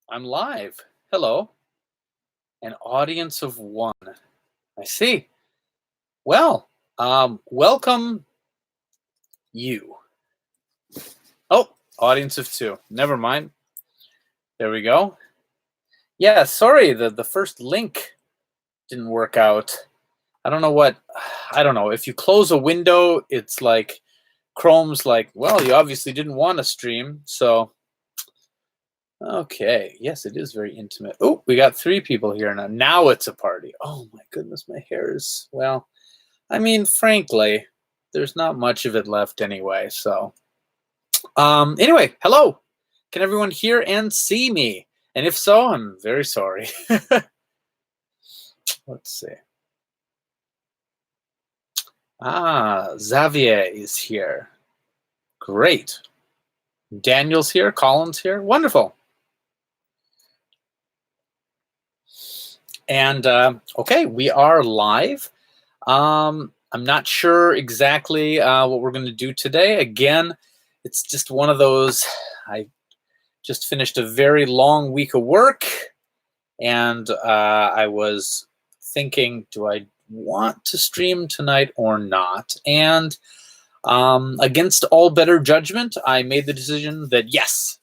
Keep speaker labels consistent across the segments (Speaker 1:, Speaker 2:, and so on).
Speaker 1: I'm live. Hello. An audience of one. I see. Well, welcome you. Oh, audience of two. Never mind. There we go. Yeah, sorry, the first link didn't work out. I don't know what, I don't know. If you close a window, it's like Chrome's like, well, you obviously didn't want to stream. So, okay. Yes, it is very intimate. Oh, we got 3 people here now. Now it's a party. Oh my goodness, my hair is, well, I mean, frankly, there's not much of it left anyway. So, anyway, hello. Can everyone hear and see me? And if so, I'm very sorry. Let's see. Xavier is here. Great. Daniel's here. Colin's here. Wonderful. And okay, we are live. I'm not sure exactly what we're going to do today. Again, it's just one of those. I just finished a very long week of work, and I was thinking, do I want to stream tonight or not? And against all better judgment, I made the decision that yes,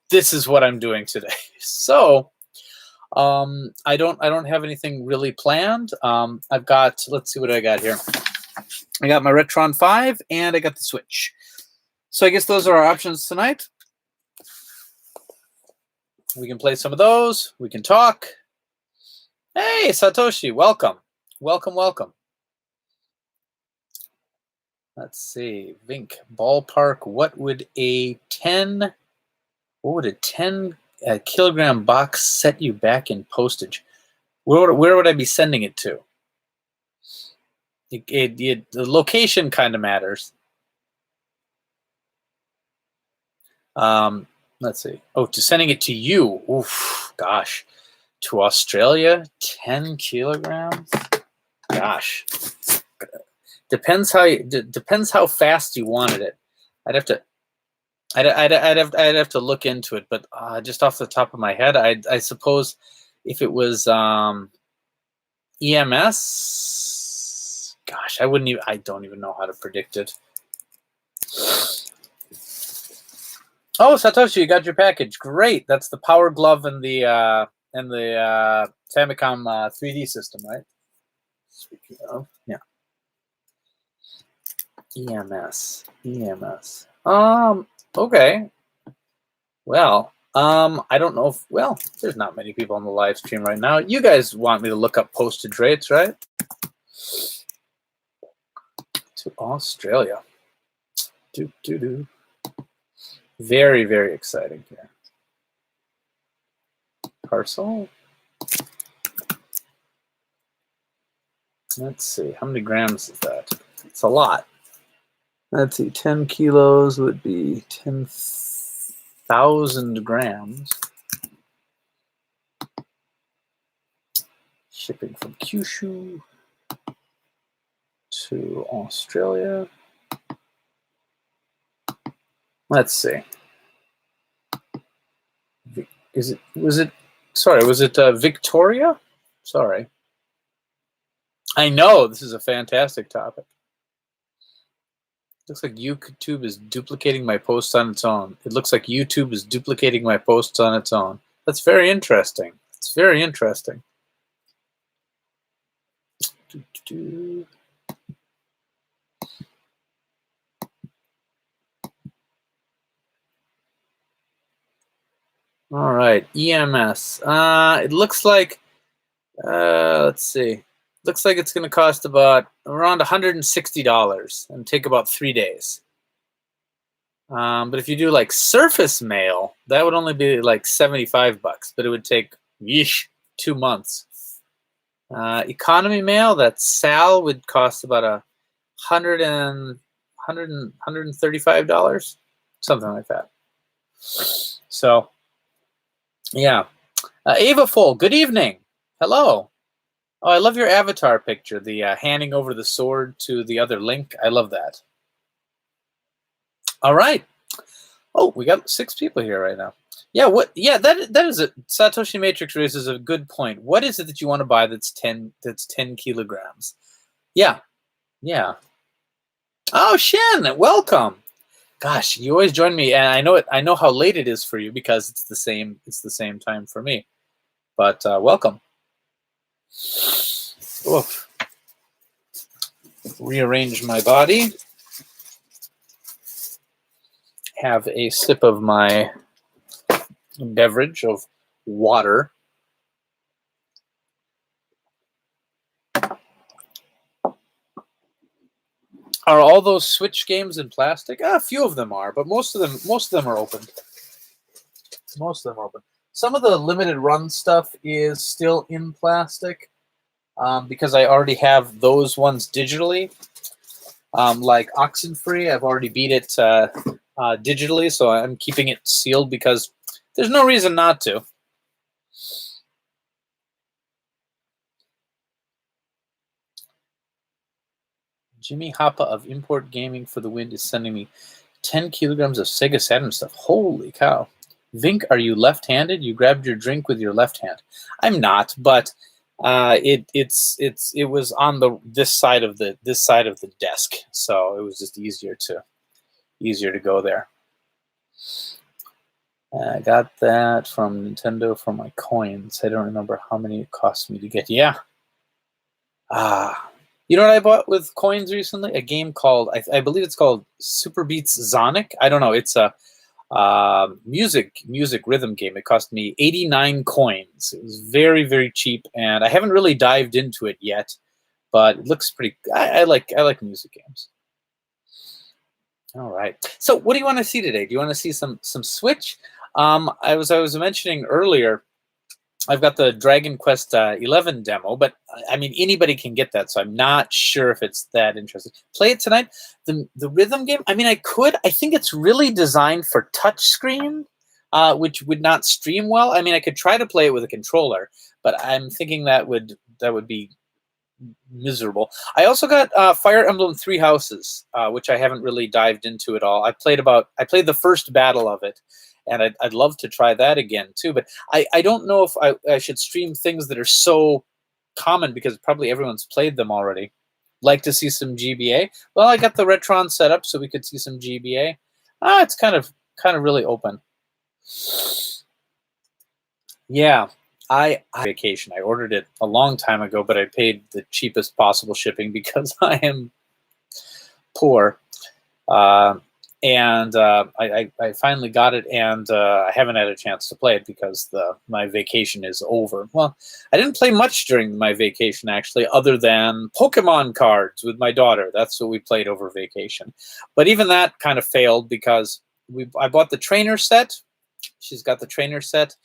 Speaker 1: this is what I'm doing today. So I don't have anything really planned. I've got, let's see what I got here. I got my Retron 5 and I got the Switch. So I guess those are our options tonight. We can play some of those. We can talk. Hey, Satoshi, welcome. Welcome, welcome. Let's see. Vinnk, ballpark. What would a 10 kilogram box set you back in postage? Where would I be sending it to? The location kind of matters. Let's see. Oh, to sending it to you. Oof, gosh. To Australia, 10 kilograms? Gosh. Depends how fast you wanted it. I'd have to look into it, but just off the top of my head, I suppose if it was EMS, gosh, I don't even know how to predict it. Oh, Satoshi, you got your package. Great. That's the Power Glove and the Famicom 3D system, right? Speaking of, yeah. EMS. Okay. Well, I don't know if, well, there's not many people on the live stream right now. You guys want me to look up postage rates, right? To Australia. Very, very exciting here. Parcel. Let's see, how many grams is that? It's a lot. Let's see, 10 kilos would be 10,000 grams. Shipping from Kyushu to Australia. Let's see. Was it Victoria? Sorry. I know, this is a fantastic topic. Looks like YouTube is duplicating my posts on its own. It looks like YouTube is duplicating my posts on its own. That's very interesting. It's very interesting. All right, EMS. It looks like, let's see. Looks like it's going to cost about around $160 and take about 3 days. But if you do like surface mail, that would only be like $75, but it would take 2 months. Economy mail, that SAL would cost about $135, something like that. So, yeah. Ava Full, good evening. Hello. Oh, I love your avatar picture, the handing over the sword to the other Link. I love that. All right. Oh, we got 6 people here right now. Yeah, what? Yeah, that is it. Satoshi Matrix raises a good point. What is it that you want to buy that's 10 kilograms? Yeah, yeah. Oh, Shen, welcome. Gosh, you always join me, and I know it. I know how late it is for you because it's the same. It's the same time for me. But welcome. Oof. Rearrange my body. Have a sip of my beverage of water. Are all those Switch games in plastic? A few of them are, but most of them are open. Most of them are open. Some of the limited run stuff is still in plastic because I already have those ones digitally. Like Oxenfree, I've already beat it digitally, so I'm keeping it sealed because there's no reason not to. Jimmy Hoppa of Import Gaming for the Wind is sending me 10 kilograms of Sega Saturn stuff. Holy cow. Vink, are you left-handed? You grabbed your drink with your left hand. I'm not, but it was on this side of the desk, so it was just easier to go there. I got that from Nintendo for my coins. I don't remember how many it cost me to get. Yeah. You know what I bought with coins recently? A game called, I believe it's called Super Beats Sonic. I don't know. It's a music rhythm game. It cost me 89 coins. It was very, very cheap, and I haven't really dived into it yet, but it looks pretty. I like music games. All right. So, what do you want to see today? Do you want to see some Switch? I was mentioning earlier, I've got the Dragon Quest 11 demo, but I mean anybody can get that, so I'm not sure if it's that interesting. Play it tonight. The rhythm game. I mean, I could. I think it's really designed for touchscreen, which would not stream well. I mean, I could try to play it with a controller, but I'm thinking that would be miserable. I also got Fire Emblem Three Houses, which I haven't really dived into at all. I played the first battle of it, and I'd love to try that again too. But I don't know if I should stream things that are so common because probably everyone's played them already. Like to see some GBA? Well, I got the Retron set up so we could see some GBA. It's kind of really open. Yeah. I vacation. I ordered it a long time ago, but I paid the cheapest possible shipping because I am poor. And I finally got it, and I haven't had a chance to play it because my vacation is over. Well, I didn't play much during my vacation, actually, other than Pokemon cards with my daughter. That's what we played over vacation. But even that kind of failed because I bought the trainer set. She's got the trainer set,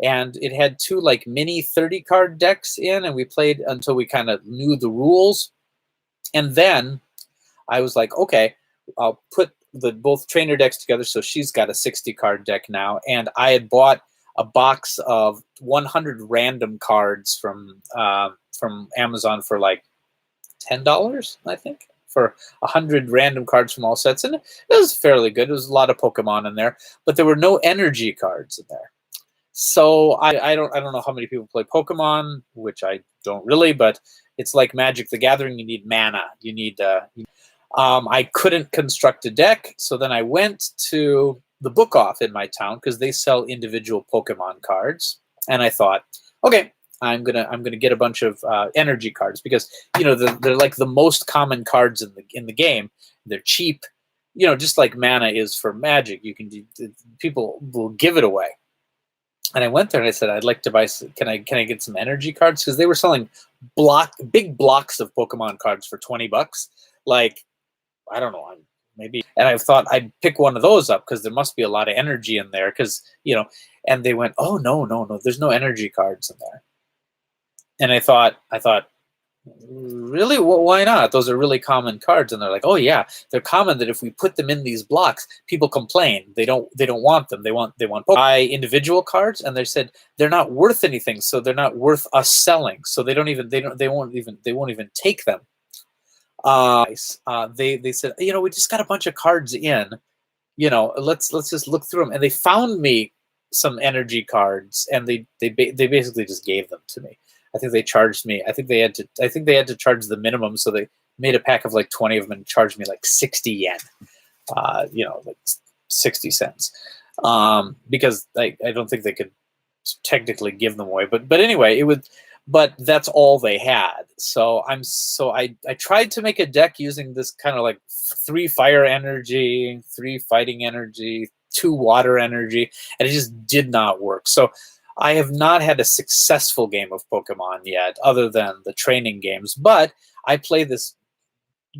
Speaker 1: and it had two like mini 30-card decks in, and we played until we kind of knew the rules. And then I was like, okay, I'll put both trainer decks together, so she's got a 60-card deck now. And I had bought a box of 100 random cards from Amazon for like $10, I think, for 100 random cards from all sets, and it was fairly good. There was a lot of Pokemon in there, but there were no energy cards in there. So I don't know how many people play Pokemon, which I don't really, but it's like Magic the Gathering. You need mana. You need. I couldn't construct a deck, so then I went to the book off in my town because they sell individual Pokemon cards, and I thought, okay, I'm gonna get a bunch of energy cards because they're like the most common cards in the game. They're cheap, just like mana is for Magic. People will give it away. And I went there and I said, I'd like to buy. Can I get some energy cards? Because they were selling big blocks of Pokemon cards for $20. Like, I don't know, maybe. And I thought I'd pick one of those up because there must be a lot of energy in there. Because and they went, oh no, there's no energy cards in there. And I thought, really? Well, why not? Those are really common cards. And they're like, oh yeah, they're common. That if we put them in these blocks, people complain. They don't want them. They want buy individual cards, and they said they're not worth anything, so they're not worth us selling. So they won't even take them. They said, we just got a bunch of cards in. Let's just look through them, and they found me some energy cards, and they basically just gave them to me. I think they charged me. I think they had to charge the minimum, so they made a pack of like 20 of them and charged me like 60 yen. Like 60 cents. Because I don't think they could technically give them away. But anyway, but that's all they had. So I tried to make a deck using this kind of like 3 fire energy, 3 fighting energy, 2 water energy, and it just did not work. So I have not had a successful game of Pokemon yet, other than the training games. But I play this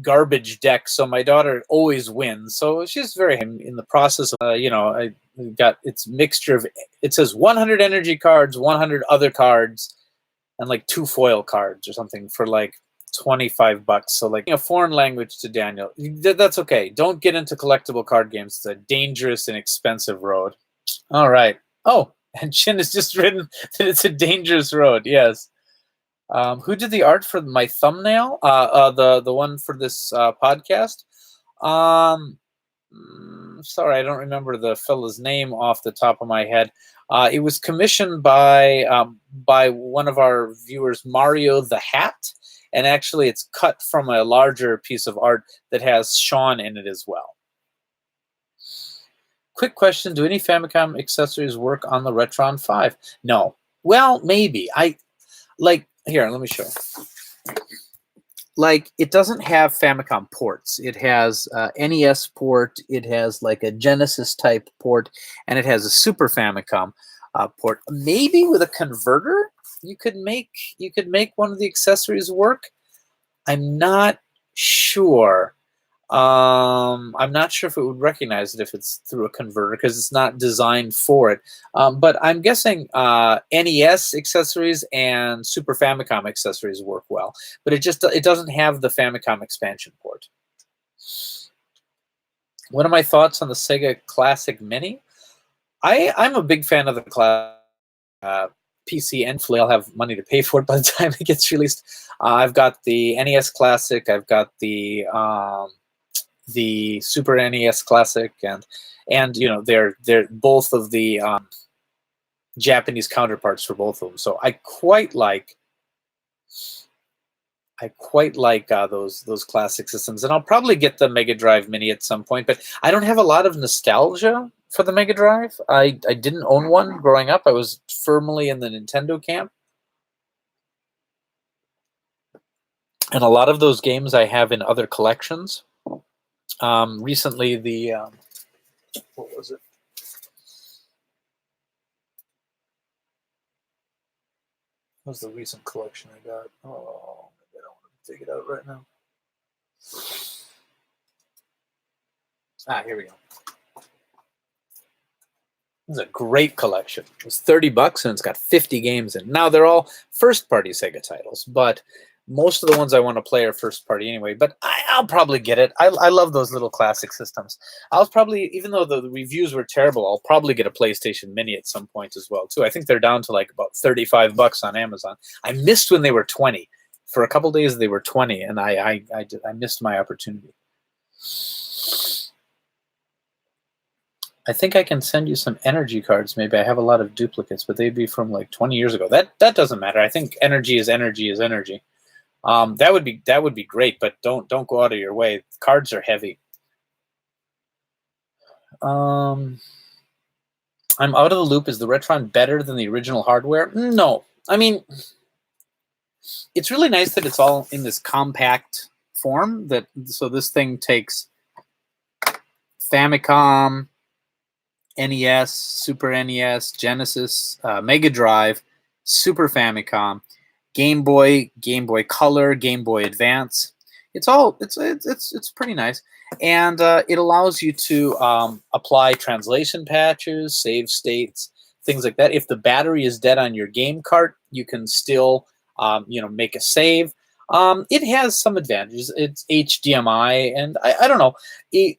Speaker 1: garbage deck, so my daughter always wins. So she's very in the process of, I got its mixture of, it says 100 energy cards, 100 other cards, and like 2 foil cards or something for like $25. So like a foreign language to Daniel. That's okay. Don't get into collectible card games. It's a dangerous and expensive road. All right. Oh, and Chin has just written that it's a dangerous road. Yes. Who did the art for my thumbnail? The one for this podcast. Sorry, I don't remember the fella's name off the top of my head. It was commissioned by one of our viewers, Mario the Hat, and actually it's cut from a larger piece of art that has Sean in it as well. Quick question: do any Famicom accessories work on the Retron 5? No. Well, maybe. Here, let me show you. Like, it doesn't have Famicom ports. It has NES port, it has like a Genesis type port, and it has a Super Famicom port. Maybe with a converter, you could make one of the accessories work. I'm not sure. I'm not sure if it would recognize it if it's through a converter, because it's not designed for it. But I'm guessing NES accessories and Super Famicom accessories work well. But it doesn't have the Famicom expansion port. What are my thoughts on the Sega Classic Mini? I'm a big fan of the PC, and hopefully I'll have money to pay for it by the time it gets released. I've got the NES Classic. I've got the Super NES Classic, and they're both of the Japanese counterparts for both of them. So I quite like those classic systems, and I'll probably get the Mega Drive Mini at some point. But I don't have a lot of nostalgia for the Mega Drive. I didn't own one growing up. I was firmly in the Nintendo camp, and a lot of those games I have in other collections. Recently, what was it? What was the recent collection I got? Oh, maybe I don't want to take it out right now. Here we go. This is a great collection. It's $30 and it's got 50 games in. Now they're all first-party Sega titles, but most of the ones I want to play are first-party anyway. But I'll probably get it. I love those little classic systems. I'll probably, even though the reviews were terrible, I'll probably get a PlayStation Mini at some point as well too. I think they're down to like about $35 on Amazon. I missed when they were 20. For a couple days they were 20, and I missed my opportunity. I think I can send you some energy cards. Maybe I have a lot of duplicates, but they'd be from like 20 years ago. That doesn't matter. I think energy is energy is energy. That would be great, but don't go out of your way. Cards are heavy. I'm out of the loop. Is the Retron better than the original hardware? No. I mean, it's really nice that it's all in this compact form. So this thing takes Famicom, NES, Super NES, Genesis, Mega Drive, Super Famicom, Game Boy, Game Boy Color, Game Boy Advance. It's pretty nice, and it allows you to apply translation patches, save states, things like that. If the battery is dead on your game cart, you can still make a save. It has some advantages. It's HDMI, and I don't know.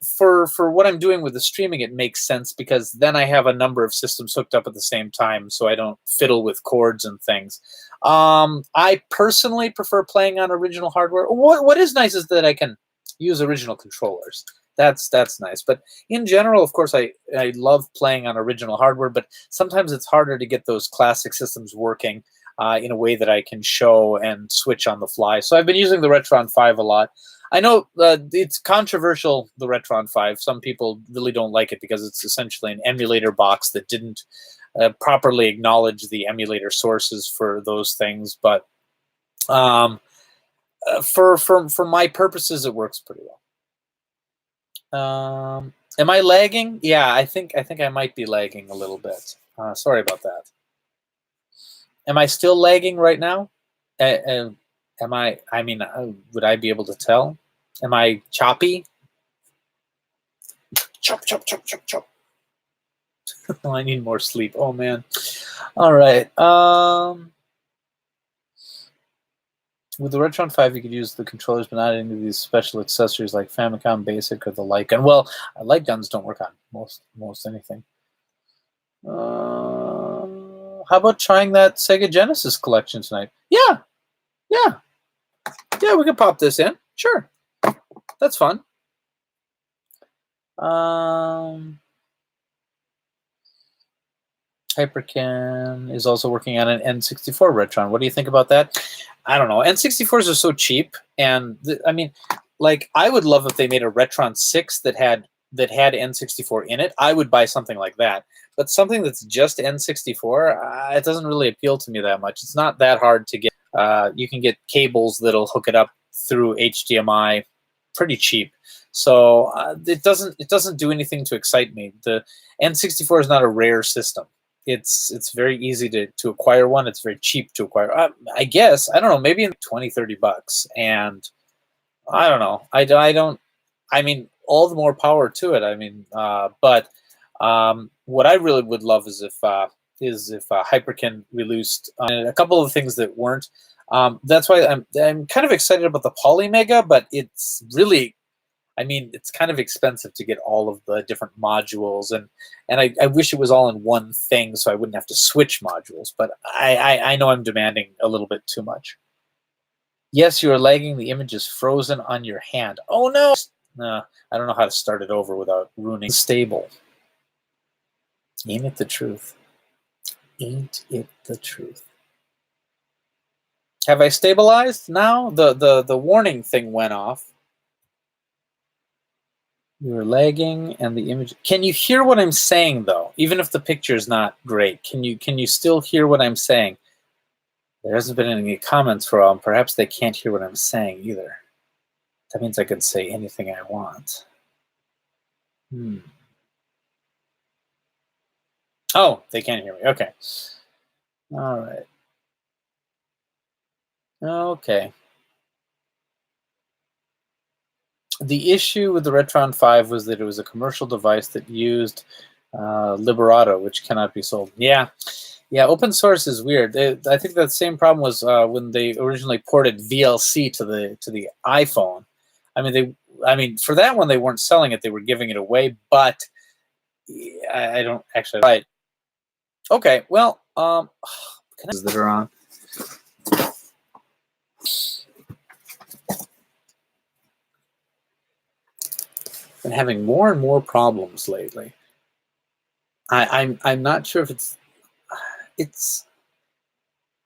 Speaker 1: For what I'm doing with the streaming, it makes sense because then I have a number of systems hooked up at the same time, so I don't fiddle with cords and things. I personally prefer playing on original hardware. What is nice is that I can use original controllers. That's nice. But in general, of course, I love playing on original hardware, but sometimes it's harder to get those classic systems working in a way that I can show and switch on the fly. So I've been using the Retron 5 a lot. I know it's controversial, the Retron 5. Some people really don't like it because it's essentially an emulator box that didn't properly acknowledge the emulator sources for those things. But for my purposes, it works pretty well. Am I lagging? Yeah, I think I might be lagging a little bit. Sorry about that. Am I still lagging right now? Am I? I mean, would I be able to tell? Am I choppy? Chop, chop, chop, chop, chop. I need more sleep. Oh man. All right. With the Retron 5, you could use the controllers, but not any of these special accessories like Famicom Basic or the light gun. Well, light guns don't work on most anything. How about trying that Sega Genesis collection tonight? Yeah, yeah, yeah. We can pop this in. Sure, that's fun. Hyperkin is also working on an N64 Retron. What do you think about that? I don't know. N64s are so cheap, and I mean, like, I would love if they made a Retron 6 that had N64 in it. I would buy something like that. But something that's just N64, it doesn't really appeal to me that much. It's not that hard to get. You can get cables that'll hook it up through HDMI pretty cheap. So it doesn't do anything to excite me. The N64 is not a rare system. It's very easy to acquire one. It's very cheap to acquire. I guess, I don't know, maybe in 20, 30 bucks. And I don't know. I don't. I mean, all the more power to it. I mean, but what I really would love is if Hyperkin released a couple of things that weren't. That's why I'm kind of excited about the Polymega, but it's really, I mean, it's kind of expensive to get all of the different modules, and I wish it was all in one thing so I wouldn't have to switch modules. But I know I'm demanding a little bit too much. Yes, you are lagging. The image is frozen on your hand. Oh no! I don't know how to start it over without ruining. Stable. Ain't it the truth? Ain't it the truth? Have I stabilized now? The warning thing went off. You're lagging, and the image. Can you hear what I'm saying though? Even if the picture is not great, can you still hear what I'm saying? There hasn't been any comments for all. Perhaps they can't hear what I'm saying either. That means I can say anything I want. Oh, they can't hear me. Okay. All right. Okay. The issue with the Retron 5 was that it was a commercial device that used Liberato, which cannot be sold. Yeah, open source is weird. I think that same problem was when they originally ported VLC to the iPhone. I mean, for that one they weren't selling it; they were giving it away. But I don't actually. Right. Okay. Well, that are on. Been having more and more problems lately. I'm not sure if it's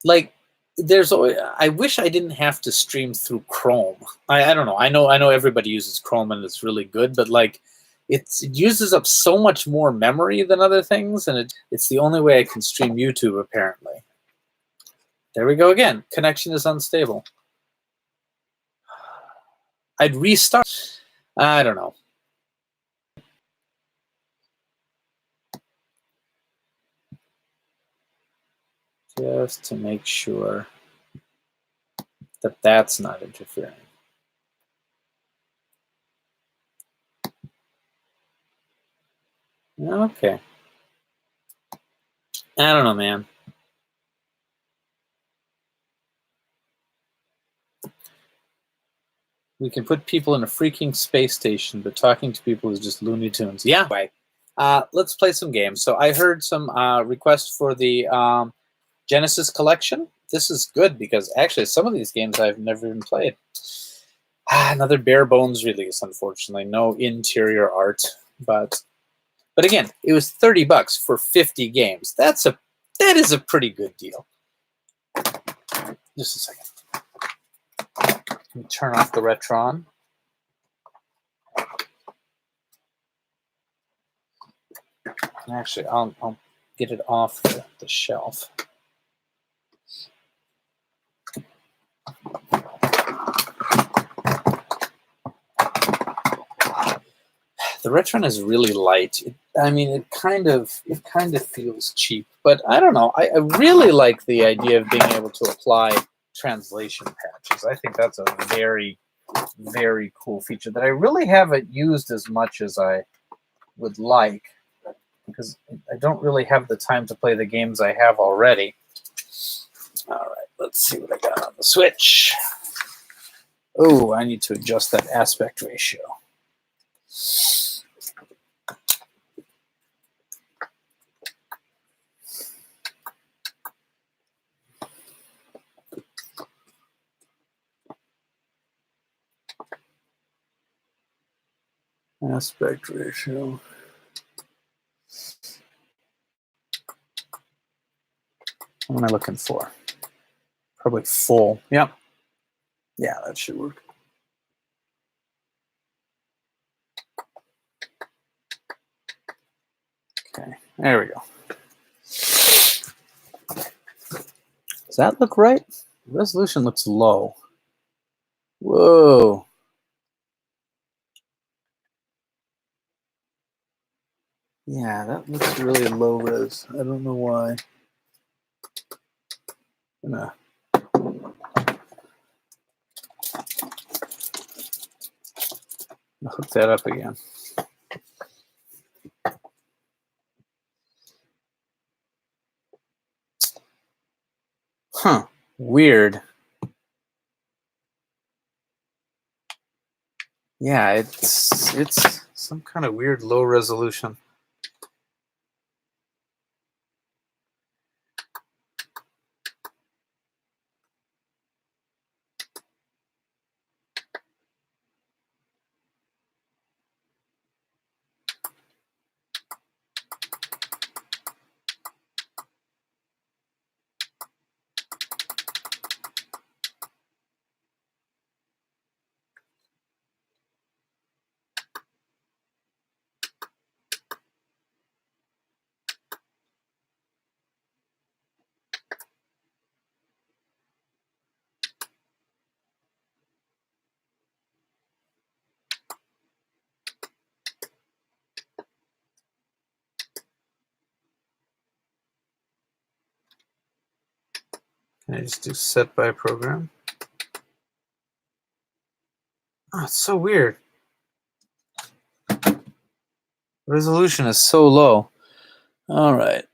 Speaker 1: like there's always, I wish I didn't have to stream through Chrome. I don't know. I know everybody uses Chrome and it's really good, but like it uses up so much more memory than other things, and it's the only way I can stream YouTube apparently. There we go again. Connection is unstable. I'd restart. I don't know. Just to make sure that that's not interfering. Okay. I don't know, man. We can put people in a freaking space station, but talking to people is just Looney Tunes. Yeah. Anyway, let's play some games. So I heard some requests for the Genesis collection. This is good because actually some of these games I've never even played. Another bare bones release, unfortunately. No interior art, but again, it was $30 for 50 games. That is a pretty good deal. Just a second. Let me turn off the Retron. Actually, I'll get it off the shelf. The Retron is really light. It kind of feels cheap, but I don't know. I really like the idea of being able to apply translation patches. I think that's a very, very cool feature that I really haven't used as much as I would like, because I don't really have the time to play the games I have already. All right, let's see what I got on the Switch. Oh, I need to adjust that aspect ratio. Aspect ratio. What am I looking for? Probably full. Yep. Yeah, that should work. Okay, there we go. Does that look right? The resolution looks low. Whoa. Yeah, that looks really low res. I don't know why. I'm gonna hook that up again. Huh. Weird. Yeah, it's some kind of weird low resolution. Can I just do set by program? Oh, it's so weird. Resolution is so low. All right.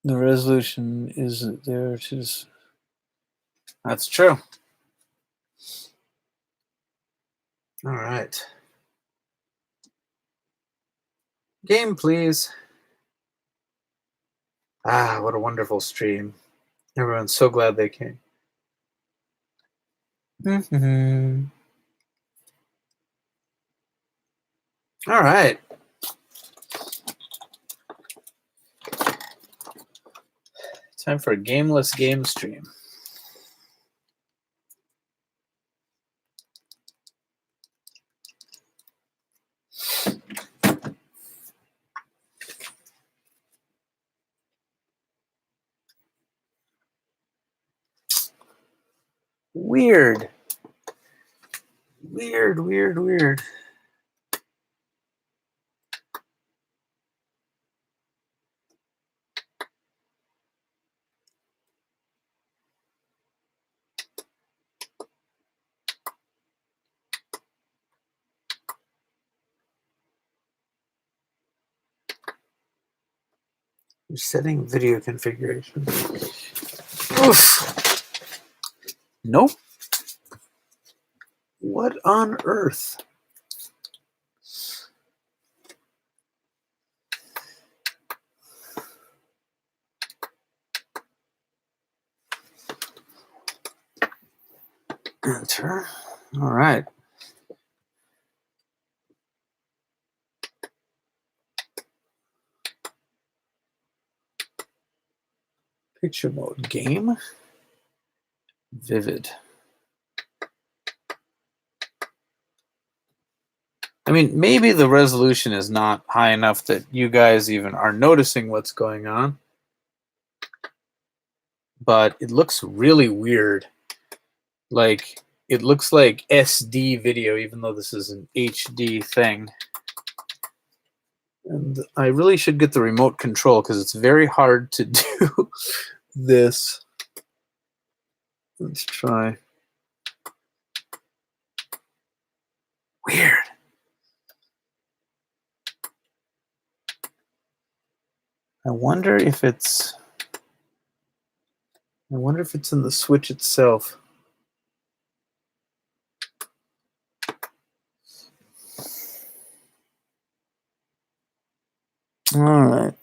Speaker 1: The resolution isn't there. It's just... That's true. All right. Game, please. Ah, what a wonderful stream. Everyone's so glad they came. All right. Time for a gameless game stream. Weird. Weird, weird, weird. Setting video configuration. Oof. Nope. What on earth? Enter. All right. Picture mode game. Vivid. I mean, maybe the resolution is not high enough that you guys even are noticing what's going on, but it looks really weird. Like, it looks like SD video, even though this is an HD thing. And I really should get the remote control because it's very hard to do this. Let's try. Weird. I wonder if it's in the Switch itself. All right.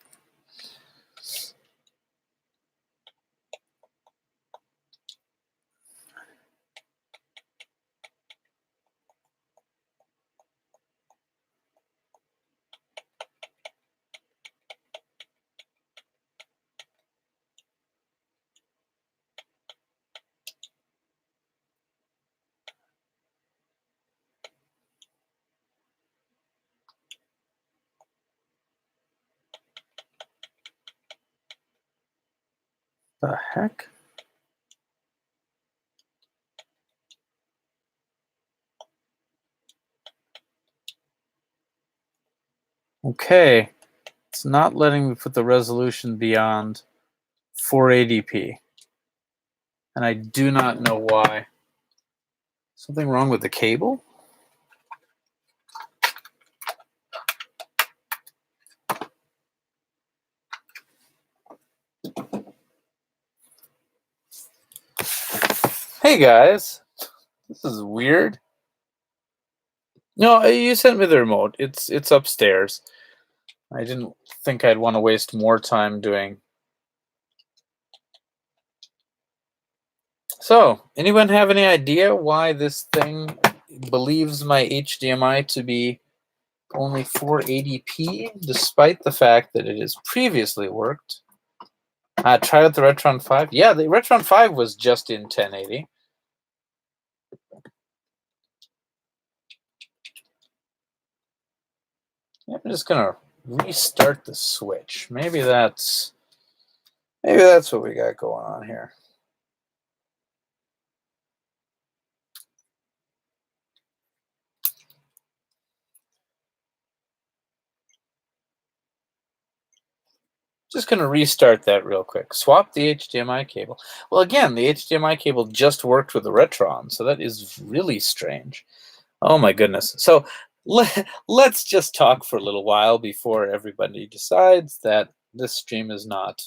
Speaker 1: The heck? Okay. It's not letting me put the resolution beyond 480p. And I do not know why. Something wrong with the cable? Hey guys, this is weird. No, you sent me the remote. It's upstairs. I didn't think I'd want to waste more time doing. So, anyone have any idea why this thing believes my HDMI to be only 480p, despite the fact that it has previously worked? Try out the Retron 5. Yeah, the Retron 5 was just in 1080. Yeah, I'm just gonna restart the Switch. Maybe that's what we got going on here. Just going to restart that real quick. Swap the HDMI cable. Well, again, the HDMI cable just worked with the Retron, so that is really strange. Oh my goodness. So let's just talk for a little while before everybody decides that this stream is not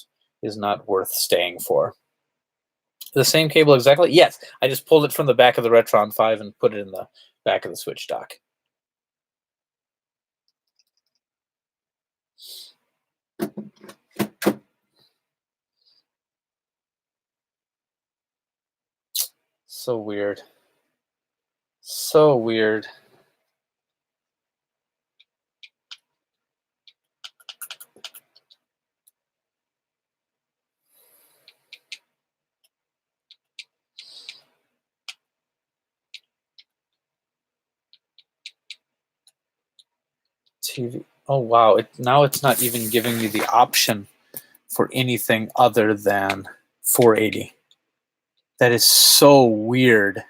Speaker 1: worth staying for. The same cable exactly? Yes. I just pulled it from the back of the Retron 5 and put it in the back of the Switch dock. So weird. So weird. TV. Oh wow! Now it's not even giving me the option for anything other than 480. That is so weird.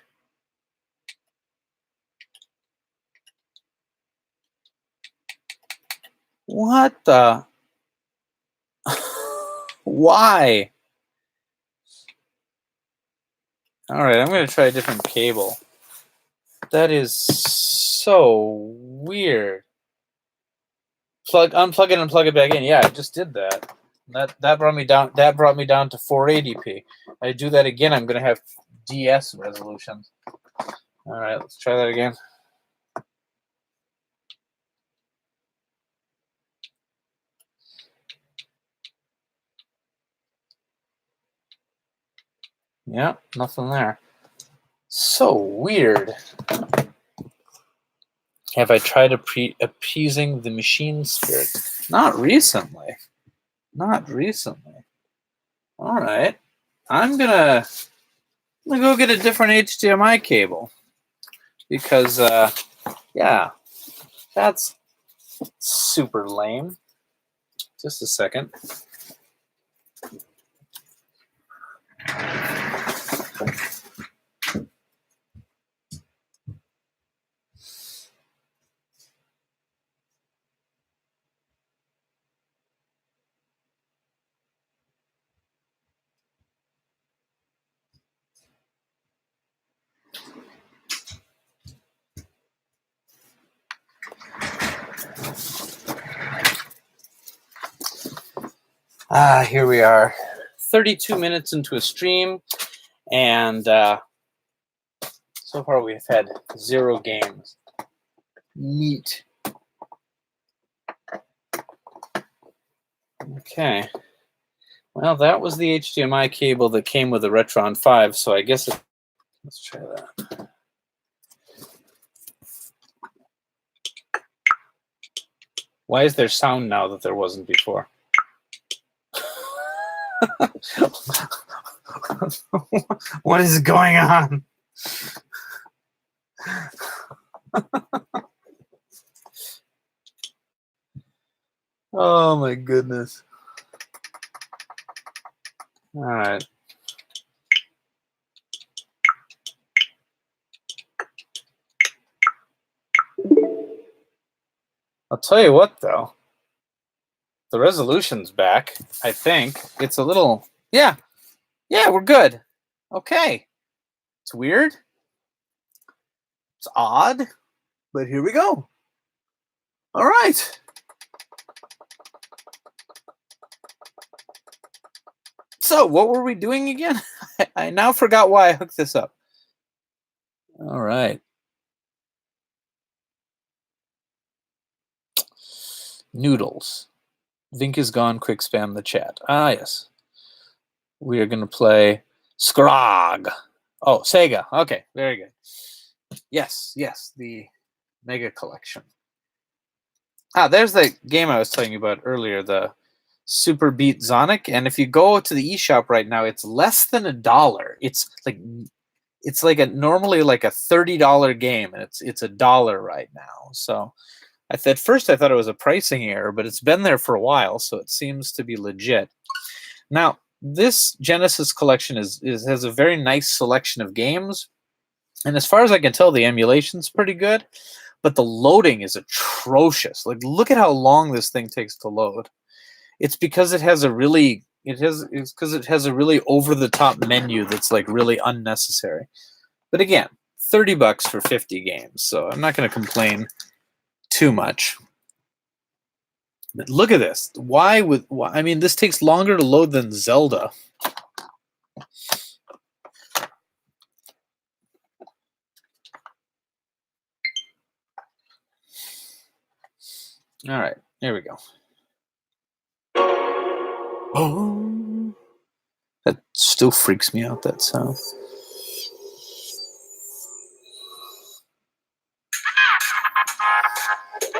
Speaker 1: What the? Why? All right, I'm going to try a different cable. That is so weird. Unplug it and plug it back in. Yeah, I just did that. That brought me down. That brought me down to 480p. I do that again, I'm going to have DS resolution. All right, let's try that again. Yeah, nothing there. So weird. Have I tried appeasing the machine spirit? Not recently. Not recently. All right. I'm gonna go get a different HDMI cable because, yeah, that's super lame. Just a second. Here we are, 32 minutes into a stream, and so far we've had 0 games. Neat. Okay. Well, that was the HDMI cable that came with the Retron 5, so I guess let's try that. Why is there sound now that there wasn't before? What is going on? Oh my goodness. All right. I'll tell you what, though. The resolution's back, I think. It's a little... Yeah, we're good. Okay. It's weird. It's odd. But here we go. All right. So, what were we doing again? I now forgot why I hooked this up. All right. Noodles. Vinnk is gone. Quick spam the chat. Ah, yes. We are going to play Scrog. Oh, Sega. Okay, very good. Yes, the Mega Collection. There's the game I was telling you about earlier, the Super Beat Sonic. And if you go to the eShop right now, it's less than $1. It's like normally like a $30 game, and it's $1 right now. So at first I thought it was a pricing error, but it's been there for a while, so it seems to be legit. Now, this Genesis collection has a very nice selection of games, and as far as I can tell, the emulation's pretty good, but the loading is atrocious. Like, look at how long this thing takes to load. It's because it has a really over-the-top menu that's like really unnecessary. But again, $30 for 50 games, so I'm not going to complain too much. But look at this. I mean, this takes longer to load than Zelda. All right, here we go. Oh, that still freaks me out, that sound.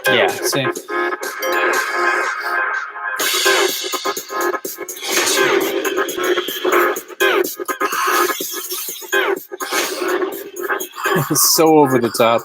Speaker 1: Yeah, see. It's so over the top.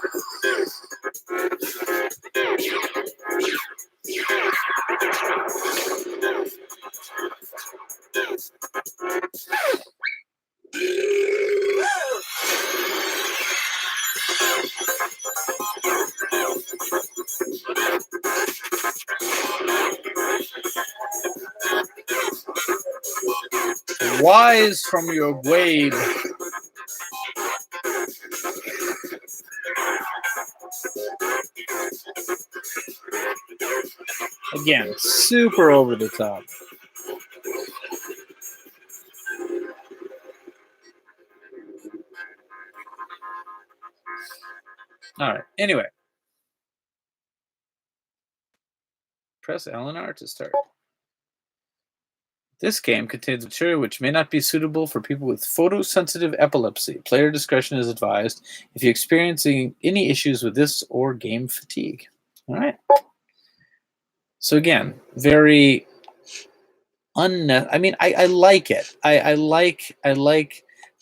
Speaker 1: Wise from your blade. Again, super over the top. All right. Anyway, press LNR to start. This game contains material which may not be suitable for people with photosensitive epilepsy. Player discretion is advised if you're experiencing any issues with this or game fatigue. All right. So again, very I mean, I like it. I like,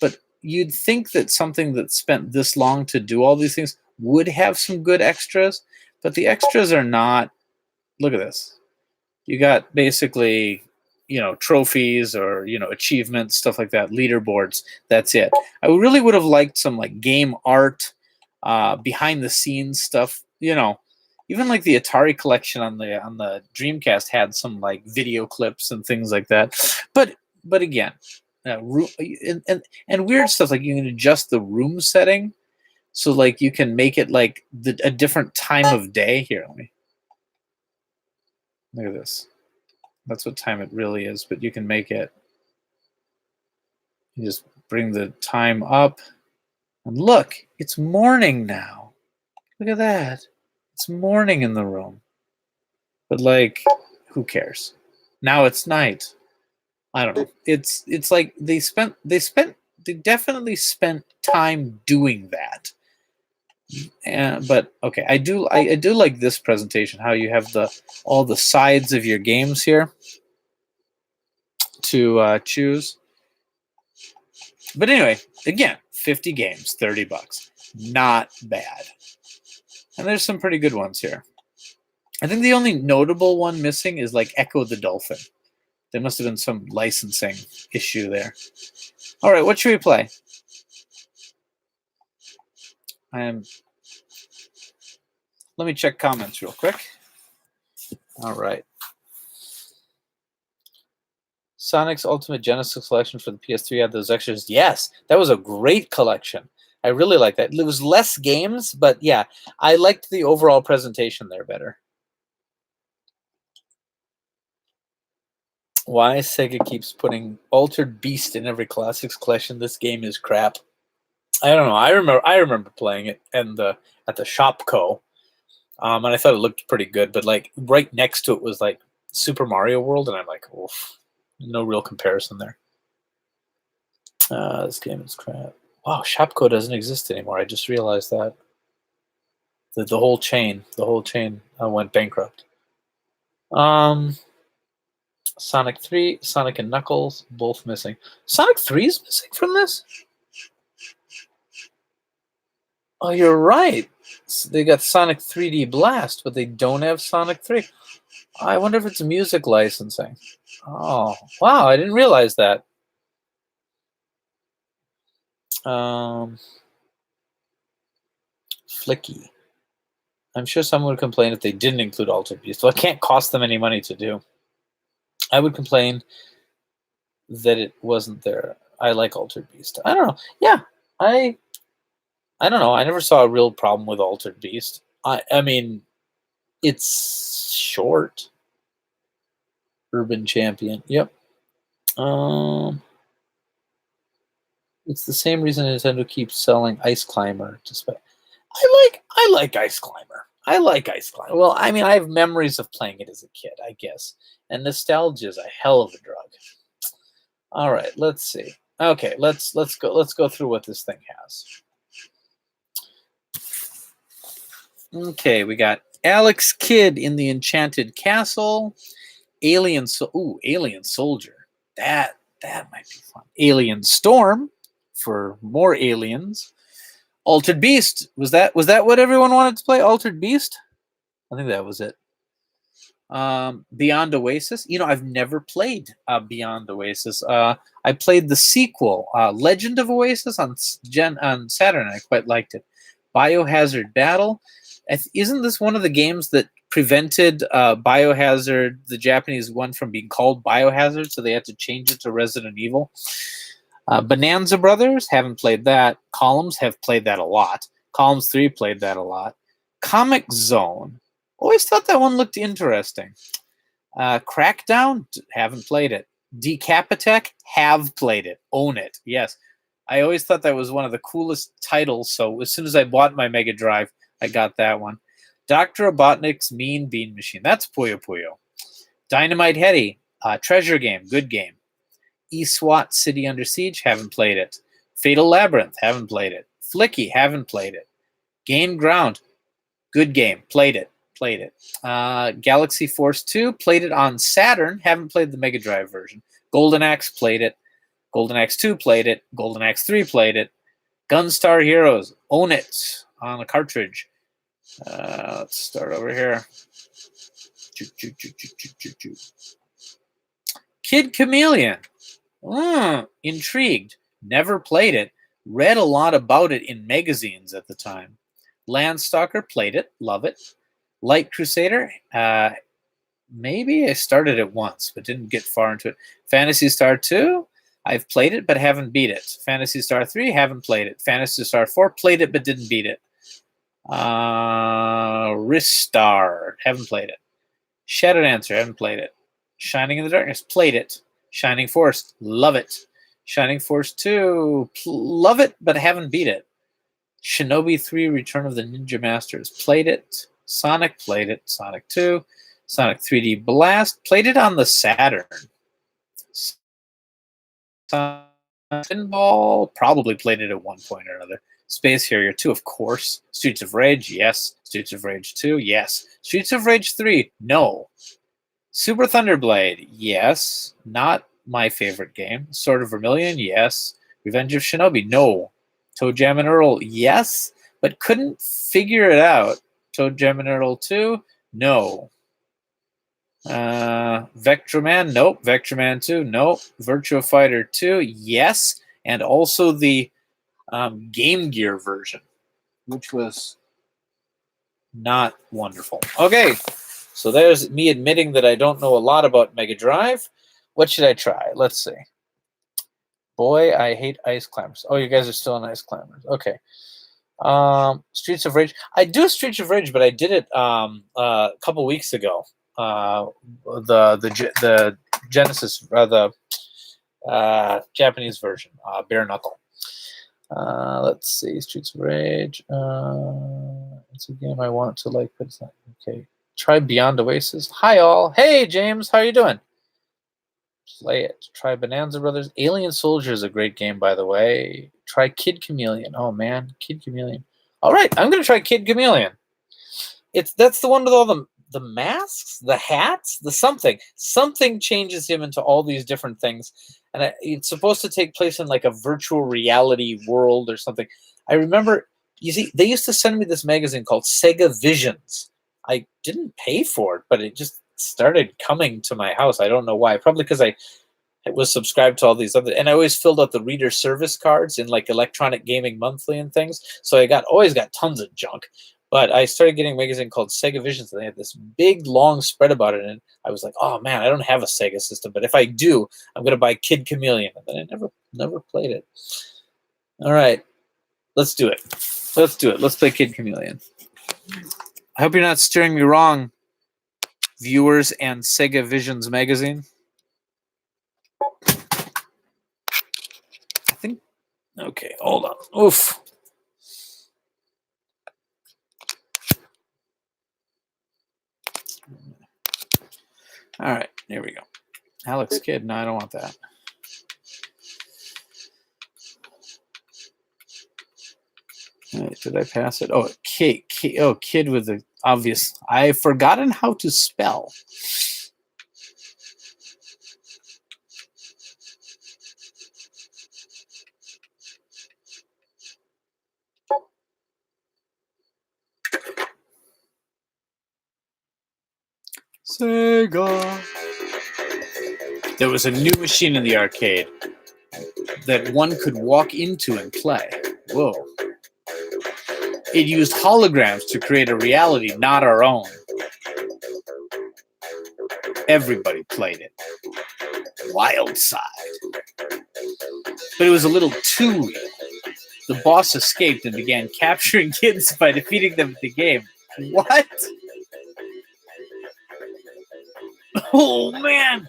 Speaker 1: but you'd think that something that spent this long to do all these things would have some good extras, but the extras are not. Look at this. You got basically, trophies or, achievements, stuff like that, leaderboards. That's it. I really would have liked some like game art, behind the scenes stuff, even like the Atari collection on the Dreamcast had some like video clips and things like that. But again, and weird stuff like you can adjust the room setting, so like you can make it like a different time of day. Here, let me look at this. That's what time it really is, but you can make it. You just bring the time up, and look, it's morning now. Look at that. It's morning in the room. But like, who cares? Now it's night. I don't know. It's like they definitely spent time doing that. But okay, I do like this presentation, how you have all the sides of your games here to choose. But anyway, again, 50 games, $30. Not bad. And there's some pretty good ones here. I think the only notable one missing is like Echo the Dolphin. There must have been some licensing issue there. All right, what should we play? Let me check comments real quick. All right. Sonic's Ultimate Genesis Collection for the PS3 had those extras. Yes, that was a great collection. I really like that. It was less games, but yeah, I liked the overall presentation there better. Why Sega keeps putting Altered Beast in every Classics collection? This game is crap. I don't know. I remember playing it at the Shopco, and I thought it looked pretty good. But like right next to it was like Super Mario World, and I'm like, oof, no real comparison there. This game is crap. Wow, Shopco doesn't exist anymore. I just realized that. The whole chain went bankrupt. Sonic 3, Sonic and Knuckles, both missing. Sonic 3 is missing from this? Oh, you're right. They got Sonic 3D Blast, but they don't have Sonic 3. I wonder if it's music licensing. Oh, wow, I didn't realize that. Flicky. I'm sure someone would complain if they didn't include Altered Beast. Well, it can't cost them any money to do. I would complain that it wasn't there. I like Altered Beast. I don't know. Yeah, I don't know. I never saw a real problem with Altered Beast. I mean, it's short. Urban Champion. Yep. It's the same reason Nintendo keeps selling Ice Climber. I like Ice Climber. I like Ice Climber. Well, I mean, I have memories of playing it as a kid, I guess. And nostalgia is a hell of a drug. All right, let's see. Okay, let's go through what this thing has. Okay, we got Alex Kidd in the Enchanted Castle. Alien Soldier. That might be fun. Alien Storm for more aliens. Altered Beast. Was that what everyone wanted to play? Altered Beast? I think that was it. Beyond Oasis. I've never played Beyond Oasis. I played the sequel, Legend of Oasis, on Saturn. I quite liked it. Biohazard Battle. Isn't this one of the games that prevented Biohazard, the Japanese one, from being called Biohazard, so they had to change it to Resident Evil? Bonanza Brothers, haven't played that. Columns, have played that a lot. Columns 3 played that a lot. Comic Zone, always thought that one looked interesting. Crackdown, haven't played it. Decapitech, have played it. Own it, yes. I always thought that was one of the coolest titles, so as soon as I bought my Mega Drive, I got that one. Dr. Robotnik's Mean Bean Machine. That's Puyo Puyo. Dynamite Heady. Treasure Game, good game. eSWAT, City Under Siege, haven't played it. Fatal Labyrinth, haven't played it. Flicky, haven't played it. Gain Ground, good game, played it. Galaxy Force 2, played it on Saturn, haven't played the Mega Drive version. Golden Axe, played it. Golden Axe 2, played it. Golden Axe 3, played it. Gunstar Heroes, own it on a cartridge. Let's start over here. Kid Chameleon. Intrigued. Never played it. Read a lot about it in magazines at the time. Landstalker, played it. Love it. Light Crusader, maybe I started it once, but didn't get far into it. Phantasy Star 2, I've played it, but haven't beat it. Phantasy Star 3, haven't played it. Phantasy Star 4, played it, but didn't beat it. Ristar, haven't played it. Shadow Dancer, haven't played it. Shining in the Darkness, played it. Shining Force, love it. Shining Force 2, love it, but haven't beat it. Shinobi 3, Return of the Ninja Masters, played it. Sonic, played it. Sonic 2. Sonic 3D Blast, played it on the Saturn. Pinball, probably played it at one point or another. Space Harrier 2, of course. Streets of Rage, yes. Streets of Rage 2, yes. Streets of Rage 3, no. Super Thunderblade, yes. Not my favorite game. Sword of Vermilion, yes. Revenge of Shinobi, no. Toe Jam and Earl, yes. But couldn't figure it out. Toe Jam and Earl 2, no. Vectraman, nope. Vectraman 2, nope. Virtua Fighter 2, yes. And also the Game Gear version, which was not wonderful. Okay, so there's me admitting that I don't know a lot about Mega Drive. What should I try? Let's see. Boy, I hate Ice Climbers. Oh, you guys are still on Ice Climbers. Okay. Streets of Rage. I do Streets of Rage, but I did it a couple weeks ago. The Genesis, the Japanese version, bare knuckle. Let's see, Streets of Rage. It's a game I want to like, but it's not okay. Try Beyond Oasis. Hi all. Hey James, how are you doing? Play it. Try Bonanza Brothers. Alien Soldier is a great game, by the way. Try Kid Chameleon. Oh man, Kid Chameleon. All right, I'm gonna try Kid Chameleon. That's the one with all the masks, the hats, the something. Something changes him into all these different things, and it's supposed to take place in like a virtual reality world or something. I remember, you see, they used to send me this magazine called Sega Visions. I didn't pay for it, but it just started coming to my house. I don't know why. Probably because I was subscribed to all these other, and I always filled out the reader service cards in like Electronic Gaming Monthly and things. So I always got tons of junk. But I started getting a magazine called Sega Visions, and they had this big, long spread about it. And I was like, oh man, I don't have a Sega system, but if I do, I'm going to buy Kid Chameleon. And then I never played it. All right, let's do it. Let's do it. Let's play Kid Chameleon. I hope you're not steering me wrong, viewers and Sega Visions magazine. I think, okay, hold on. Oof. All right, here we go. Alex Kidd. No, I don't want that. All right, did I pass it? Oh, Kid with the obvious. I've forgotten how to spell. Sega. There was a new machine in the arcade that one could walk into and play. Whoa. It used holograms to create a reality not our own. Everybody played it. Wild side. But it was a little too real. The boss escaped and began capturing kids by defeating them at the game. What? Oh, man.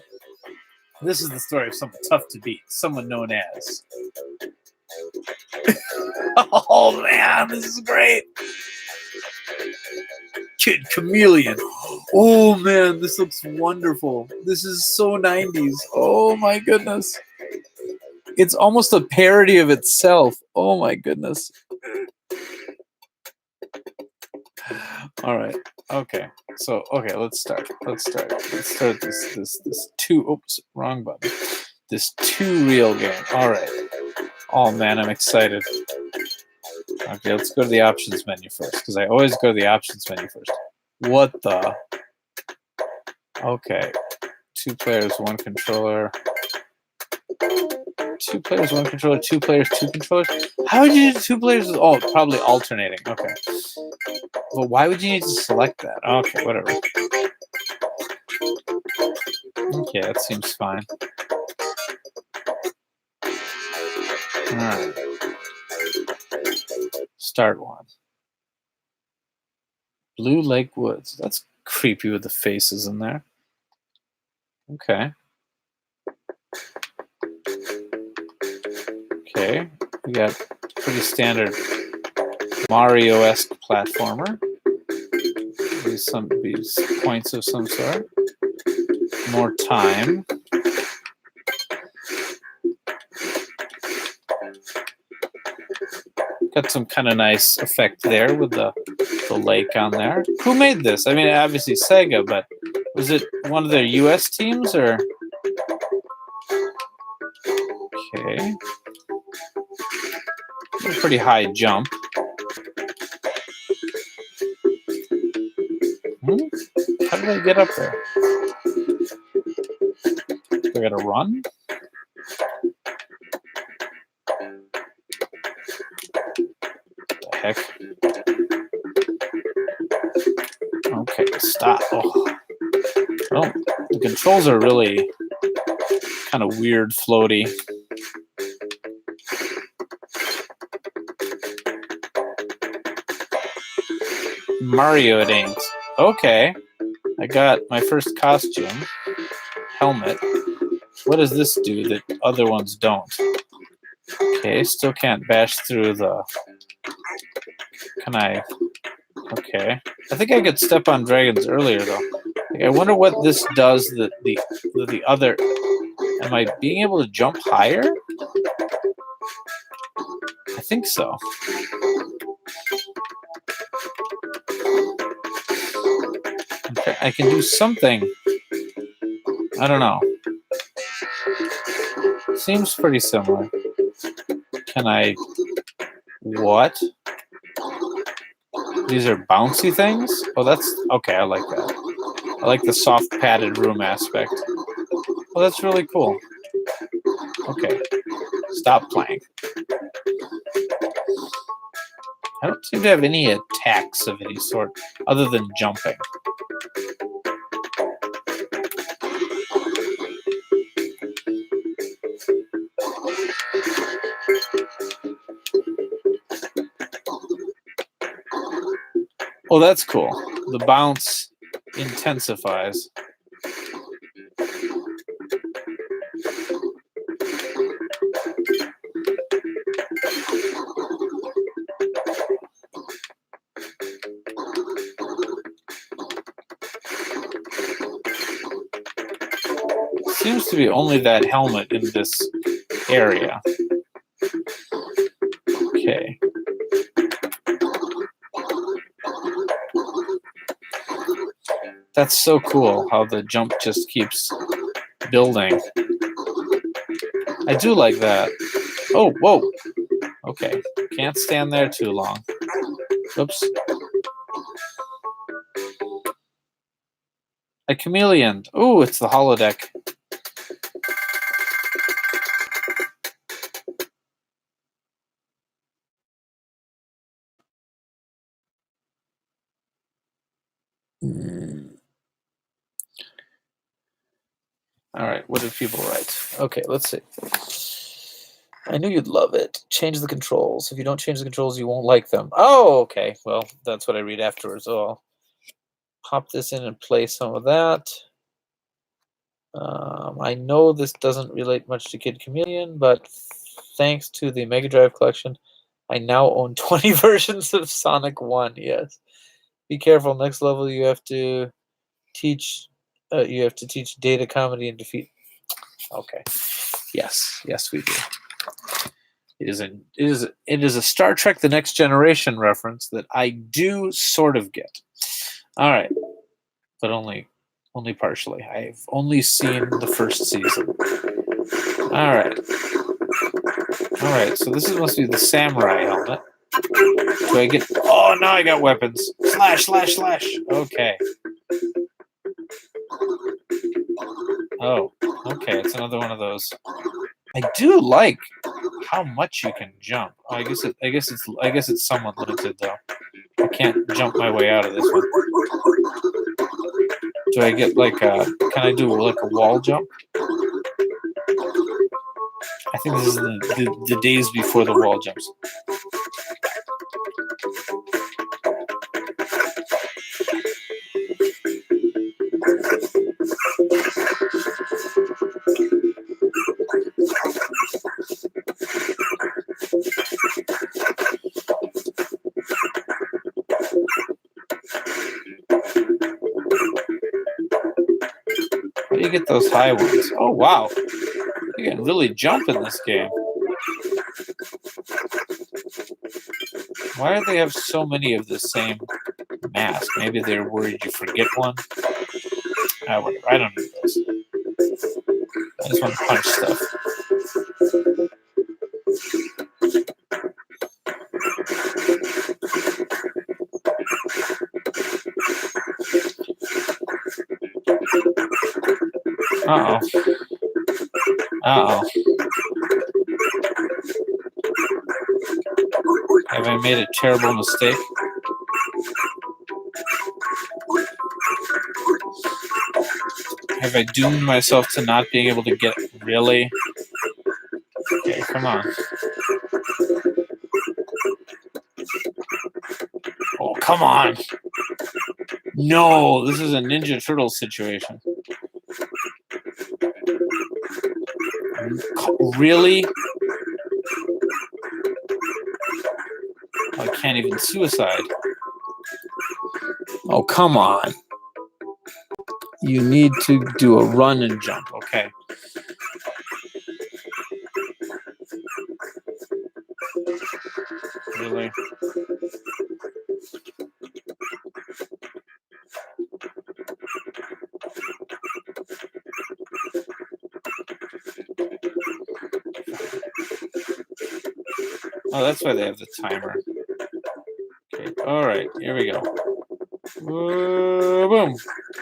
Speaker 1: This is the story of someone tough to beat. Someone known as... Oh, man. This is great. Kid Chameleon. Oh man, this looks wonderful. This is so 90s. Oh my goodness. It's almost a parody of itself. Oh my goodness. All right. Okay. So okay, let's start. Let's start this two. Oops, wrong button. This two reel game. All right. Oh man, I'm excited. Okay, let's go to the options menu first because I always go to the options menu first. What the? Okay. 2 players, 1 controller. 2 players, 1 controller. 2 players, 2 controllers. How would you do 2 players? Oh, probably alternating. Okay. Well, why would you need to select that? Okay, whatever. Okay, that seems fine. All right. Start one. Blue Lake Woods. That's creepy with the faces in there. Okay. Okay. We got pretty standard Mario-esque platformer. These points of some sort. More time. Got some kind of nice effect there with the lake on there. Who made this? I mean, obviously Sega, but was it one of their US teams or? Okay. A pretty high jump. How did I get up there? I gotta run? The heck? Okay, stop. Oh, the controls are really kind of weird, floaty. Mario it ain't. Okay. I got my first costume. Helmet. What does this do that other ones don't? Okay, still can't bash through the... Can I... Okay. I think I could step on dragons earlier, though. I wonder what this does that the other... Am I being able to jump higher? I think so. Okay, I can do something. I don't know. Seems pretty similar. Can I... What? These are bouncy things? Oh, that's... Okay, I like that. I like the soft padded room aspect. Oh, that's really cool. Okay. Stop playing. I don't seem to have any attacks of any sort other than jumping. Oh, that's cool. The bounce intensifies. Seems to be only that helmet in this area. Okay. That's so cool how the jump just keeps building. I do like that. Oh, whoa. Okay. Can't stand there too long. Oops. A chameleon. Ooh, it's the holodeck. All right, what did people write? Okay, let's see. I knew you'd love it. Change the controls. If you don't change the controls, you won't like them. Oh, okay. Well, that's what I read afterwards. So I'll pop this in and play some of that. I know this doesn't relate much to Kid Chameleon, but thanks to the Mega Drive collection, I now own 20 versions of Sonic 1. Yes. Be careful. Next level, you have to teach. You have to teach data, comedy, and defeat. Okay. Yes, we do. It is a Star Trek: The Next Generation reference that I do sort of get. All right, but only partially. I've only seen the first season. All right. So this must be the samurai helmet. Do I get? Oh no, I got weapons. Slash. Okay. Oh, okay. It's another one of those. I do like how much you can jump. Oh, I guess it's somewhat limited though. I can't jump my way out of this one. Do I get like a? Can I do like a wall jump? I think this is the days before the wall jumps. How do you get those high ones? Oh wow, you can really jump in this game. Why do they have so many of the same mask? Maybe they're worried you forget one. Whatever. I don't need those. I just want to punch stuff. Uh-oh. Have I made a terrible mistake? Have I doomed myself to not being able to get really? Okay, come on. Oh, come on. No, this is a Ninja Turtle situation. Really? I can't even suicide. Oh, come on. You need to do a run and jump. Okay. Really? Oh, that's why they have the timer. Okay. All right. Here we go. Boom.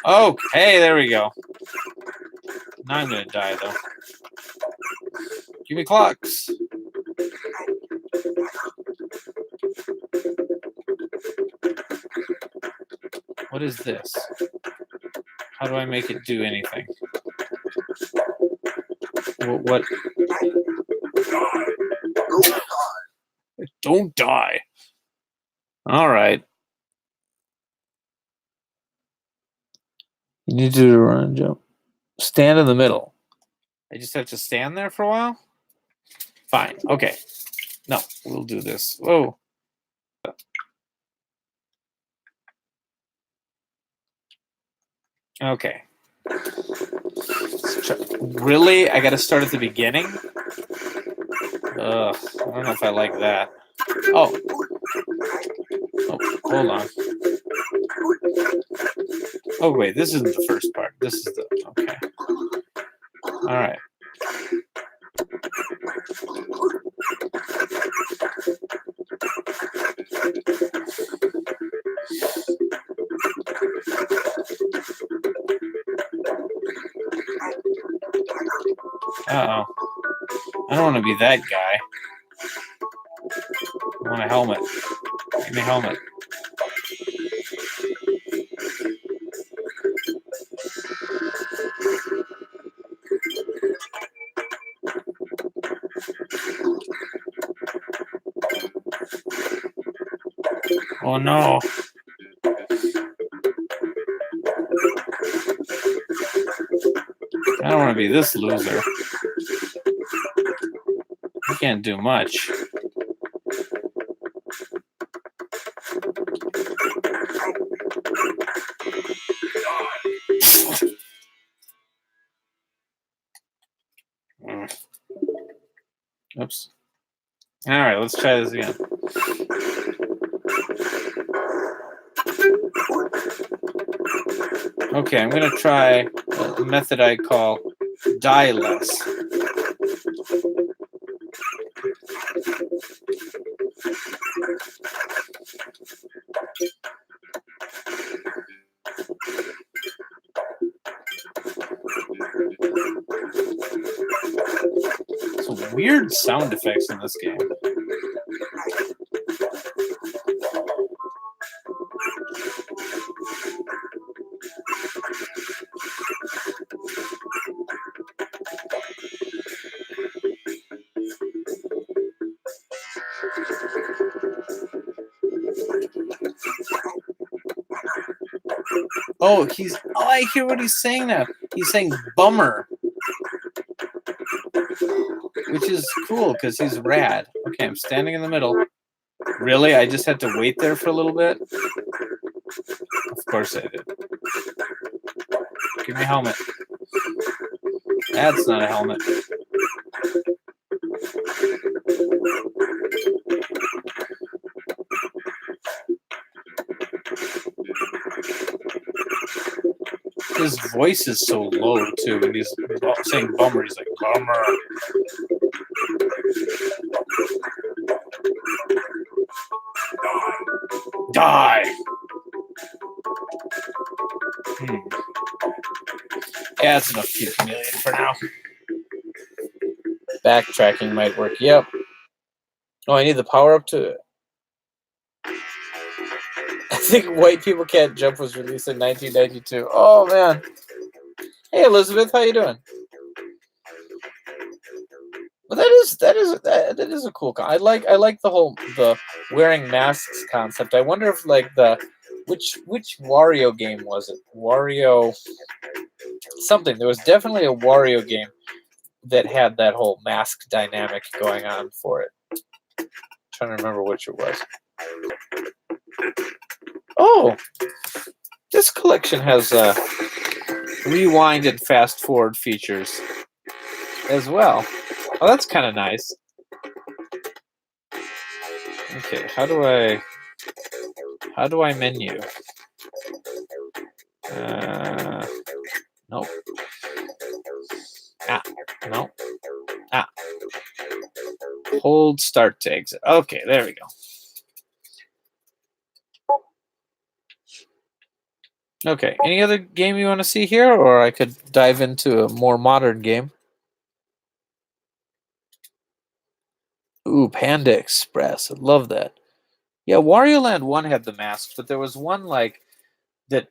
Speaker 1: Okay, there we go. Now I'm going to die, though. Give me clocks. What is this? How do I make it do anything? What? Don't die. All right. You need to do a run and jump. Stand in the middle. I just have to stand there for a while? Fine. Okay. No, we'll do this. Whoa. Okay. Really? I got to start at the beginning? Ugh. I don't know if I like that. Oh, hold on. Oh, wait. This isn't the first part. This is the... Okay. All right. Uh-oh. I don't want to be that guy. I want a helmet. Give me a helmet. Oh no. I don't want to be this loser. I can't do much. Oops. All right, let's try this again. Okay, I'm going to try a method I call die less. Some weird sound effects in this game. Oh, I hear what he's saying now. He's saying bummer, which is cool because he's rad. Okay, I'm standing in the middle. Really? I just had to wait there for a little bit? Of course I did. Give me a helmet. That's not a helmet. His voice is so low, too. When he's saying bummer, he's like, bummer. Die! Yeah, that's enough Cute Chameleon for now. Backtracking might work. Yep. Oh, I need the power up to it. I think White People Can't Jump was released in 1992. Oh, man. Hey, Elizabeth, how you doing? Well, that is a cool. I like the wearing masks concept. I wonder if which Wario game was it? Wario something. There was definitely a Wario game that had that whole mask dynamic going on for it. I'm trying to remember which it was. Oh, this collection has rewind and fast forward features as well. Oh, that's kind of nice. Okay, how do I menu? Nope. No. Hold start to exit. Okay, there we go. Okay, any other game you want to see here, or I could dive into a more modern game? Ooh, Panda Express. I love that. Yeah, Wario Land 1 had the masks, but there was one it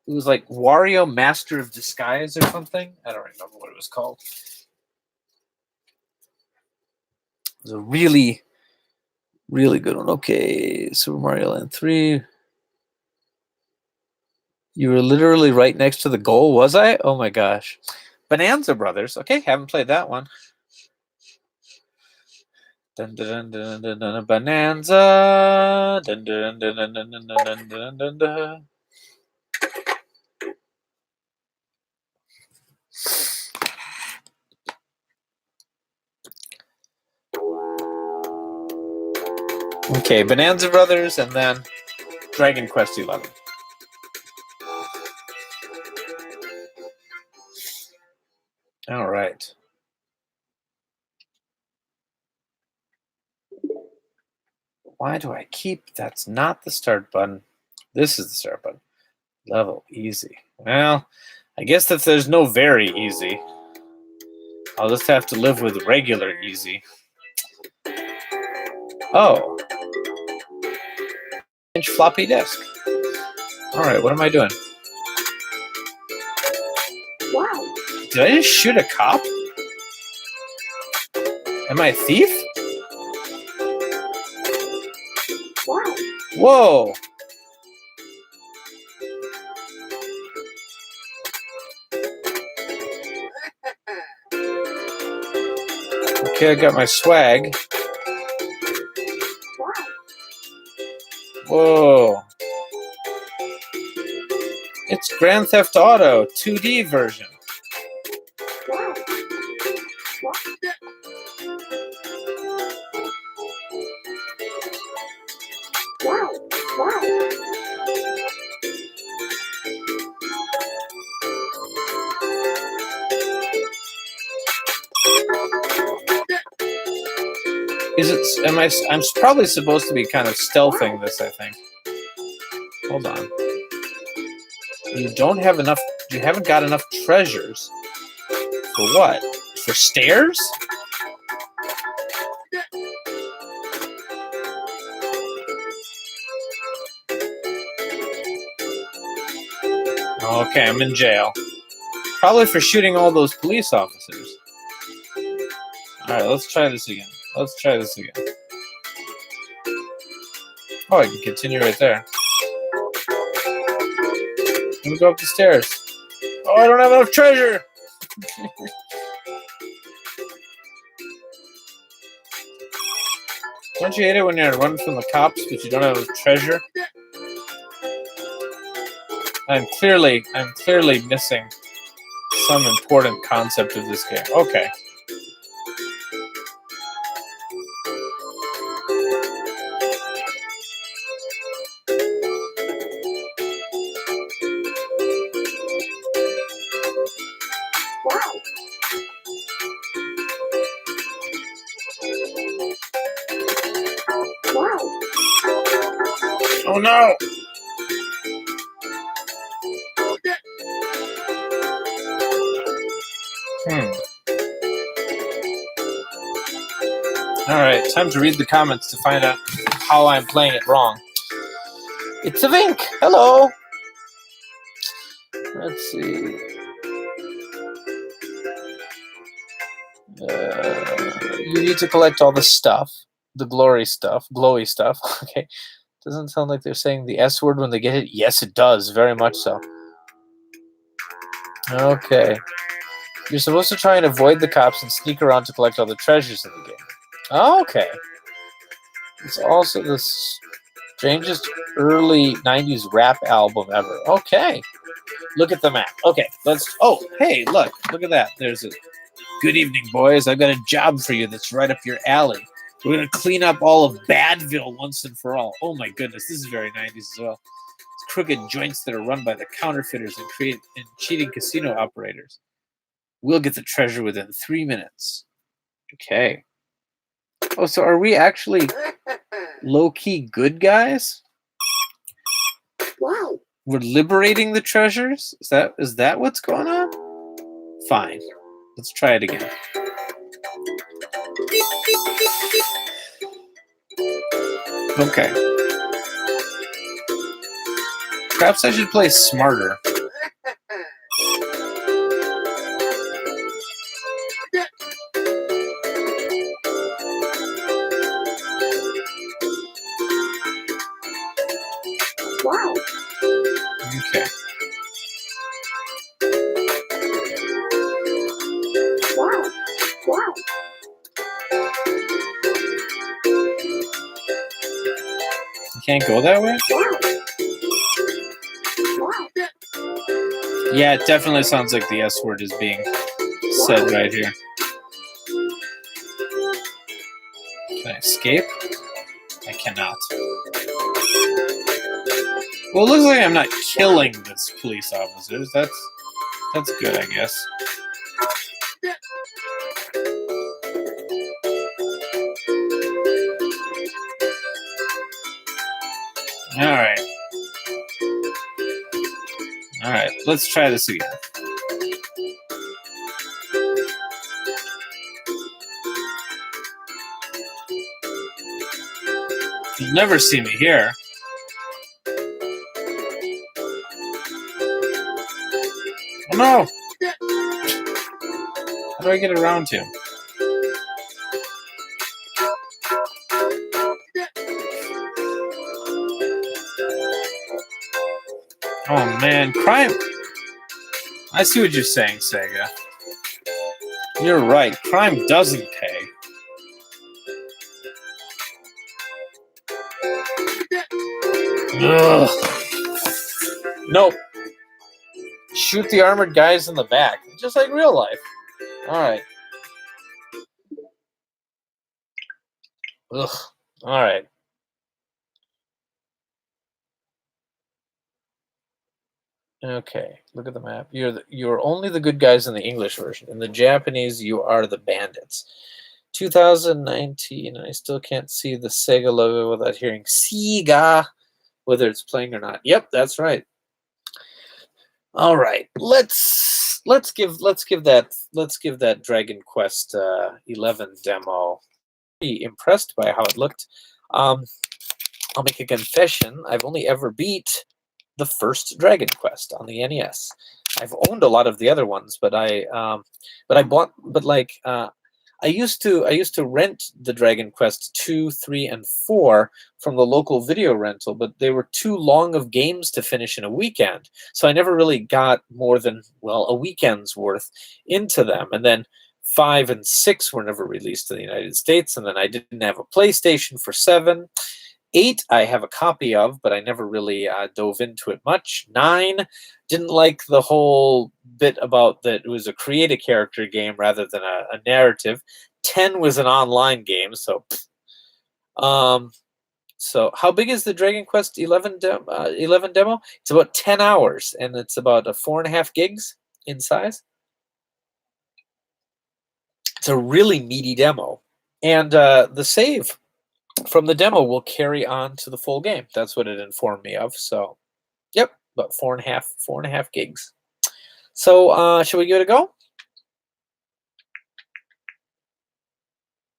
Speaker 1: was like Wario Master of Disguise or something. I don't remember what it was called. It was a really, really good one. Okay, Super Mario Land 3. You were literally right next to the goal, was I? Oh my gosh. Bonanza Brothers. Okay, haven't played that one. Dun, dun, dun, dun, dun, dun, Bonanza. Dun, dun, dun, dun, dun, dun, dun, dun, dun, dun. Okay, Bonanza Brothers, and then Dragon Quest XI. All right. Why do I keep? That's not the start button. This is the start button. Level easy. Well, I guess if there's no very easy, I'll just have to live with regular easy. Oh. Inch floppy disk. All right, what am I doing? Wow. Did I just shoot a cop? Am I a thief? Wow. Whoa. Okay, I got my swag. Whoa. It's Grand Theft Auto 2D version. Is it? Am I? I'm probably supposed to be kind of stealthing this. I think. Hold on. You don't have enough. You haven't got enough treasures. For what? For stairs? Okay, I'm in jail. Probably for shooting all those police officers. Alright, let's try this again. Let's try this again. Oh, I can continue right there. Let me go up the stairs. Oh, I don't have enough treasure! Don't you hate it when you're running from the cops but you don't have enough treasure? I'm clearly missing some important concept of this game. Okay. Oh no! Alright, time to read the comments to find out how I'm playing it wrong. It's a Vinnk! Hello! Let's see. You need to collect all the stuff. The glowy stuff. Okay. Doesn't sound like they're saying the S word when they get it. Yes, it does. Very much so. Okay. You're supposed to try and avoid the cops and sneak around to collect all the treasures in the game. Okay. It's also the strangest early 90s rap album ever. Okay. Look at the map. Okay, let's... Oh, hey, look at that. There's a... Good evening, boys. I've got a job for you that's right up your alley. We're going to clean up all of Badville once and for all. Oh my goodness, this is very 90s as well. It's crooked joints that are run by the counterfeiters and cheating casino operators. We'll get the treasure within 3 minutes. Okay. Oh, so are we actually low-key good guys?
Speaker 2: Wow.
Speaker 1: We're liberating the treasures? Is that what's going on? Fine. Let's try it again. Okay. Perhaps I should play smarter.
Speaker 2: Wow.
Speaker 1: Okay.
Speaker 2: Wow. Wow.
Speaker 1: You can't go that way?
Speaker 2: Wow.
Speaker 1: Yeah, it definitely sounds like the S word is being said right here. Can I escape? I cannot. Well, it looks like I'm not killing this police officers. That's good, I guess. Alright. Alright, let's try this again. You'll never see me here. Oh no! How do I get around him? Oh man, crime! I see what you're saying, Sega. You're right, crime doesn't pay. Ugh. Nope. Shoot the armored guys in the back, just like real life. Alright. Ugh. Alright. Okay, look at the map. You're only the good guys in the English version. In the Japanese, you are the bandits. 2019. I still can't see the Sega logo without hearing Sega, whether it's playing or not. Yep, that's right. All right, let's give that Dragon Quest 11 demo. Pretty impressed by how it looked. I'll make a confession. I've only ever beat the first Dragon Quest on the NES. I've owned a lot of the other ones, but I used to rent the Dragon Quest 2, 3, and 4 from the local video rental, but they were too long of games to finish in a weekend. So I never really got more than, well, a weekend's worth into them. And then 5 and 6 were never released in the United States, and then I didn't have a PlayStation for 7. 8 I have a copy of, but I never really dove into it much. 9, didn't like the whole bit about that it was a create a character game rather than a narrative. 10 was an online game, so so how big is the Dragon Quest 11 demo? It's about 10 hours, and it's about 4.5 gigs in size. It's a really meaty demo, and the save from the demo will carry on to the full game. That's what it informed me of. So, yep, about 4.5 gigs. So, should we give it a go?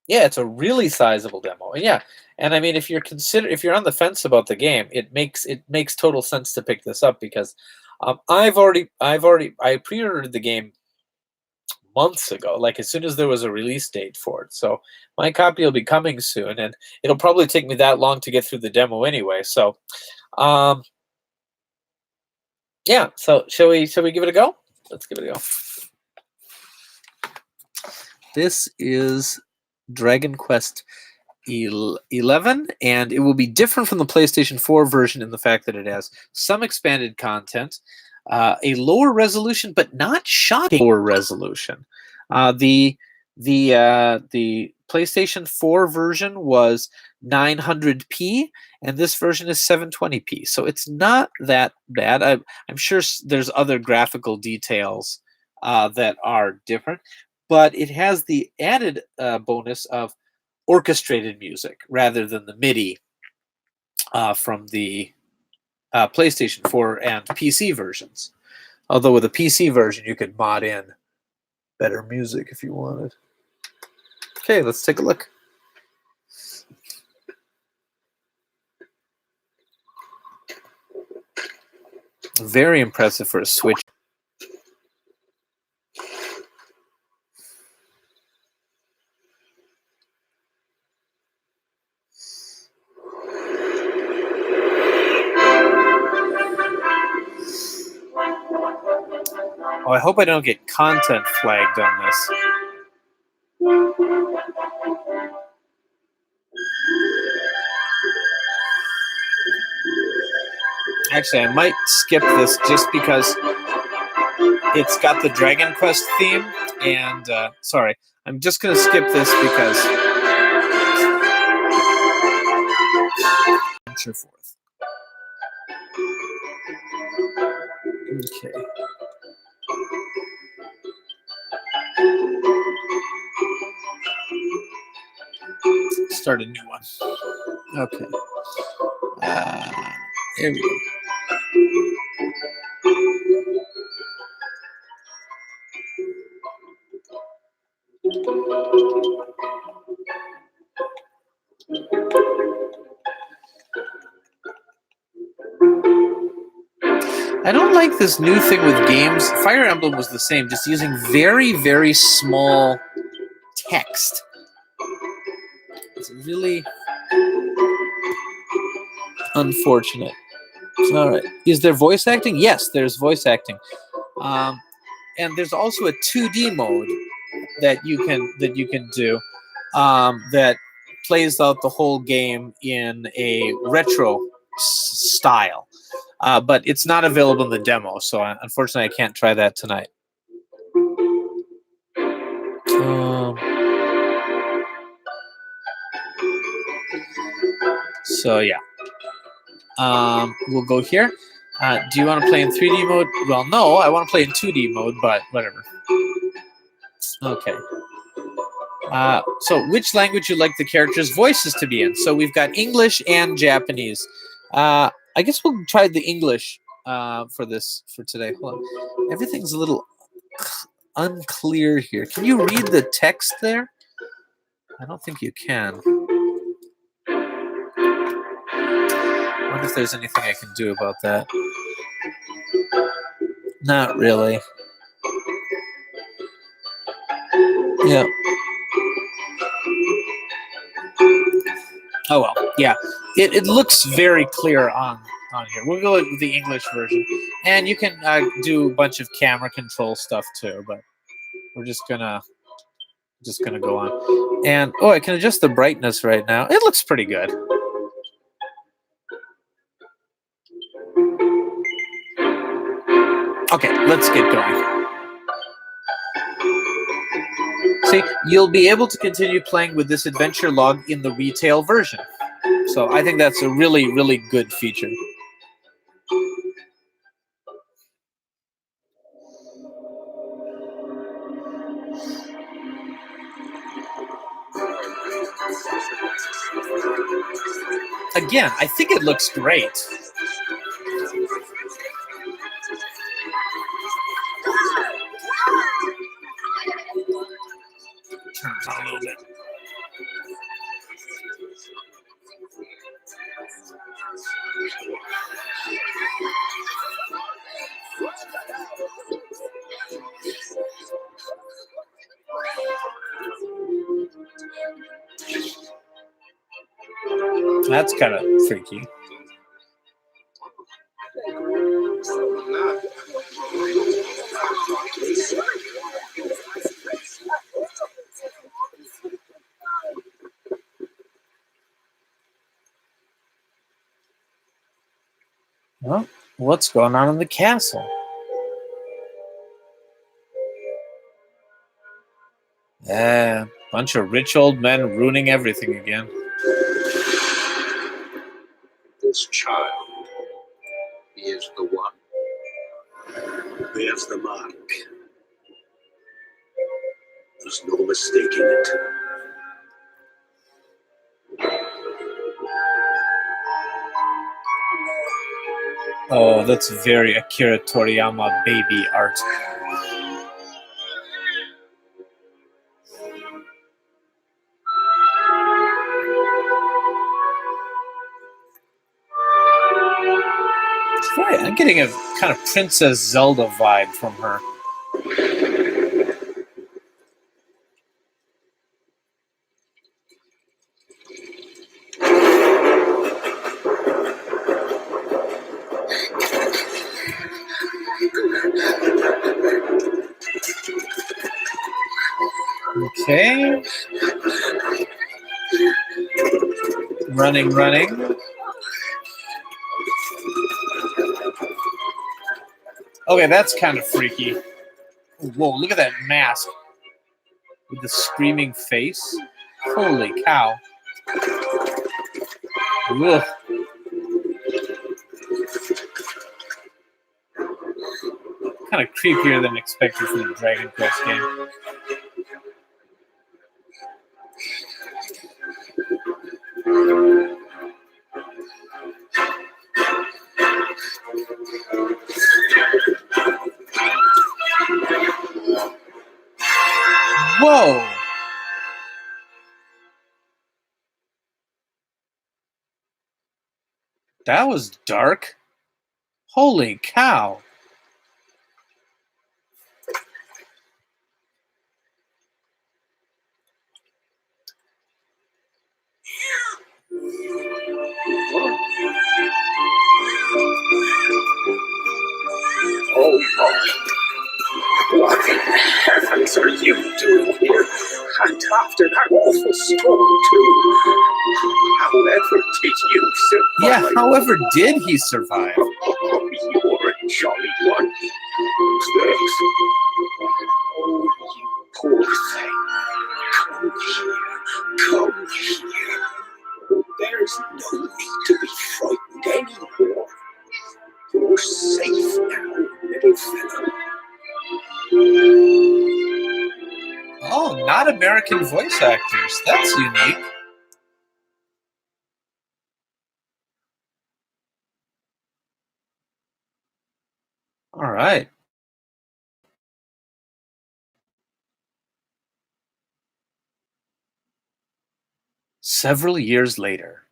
Speaker 1: Yeah, it's a really sizable demo. Yeah, and I mean, if you're on the fence about the game, it makes total sense to pick this up because I pre-ordered the game months ago, like as soon as there was a release date for it. So my copy will be coming soon, and it'll probably take me that long to get through the demo anyway. So, yeah. So shall we give it a go? Let's give it a go. This is Dragon Quest 11, and it will be different from the PlayStation 4 version in the fact that it has some expanded content, a lower resolution, but not shocking lower resolution. The PlayStation 4 version was 900p, and this version is 720p. So it's not that bad. I'm sure there's other graphical details that are different, but it has the added bonus of orchestrated music rather than the MIDI from the PlayStation 4 and PC versions. Although with a PC version, you could mod in better music if you wanted. Okay, let's take a look. Very impressive for a Switch. Oh, I hope I don't get content flagged on this. Actually, I might skip this just because it's got the Dragon Quest theme, and sorry, I'm just going to skip this because Venture Forth. Okay. Start a new one. Okay. Here we go. I don't like this new thing with games. Fire Emblem was the same, just using very, very small text. It's really unfortunate. All right. Is there voice acting? Yes, there's voice acting. And there's also a 2D mode that you can do that plays out the whole game in a retro style. But it's not available in the demo, so unfortunately I can't try that tonight. So yeah. We'll go here. Do you want to play in 3D mode? Well, no, I want to play in 2D mode, but whatever. Okay.
Speaker 3: So which language you'd like the characters' voices to be in? So we've got English and Japanese. I guess we'll try the English for today. Hold on. Everything's a little unclear here. Can you read the text there? I don't think you can. I wonder if there's anything I can do about that. Not really. Yeah. Oh well. Yeah. It looks very clear on here. We'll go with the English version, and you can do a bunch of camera control stuff too. But we're just gonna go on. And I can adjust the brightness right now. It looks pretty good. Okay, let's get going. See, you'll be able to continue playing with this adventure log in the retail version. So I think that's a really, really good feature. Again, I think it looks great. Turn it on a little bit. That's kind of freaky. Well, what's going on in the castle? Yeah, bunch of rich old men ruining everything again.
Speaker 4: This child, he is the one. There's the mark. There's no mistaking it.
Speaker 3: Oh, that's very Akira Toriyama baby art. I'm getting a kind of Princess Zelda vibe from her. Okay. Running. Okay, that's kind of freaky. Whoa, look at that mask. With the screaming face. Holy cow. Ugh. Kind of creepier than expected from the Dragon Quest game. Whoa! That was dark. Holy cow.
Speaker 4: Oh boy. What in the heavens are you doing here? And after that awful storm, too. However did you survive?
Speaker 3: Yeah, however did he survive?
Speaker 4: Oh, you're a jolly one. Who's this? Oh, you poor thing. Come here. Oh, there's no need to be frightened anymore. You're safe now, little fellow.
Speaker 3: Oh, not American voice actors. That's unique. All right. Several years later.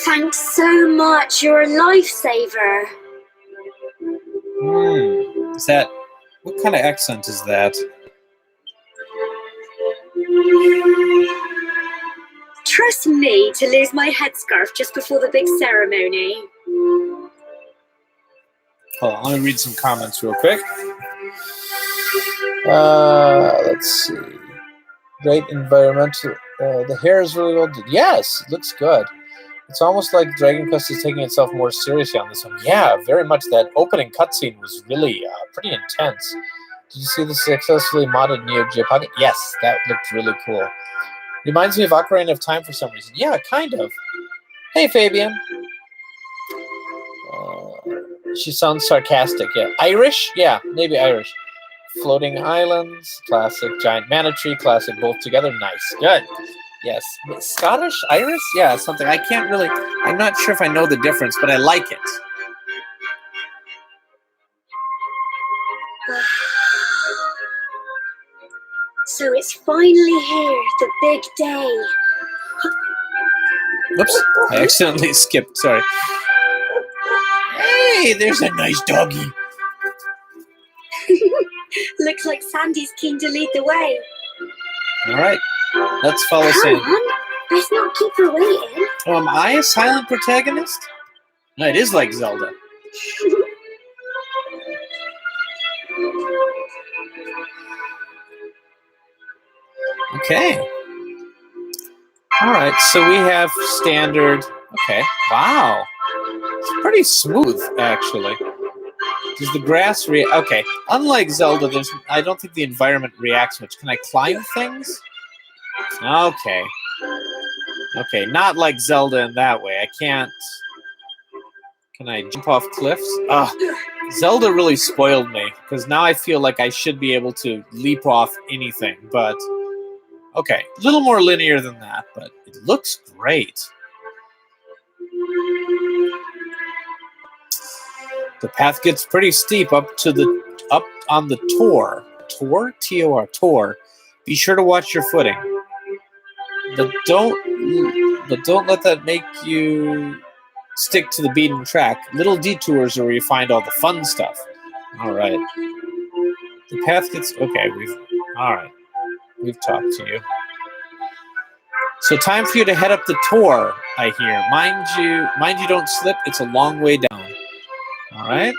Speaker 2: Thanks so much. You're a lifesaver.
Speaker 3: Is that, what kind of accent is that?
Speaker 2: Trust me to lose my headscarf just before the big ceremony.
Speaker 3: Hold on, let me read some comments real quick. Let's see. Great environmental. The hair is really well done. Yes, it looks good. It's almost like Dragon Quest is taking itself more seriously on this one. Yeah, very much. That opening cutscene was really pretty intense. Did you see the successfully modded Neo Geo Pocket? Yes, that looked really cool. Reminds me of Ocarina of Time for some reason. Yeah, kind of. Hey, Fabian. She sounds sarcastic. Yeah, Irish? Yeah, maybe Irish. Floating islands, classic. Giant mana tree, classic. Both together, nice. Good. Yes. Scottish? Irish? Yeah, something. I can't really, I'm not sure if I know the difference, but I like it.
Speaker 2: So it's finally here, the big day.
Speaker 3: Oops, I accidentally skipped. Sorry. Hey, there's a nice doggy.
Speaker 2: Looks like Sandy's keen to lead the way.
Speaker 3: All right, let's follow
Speaker 2: Come
Speaker 3: Sandy.
Speaker 2: on, let's not keep her waiting.
Speaker 3: Oh, am I a silent protagonist? No, it is like Zelda. Okay. All right, so we have standard. Okay, wow. It's pretty smooth, actually. Does the grass okay, unlike Zelda, I don't think the environment reacts much. Can I climb things? Okay. Okay, not like Zelda in that way. I can't. Can I jump off cliffs? Zelda really spoiled me, because now I feel like I should be able to leap off anything, but okay, a little more linear than that, but it looks great. The path gets pretty steep up on the Tor. Tor? T-O-R. Tor. Be sure to watch your footing. But don't let that make you stick to the beaten track. Little detours are where you find all the fun stuff. All right. The path gets okay. All right. We've talked to you. So time for you to head up the Tor. I hear. Mind you, don't slip. It's a long way down. All right.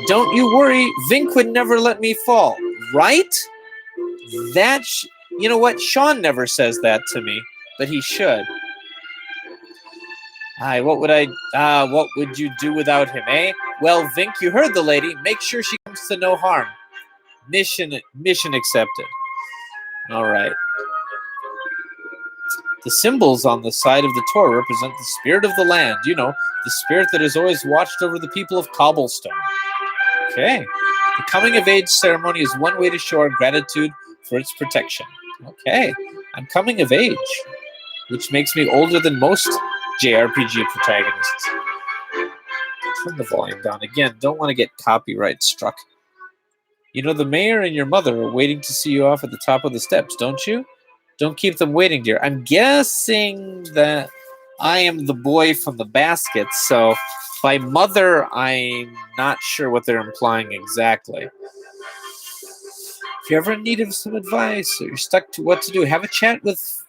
Speaker 3: Don't you worry. Vinnk would never let me fall. Right? You know what? Sean never says that to me, but he should. Hi, what would you do without him, eh? Well, Vinnk, you heard the lady. Make sure she comes to no harm. Mission accepted. All right. The symbols on the side of the Tor represent the spirit of the land. You know, the spirit that has always watched over the people of Cobblestone. Okay. The coming of age ceremony is one way to show our gratitude for its protection. Okay. I'm coming of age, which makes me older than most JRPG protagonists. Turn the volume down again. Don't want to get copyright struck. You know, the mayor and your mother are waiting to see you off at the top of the steps, don't you? Don't keep them waiting, dear. I'm guessing that I am the boy from the basket, so by mother, I'm not sure what they're implying exactly. If you're ever in need of some advice or you're stuck to what to do, have a chat with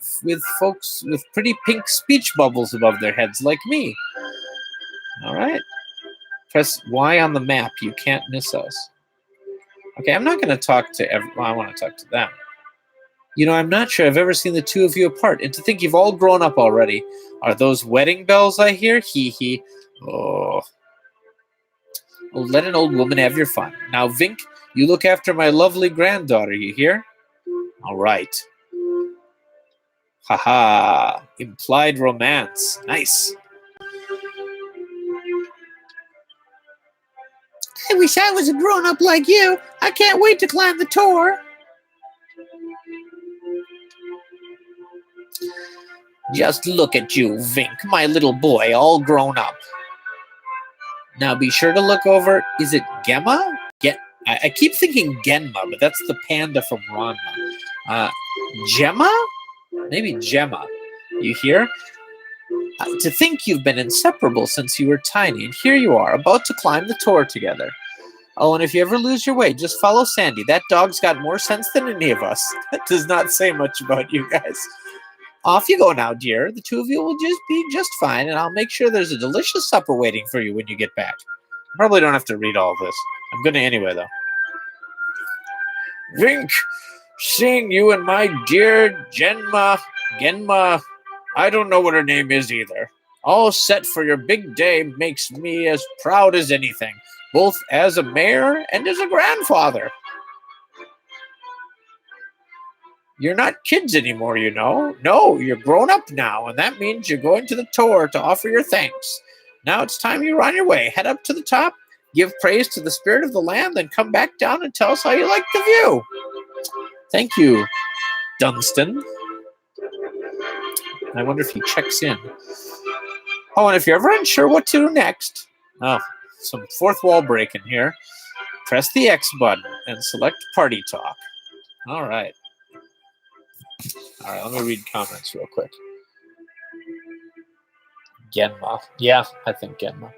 Speaker 3: folks with pretty pink speech bubbles above their heads like me. All right. Press Y on the map. You can't miss us. Okay, I'm not going to talk to everyone. I want to talk to them. You know, I'm not sure I've ever seen the two of you apart, and to think you've all grown up already. Are those wedding bells I hear? Hee hee. Oh. Oh, let an old woman have your fun. Now, Vinnk, you look after my lovely granddaughter, you hear? All right. Haha. Implied romance. Nice. I wish I was a grown-up like you. I can't wait to climb the tower. Just look at you, Vinnk, my little boy, all grown up. Now be sure to look over. Is it Gemma? I keep thinking Genma, but that's the panda from Ranma. Gemma? Maybe Gemma. You hear? To think you've been inseparable since you were tiny, and here you are, about to climb the tower together. Oh, and if you ever lose your way, just follow Sandy. That dog's got more sense than any of us. That does not say much about you guys. Off you go now, dear. The two of you will just be just fine, and I'll make sure there's a delicious supper waiting for you when you get back. I probably don't have to read all of this. I'm going to anyway, though. Vinnk, seeing you and my dear Genma, I don't know what her name is either. All set for your big day makes me as proud as anything, both as a mayor and as a grandfather. You're not kids anymore, you know. No, you're grown up now, and that means you're going to the tower to offer your thanks. Now it's time you're on your way. Head up to the top, give praise to the spirit of the land, then come back down and tell us how you like the view. Thank you, Dunstan. I wonder if he checks in. Oh, and if you're ever unsure what to do next, some fourth wall breaking here, press the X button and select Party Talk. All right. All right, let me read comments real quick. Genma. Yeah, I think Genma.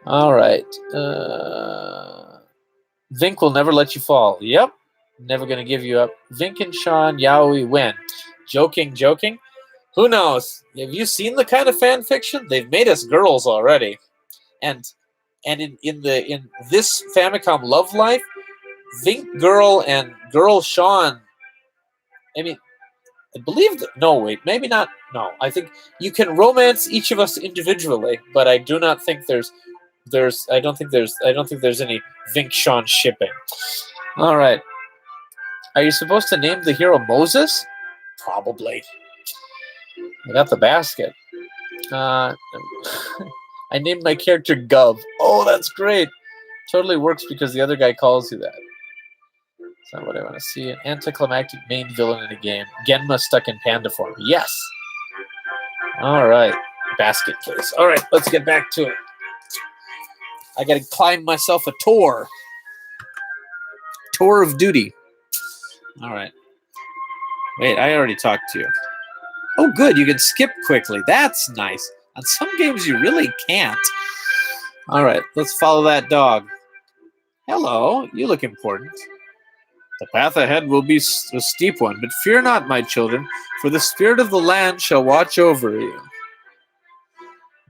Speaker 3: All right. Vinnk will never let you fall. Yep. Never going to give you up. Vinnk and Sean Yowie win. Joking. Who knows? Have you seen the kind of fan fiction? They've made us girls already. And in this Famicom Love Life, Vinnk girl and girl Sean, I mean, I believe that, no, wait, maybe not. No, I think you can romance each of us individually, but I do not think I don't think there's any Vinnk Sean shipping. All right. Are you supposed to name the hero Moses? Probably. I got the basket. I named my character Gov. Oh, that's great. Totally works because the other guy calls you that. That's not what I want to see. An anticlimactic main villain in a game. Genma stuck in panda form. Yes. All right. Basket case. All right, let's get back to it. I got to climb myself a tour. Tour of duty. All right. Wait, I already talked to you. Oh, good. You can skip quickly. That's nice. On some games, you really can't. All right. Let's follow that dog. Hello. You look important. The path ahead will be a steep one, but fear not, my children, for the spirit of the land shall watch over you.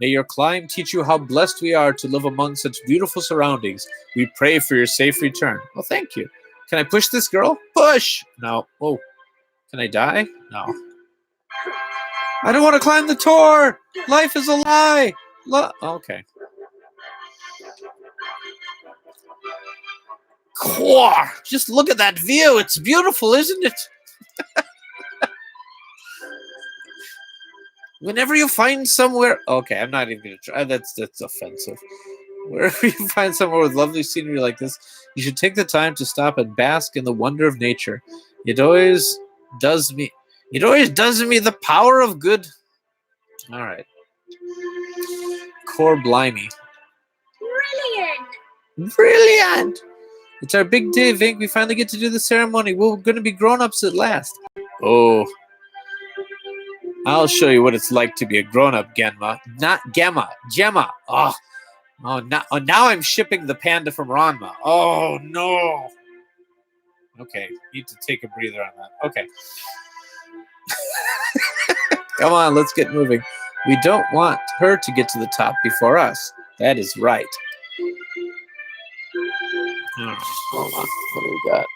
Speaker 3: May your climb teach you how blessed we are to live among such beautiful surroundings. We pray for your safe return. Well, thank you. Can I push this girl? Push! No. Oh. Can I die? No. I don't want to climb the tower! Life is a lie! Okay. Just look at that view. It's beautiful, isn't it? Whenever you find somewhere... Okay, I'm not even going to try. That's offensive. Wherever you find somewhere with lovely scenery like this, you should take the time to stop and bask in the wonder of nature. It always does me the power of good. All right. Core blimey. Brilliant! It's our big day, Vinnk. We finally get to do the ceremony. We're going to be grown-ups at last. Oh. I'll show you what it's like to be a grown-up, Genma. Not Gemma. Gemma. Oh, now I'm shipping the panda from Ranma. Oh, no. Okay, need to take a breather on that. Okay. Come on, let's get moving. We don't want her to get to the top before us. That is right. Hold on. What do we got?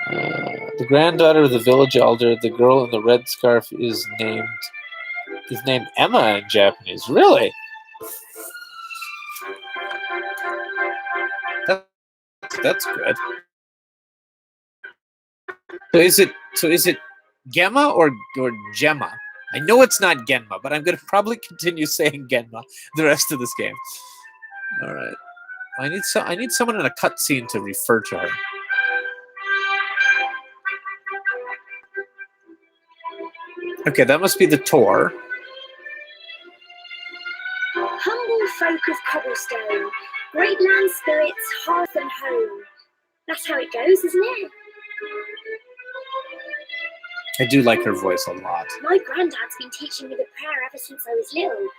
Speaker 3: The granddaughter of the village elder, the girl in the red scarf is named Emma in Japanese. Really? That's good. So is it Gemma or Gemma? I know it's not Genma, but I'm gonna probably continue saying Genma the rest of this game. All right. I need someone in a cutscene to refer to her. Okay, that must be the Tor.
Speaker 2: Humble folk of cobblestone, great land spirits, hearth and home. That's how it goes, isn't it?
Speaker 3: I do like her voice a lot.
Speaker 2: My granddad's been teaching me the prayer ever since I was little.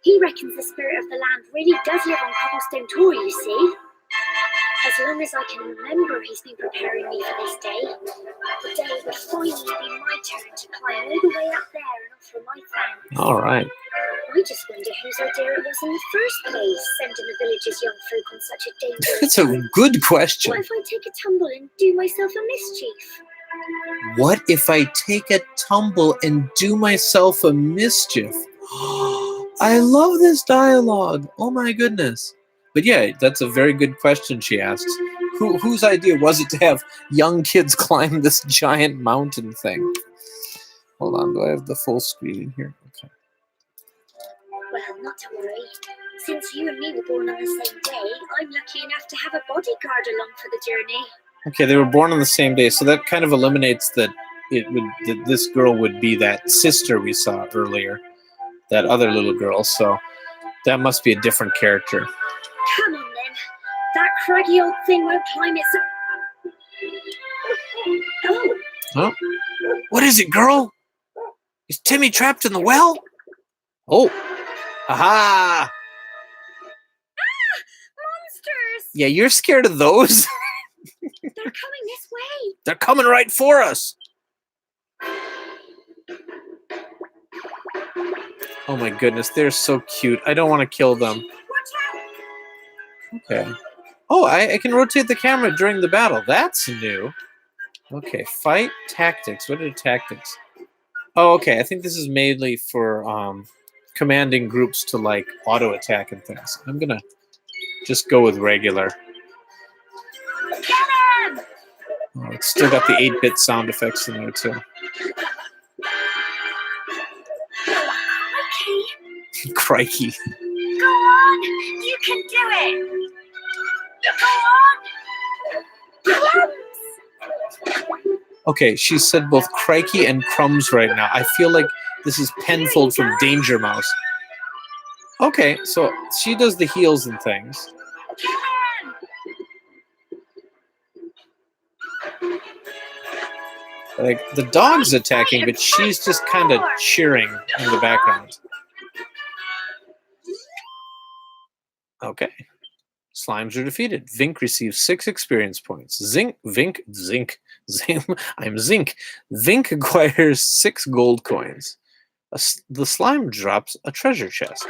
Speaker 2: He reckons the spirit of the land really does live on Cobblestone Tor, you see. As long as I can remember, he's been preparing me for this day. The day would finally be my turn to climb all the way up there and offer my thanks.
Speaker 3: All right.
Speaker 2: I just wonder whose idea it was in the first place, sending the village's young folk on such a dangerous
Speaker 3: That's a good question.
Speaker 2: What if I take a tumble and do myself a mischief?
Speaker 3: What if I take a tumble and do myself a mischief? I love this dialogue. Oh my goodness. But yeah, that's a very good question she asks. Whose idea was it to have young kids climb this giant mountain thing? Hold on, do I have the full screen in here? Okay.
Speaker 2: Well, not to worry. Since you and me were born on the same day, I'm lucky enough to have a bodyguard along for the journey.
Speaker 3: Okay, they were born on the same day, so that kind of eliminates that this girl would be that sister we saw earlier, that other little girl. So that must be a different character.
Speaker 2: Come on then. That craggy old thing won't climb itself. Oh,
Speaker 3: Huh? What is it, girl? Is Timmy trapped in the well? Oh, aha!
Speaker 2: monsters!
Speaker 3: Yeah, you're scared of those.
Speaker 2: They're coming this way.
Speaker 3: They're coming right for us. Oh my goodness, they're so cute. I don't want to kill them.
Speaker 2: Watch out!
Speaker 3: Okay. Oh, I can rotate the camera during the battle. That's new. Okay, fight tactics. What are tactics? Oh, okay. I think this is mainly for commanding groups to like auto attack and things. I'm gonna just go with regular.
Speaker 2: Get him!
Speaker 3: Oh, it's still got the 8-bit sound effects in there too.
Speaker 2: Okay,
Speaker 3: Crikey.
Speaker 2: go on! You can do it! Go on! Crumbs!
Speaker 3: Okay, she said both crikey and crumbs right now. I feel like this is Penfold from Danger Mouse. Okay, so she does the heals and things. Like the dog's attacking, but she's just kind of cheering in the background. Okay. Slimes are defeated. Vinnk receives 6 experience points. Vinnk. I'm Vinnk. Vinnk acquires 6 gold coins. The slime drops a treasure chest.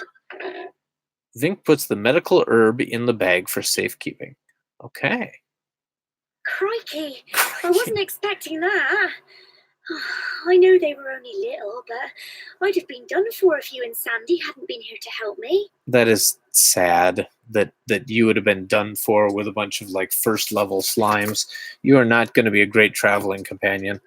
Speaker 3: Vinnk puts the medical herb in the bag for safekeeping. Okay.
Speaker 2: Crikey, I wasn't expecting that. I know they were only little, but I'd have been done for if you and Sandy hadn't been here to help me.
Speaker 3: That is sad that you would have been done for with a bunch of like first level slimes. You are not going to be a great traveling companion.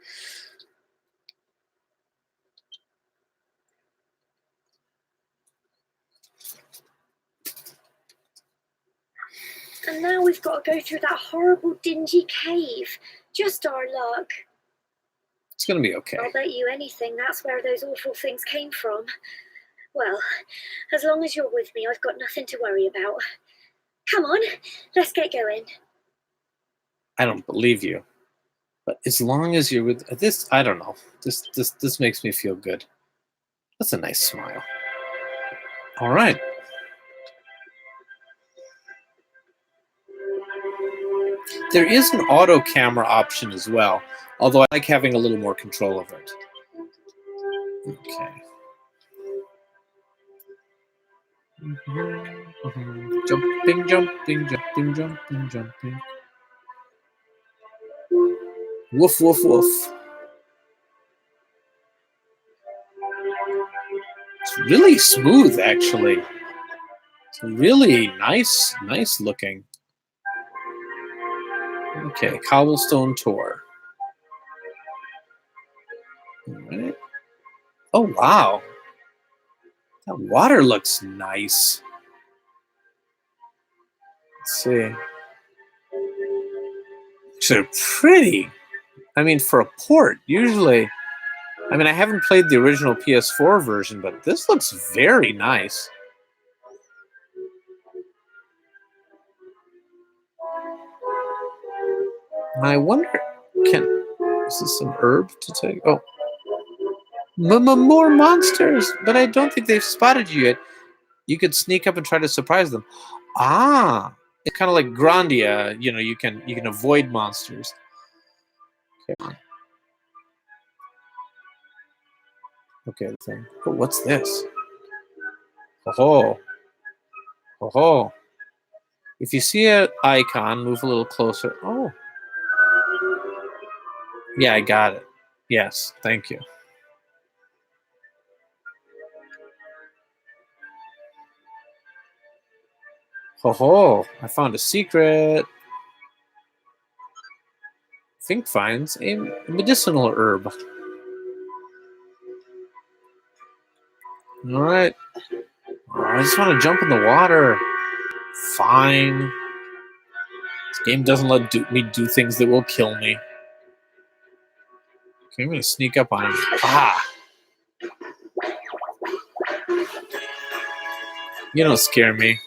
Speaker 2: And now we've got to go through that horrible dingy cave. Just our luck.
Speaker 3: It's going to be okay.
Speaker 2: I'll bet you anything that's where those awful things came from. Well, as long as you're with me, I've got nothing to worry about. Come on, let's get going.
Speaker 3: I don't believe you. But as long as you're with this, I don't know. This makes me feel good. That's a nice smile. All right. There is an auto camera option as well, although I like having a little more control of it. Okay. Jumping, jumping, jumping, jumping, jumping. Woof, woof, woof. It's really smooth, actually. It's really nice looking. Okay, cobblestone tour. All right. Oh, wow. That water looks nice. Let's see. They're pretty. I mean, for a port, usually... I mean, I haven't played the original PS4 version, but this looks very nice. I wonder, is this some herb to take? Oh, more monsters, but I don't think they've spotted you yet. You could sneak up and try to surprise them. Ah, it's kind of like Grandia. You know, you can avoid monsters. Okay. Okay, thing. Oh, what's this? Oh, oh. If you see an icon, move a little closer. Oh. Yeah, I got it. Yes, thank you. Ho, I found a secret. Vinnk finds a medicinal herb. All right. Oh, I just want to jump in the water. Fine. This game doesn't let me do things that will kill me. Okay, I'm going to sneak up on him. Ah! You don't scare me.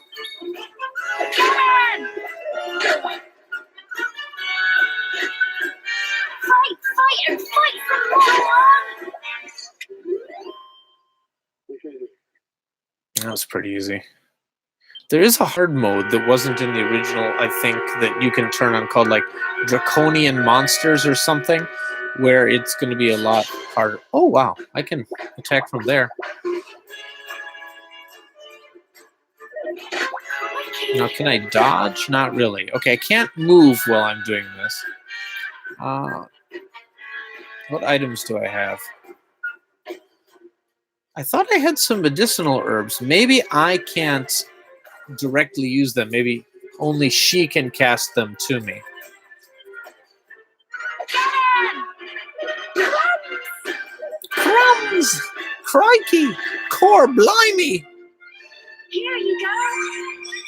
Speaker 2: Fight and fight for more!
Speaker 3: That was pretty easy. There is a hard mode that wasn't in the original, I think, that you can turn on called like Draconian Monsters or something, where it's going to be a lot harder. Oh, wow. I can attack from there. Now, can I dodge? Not really. Okay, I can't move while I'm doing this. What items do I have? I thought I had some medicinal herbs. Maybe I can't directly use them. Maybe only she can cast them to me. Crumbs! Crikey! Core blimey!
Speaker 2: Here you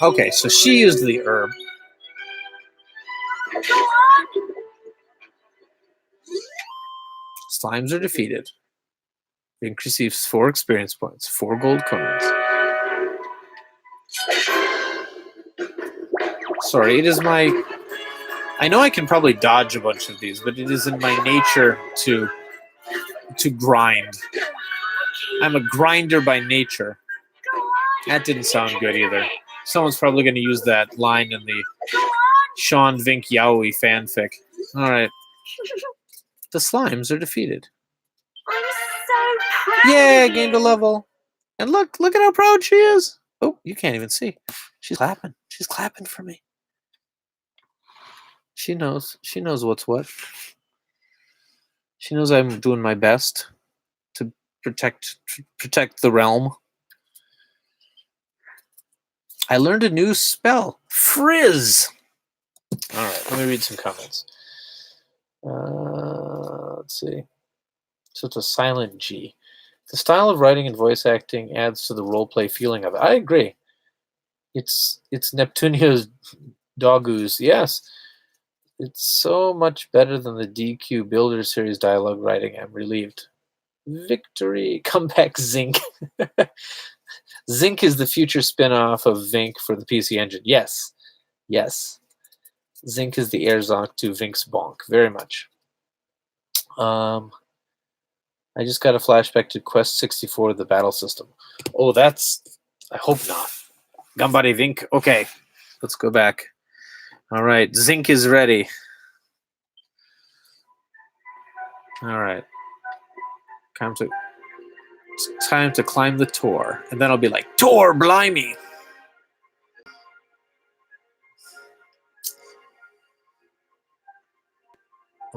Speaker 2: go.
Speaker 3: Okay, so she used the herb.
Speaker 2: Go on.
Speaker 3: Slimes are defeated. Vinnk receives 4 experience points, 4 gold coins. Sorry, it is my... I know I can probably dodge a bunch of these, but it is in my nature to grind. I'm a grinder by nature. That didn't sound good either. Someone's probably going to use that line in the Sean Vinnk Yowie fanfic. All right. The slimes are defeated.
Speaker 2: I'm so proud.
Speaker 3: Yeah,
Speaker 2: of
Speaker 3: gained a
Speaker 2: you.
Speaker 3: level. And look at how proud she is. Oh, you can't even see. She's clapping. She's clapping for me. She knows. She knows what's what. She knows I'm doing my best to protect the realm. I learned a new spell. Frizz. All right, let me read some comments. Let's see. So it's a silent G. The style of writing and voice acting adds to the roleplay feeling of it. I agree. It's Neptunio's Dogus. Yes. It's so much better than the DQ Builder series dialogue writing. I'm relieved. Victory. Come back, Vinnk. Vinnk is the future spin-off of Vinnk for the PC Engine. Yes. Yes. Vinnk is the Airzonk to Vinck's Bonk. Very much. I just got a flashback to Quest 64, the battle system. Oh, that's... I hope not. Gambare Vinnk. Okay. Let's go back. All right. Vinnk is ready. All right. It's time to climb the Tor. And then I'll be like, Tor, blimey!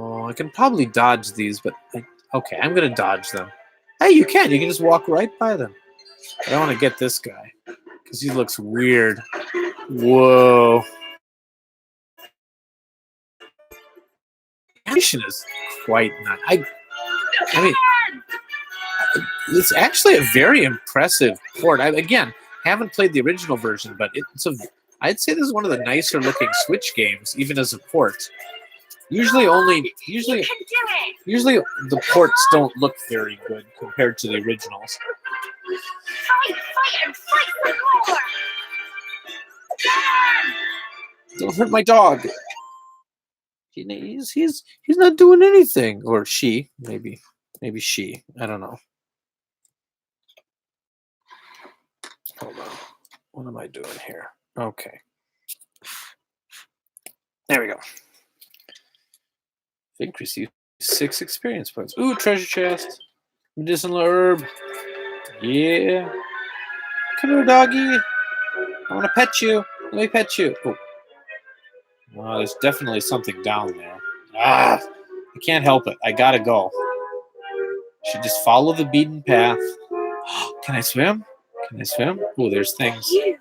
Speaker 3: Oh, I can probably dodge these, but okay, I'm gonna dodge them. Hey, you can. You can just walk right by them. I don't want to get this guy because he looks weird. Whoa. Animation is quite not. I mean, it's actually a very impressive port. Again, haven't played the original version, but I'd say this is one of the nicer looking Switch games, even as a port. Usually the ports don't look very good compared to the originals.
Speaker 2: Fight some more!
Speaker 3: Don't hurt my dog. He's not doing anything, or she, maybe she. I don't know. Hold on. What am I doing here? Okay. There we go. Vinnk received 6 experience points. Ooh, treasure chest. Medicinal herb. Yeah. Come here, doggy. I want to pet you. Let me pet you. Oh. Oh, there's definitely something down there. I can't help it. I gotta go. Should just follow the beaten path. Can I swim? Can I swim? Oh, there's things. I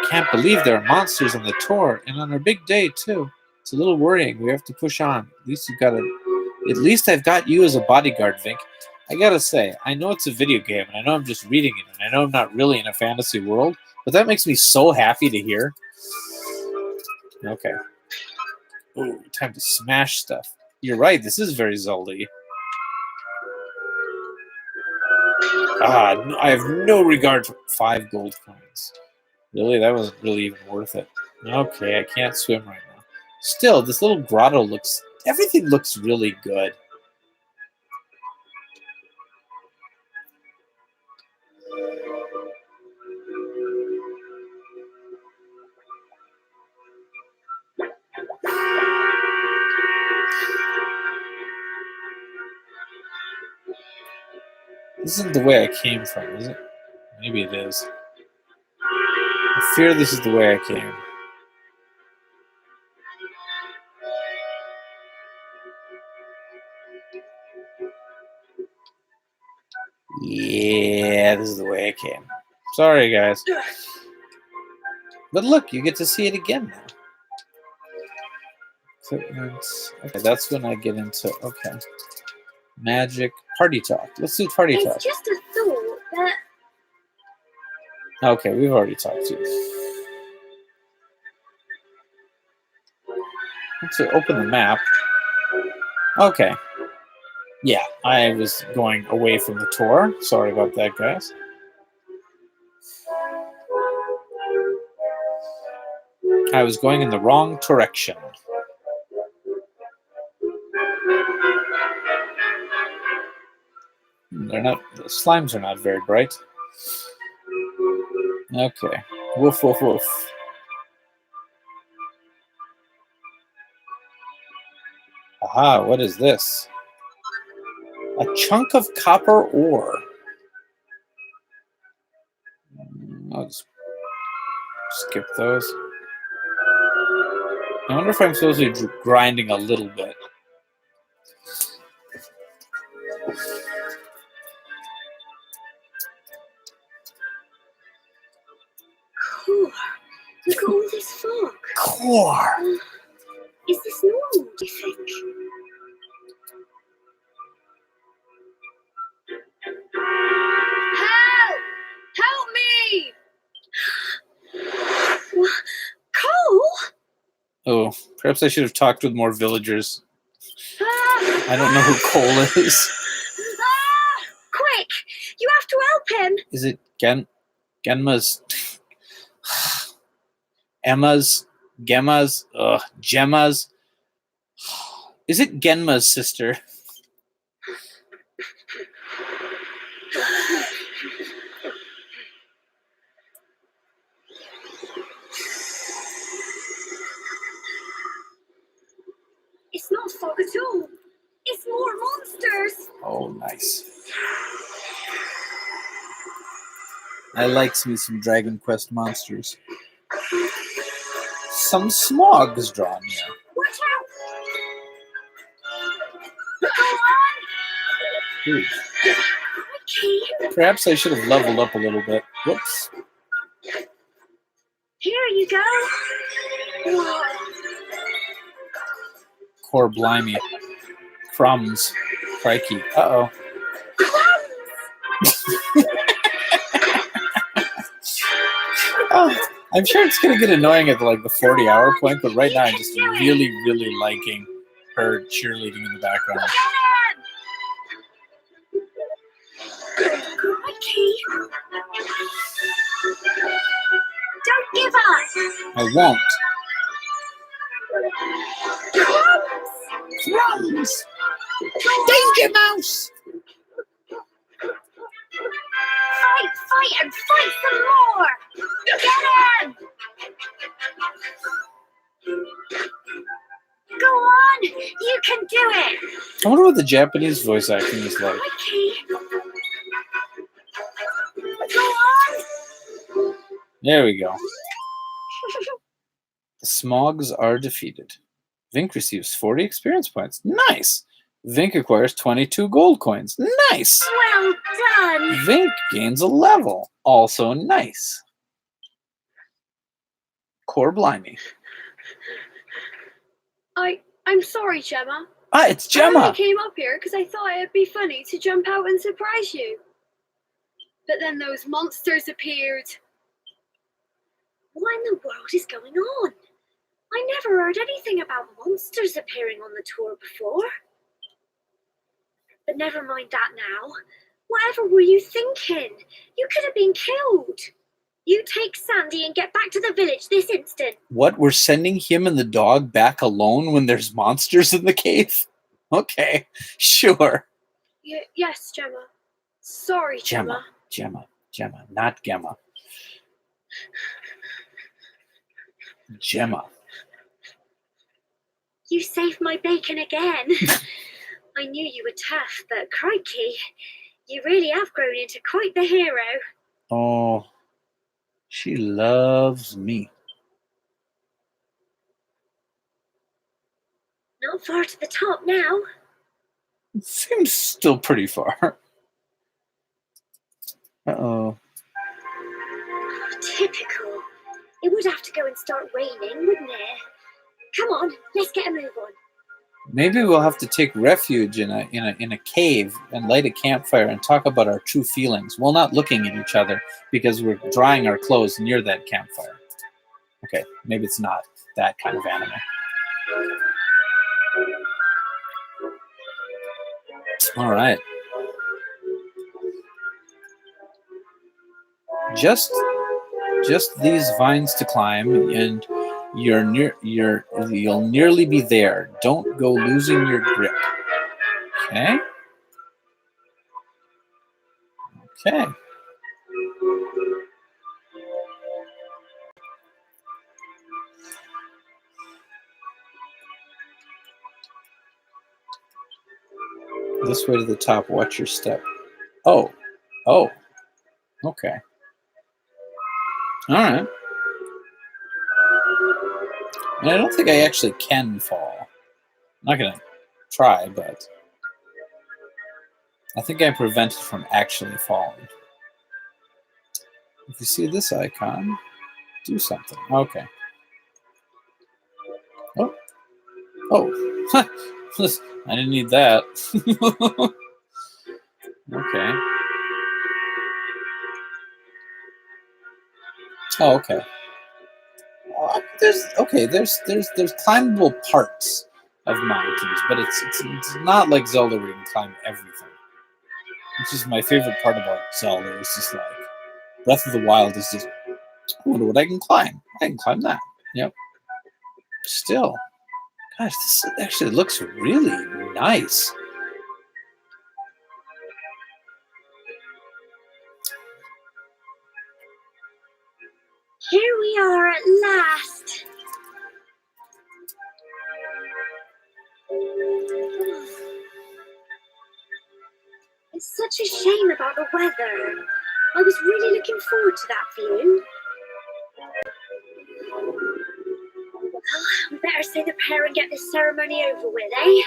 Speaker 3: can't believe there are monsters on the tour, and on our big day too. It's a little worrying. We have to push on. At least I've got you as a bodyguard, Vinnk. I gotta say, I know it's a video game, and I know I'm just reading it, and I know I'm not really in a fantasy world, but that makes me so happy to hear. Okay. Ooh, time to smash stuff. You're right, this is very Zelda-y. I have no regard for 5 gold coins. Really? That wasn't really even worth it. Okay, I can't swim right now. Still, this little grotto everything looks really good. This isn't the way I came from, is it? Maybe it is. I fear this is the way I came. Yeah, this is the way I came. Sorry, guys. But look, you get to see it again now. Equipment. Okay, that's when I get into, okay. Magic. Party talk. Let's do party talk.
Speaker 2: It's just a thought that...
Speaker 3: Okay, we've already talked to you. Let's open the map. Okay. Yeah, I was going away from the tour. Sorry about that, guys. I was going in the wrong direction. The slimes are not very bright. Okay. Woof, woof, woof. Aha, what is this? A chunk of copper ore. I'll just skip those. I wonder if I'm supposed to be grinding a little bit.
Speaker 2: Core. Look at all this fog.
Speaker 3: Core.
Speaker 2: Is this normal, do you think? Help! Help me! What? Cole?
Speaker 3: Oh, perhaps I should have talked with more villagers.
Speaker 2: Ah!
Speaker 3: I don't know who Cole is.
Speaker 2: Ah! Quick! You have to help him!
Speaker 3: Is it Genma's? Emma's? Gemma's? Gemma's? Is it Genma's sister?
Speaker 2: It's not fog at all. It's more monsters.
Speaker 3: Oh, nice. I like me some Dragon Quest monsters. Some smog is drawn here.
Speaker 2: Watch out! Go on.
Speaker 3: Ooh.
Speaker 2: Okay.
Speaker 3: Perhaps I should have leveled up a little bit. Whoops.
Speaker 2: Here you go. Whoa.
Speaker 3: Core blimey. Crumbs. Crikey. Uh-oh. Oh, I'm sure it's going to get annoying at like the 40-hour point, but right now I'm just really, really liking her cheerleading in the background.
Speaker 2: Crikey. Don't give up.
Speaker 3: I won't.
Speaker 2: Crumbs.
Speaker 3: Danger Mouse!
Speaker 2: Fight, and fight some more. Get him. Go on. You can do it.
Speaker 3: I wonder what the Japanese voice acting is like.
Speaker 2: Crikey. Go on.
Speaker 3: There we go. The Smogs are defeated. Vinnk receives 40 experience points. Nice! Vinnk acquires 22 gold coins. Nice!
Speaker 2: Well done.
Speaker 3: Vinnk gains a level. Also nice. Core blimey.
Speaker 2: I'm sorry, Gemma.
Speaker 3: Ah, it's
Speaker 2: I only
Speaker 3: Gemma!
Speaker 2: came up here because I thought it'd be funny to jump out and surprise you. But then those monsters appeared. What in the world is going on? I never heard anything about monsters appearing on the tour before. But never mind that now. Whatever were you thinking? You could have been killed. You take Sandy and get back to the village this instant.
Speaker 3: What? We're sending him and the dog back alone when there's monsters in the cave? Okay, sure.
Speaker 2: Yes, Gemma. Sorry, Gemma.
Speaker 3: Gemma, not Gemma. Gemma.
Speaker 2: You saved my bacon again. I knew you were tough, but crikey, you really have grown into quite the hero.
Speaker 3: Oh, she loves me.
Speaker 2: Not far to the top now.
Speaker 3: It seems still pretty far. Uh-oh.
Speaker 2: Typical. It would have to go and start raining, wouldn't it? Come on, let's get a move on.
Speaker 3: Maybe we'll have to take refuge in a cave and light a campfire and talk about our true feelings while not looking at each other because we're drying our clothes near that campfire. Okay, maybe it's not that kind of anime. All right. Just these vines to climb, and you'll nearly be there. Don't go losing your grip. Okay. Okay. This way to the top. Watch your step. Oh. Okay. All right. And I don't think I actually can fall. I'm not going to try, but I think I'm prevented from actually falling. If you see this icon, do something. Okay. Oh. I didn't need that. Okay. Oh, okay. There's climbable parts of mountains, but it's not like Zelda where you can climb everything. Which is my favorite part about Zelda. It's just like Breath of the Wild is just, I wonder what I can climb. I can climb that. Yep. Still, gosh, this actually looks really nice.
Speaker 2: Here we are at last. It's such a shame about the weather. I was really looking forward to that view. Well, we better say the prayer and get this ceremony over with, eh?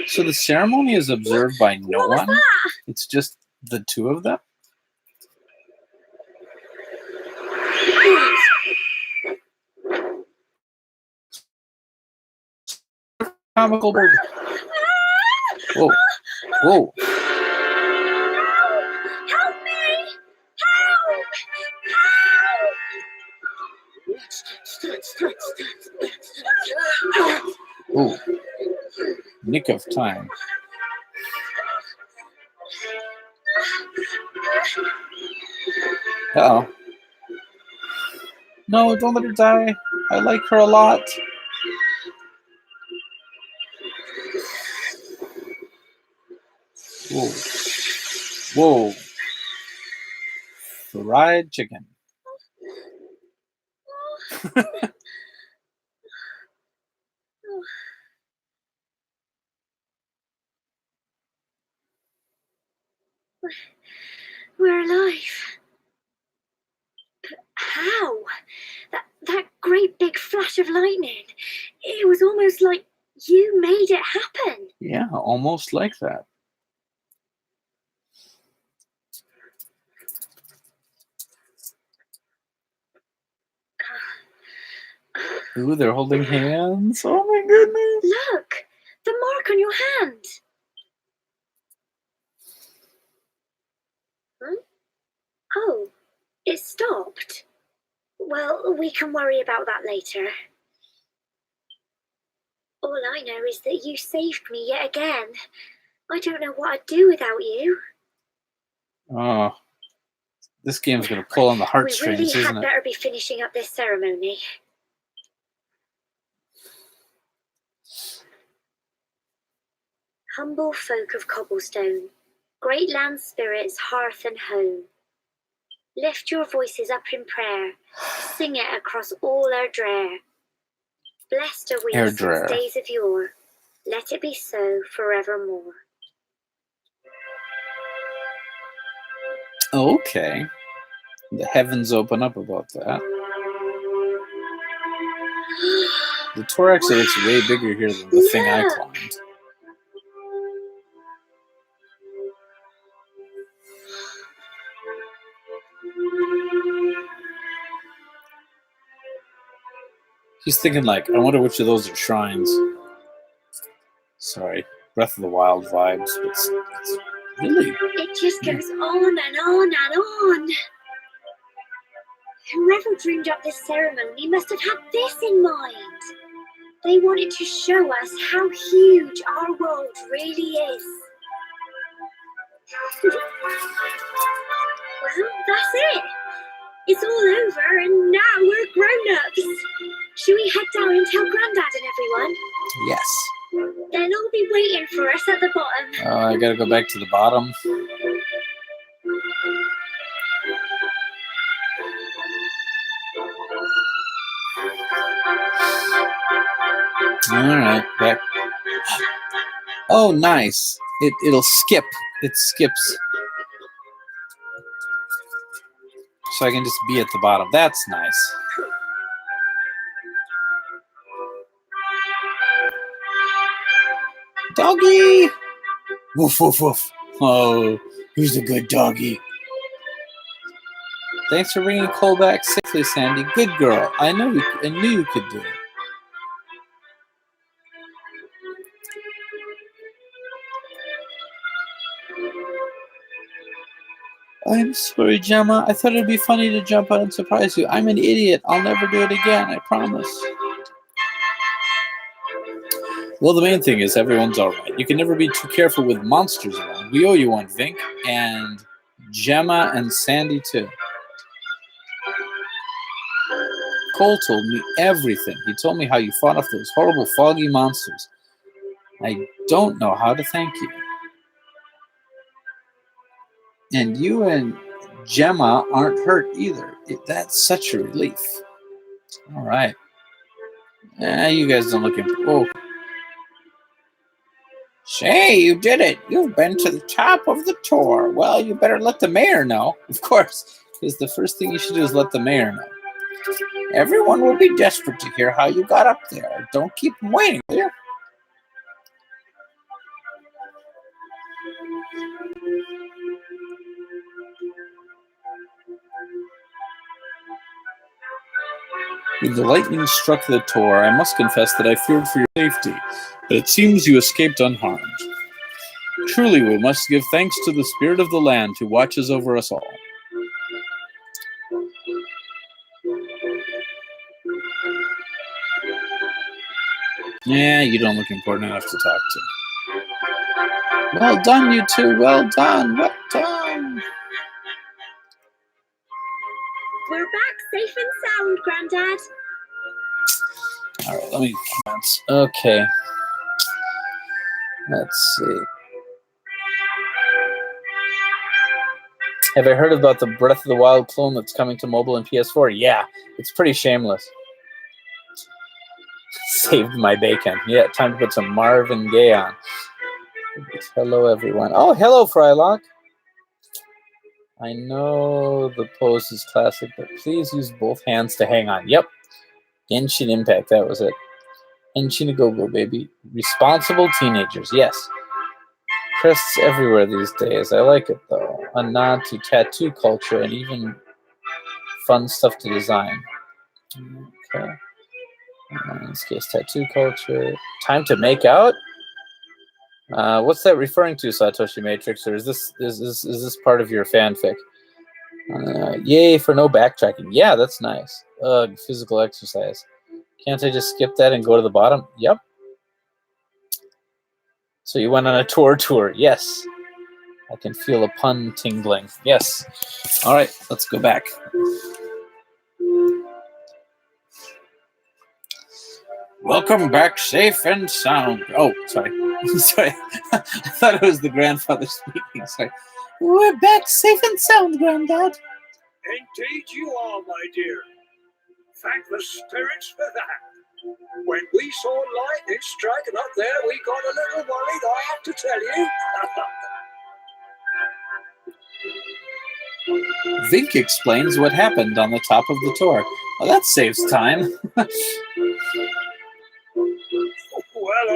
Speaker 3: So the ceremony is observed by no
Speaker 2: What was
Speaker 3: one?
Speaker 2: that?
Speaker 3: It's just the two of them? Comical bird. Whoa. Whoa.
Speaker 2: Help me! Help! Help!
Speaker 3: Ooh. Nick of time. Uh-oh. No, don't let her die. I like her a lot. Whoa. Whoa. Fried chicken.
Speaker 2: We're alive. But how? That great big flash of lightning. It was almost like you made it happen.
Speaker 3: Yeah, almost like that. Ooh, they're holding hands. Oh my goodness.
Speaker 2: Look, the mark on your hand. Huh? Oh, it stopped. Well, we can worry about that later. All I know is that you saved me yet again. I don't know what I'd do without you.
Speaker 3: Oh, this game's going to pull on the
Speaker 2: We
Speaker 3: heartstrings,
Speaker 2: really
Speaker 3: isn't
Speaker 2: had
Speaker 3: it?
Speaker 2: better be finishing up this ceremony. Humble folk of cobblestone, great land spirits, hearth and home. Lift your voices up in prayer, sing it across all our drear. Blessed are we since
Speaker 3: Airdrare.
Speaker 2: days of yore, let it be so forevermore.
Speaker 3: Okay. The heavens open up about that. The Torax looks way bigger here than the thing I
Speaker 2: Look.
Speaker 3: climbed. He's thinking like, I wonder which of those are shrines. Sorry, Breath of the Wild vibes. It's really...
Speaker 2: It just goes on and on and on. Whoever dreamed up this ceremony must have had this in mind. They wanted to show us how huge our world really is. Well, that's it. It's all over and now we're grown-ups. Should we head down and tell Grandad and everyone?
Speaker 3: Yes.
Speaker 2: They'll all be waiting for us at the bottom.
Speaker 3: Oh, I gotta go back to the bottom. Alright, back. Oh, nice. It'll skip. It skips. So I can just be at the bottom. That's nice. Doggy! Woof, woof, woof. Oh, who's a good doggy? Thanks for bringing Cole back safely, Sandy. Good girl. I knew you could do it. I'm sorry, Gemma. I thought it'd be funny to jump out and surprise you. I'm an idiot. I'll never do it again. I promise. Well, the main thing is everyone's all right. You can never be too careful with monsters around. We owe you one, Vinnk, and Gemma and Sandy too. Cole told me everything. He told me how you fought off those horrible foggy monsters. I don't know how to thank you. And you and Gemma aren't hurt either. That's such a relief. All right. You guys don't look oh. Say, you did it. You've been to the top of the tour. Well, you better let the mayor know. Of course, because the first thing you should do is let the mayor know. Everyone will be desperate to hear how you got up there. Don't keep them waiting, will you? When the lightning struck the tower, I must confess that I feared for your safety, but it seems you escaped unharmed. Truly, we must give thanks to the spirit of the land who watches over us all. Yeah, you don't look important enough to talk to. Well done, you two. Well done. Well done.
Speaker 2: We're back safe and sound, Grandad.
Speaker 3: All right, let me. Okay. Let's see. Have I heard about the Breath of the Wild clone that's coming to mobile and PS4? Yeah, it's pretty shameless. Saved my bacon. Yeah, time to put some Marvin Gaye on. Hello, everyone. Oh, hello, Frylock. I know the pose is classic, but please use both hands to hang on. Yep. Genshin Impact, that was it. Genshin a go-go, baby. Responsible teenagers, yes. Crests everywhere these days. I like it, though. A nod to tattoo culture and even fun stuff to design. Okay. In this case, tattoo culture. Time to make out? What's that referring to, Satoshi Matrix? Or is this part of your fanfic? Yay for no backtracking. Yeah, that's nice. Physical exercise. Can't I just skip that and go to the bottom? Yep. So you went on a tour. Yes. I can feel a pun tingling. Yes. All right, let's go back. Welcome back, safe and sound. Oh, sorry. Sorry. I thought it was the grandfather speaking. Sorry. We're back safe and sound, Granddad.
Speaker 4: Indeed you are, my dear. Thank the spirits for that. When we saw lightning striking up there, we got a little worried, I have to tell you.
Speaker 3: Vinnk explains what happened on the top of the tour. Well, that saves time.
Speaker 4: Well,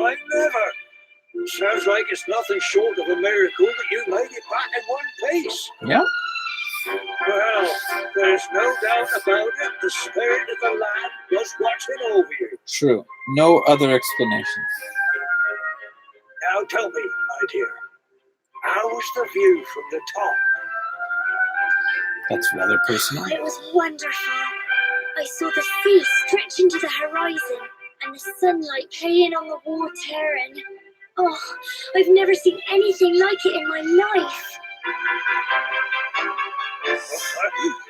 Speaker 4: I never. Sounds like it's nothing short of a miracle that you made it back in one piece.
Speaker 3: Yeah.
Speaker 4: Well, there's no doubt about it. The spirit of the land was watching over you.
Speaker 3: True. No other explanation.
Speaker 4: Now tell me, my dear, how was the view from the top?
Speaker 3: That's rather personal.
Speaker 2: It was wonderful. I saw the sea stretch into the horizon and the sunlight playing on the water and... Oh, I've never seen anything like it in my life.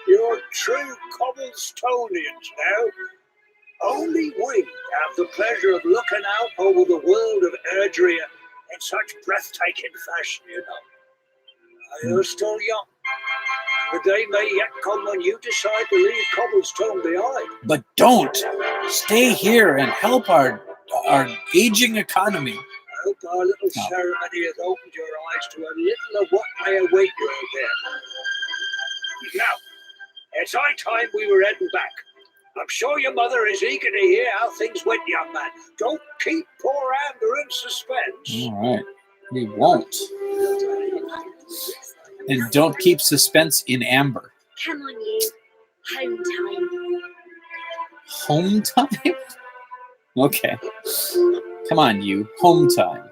Speaker 4: You're true Cobblestonians now. Only we have the pleasure of looking out over the world of Erdrea in such breathtaking fashion, you know. You're still young. The day may yet come when you decide to leave Cobblestone behind.
Speaker 3: But don't! Stay here and help our aging economy.
Speaker 4: I hope our little ceremony has opened your eyes to a little of what may await you out there. Now, it's high time we were heading back. I'm sure your mother is eager to hear how things went, young man. Don't keep poor Amber in suspense.
Speaker 3: All right. We won't. And don't keep suspense in Amber.
Speaker 2: Come on, you. Home time.
Speaker 3: Home time? Okay. Come on, you. Home time.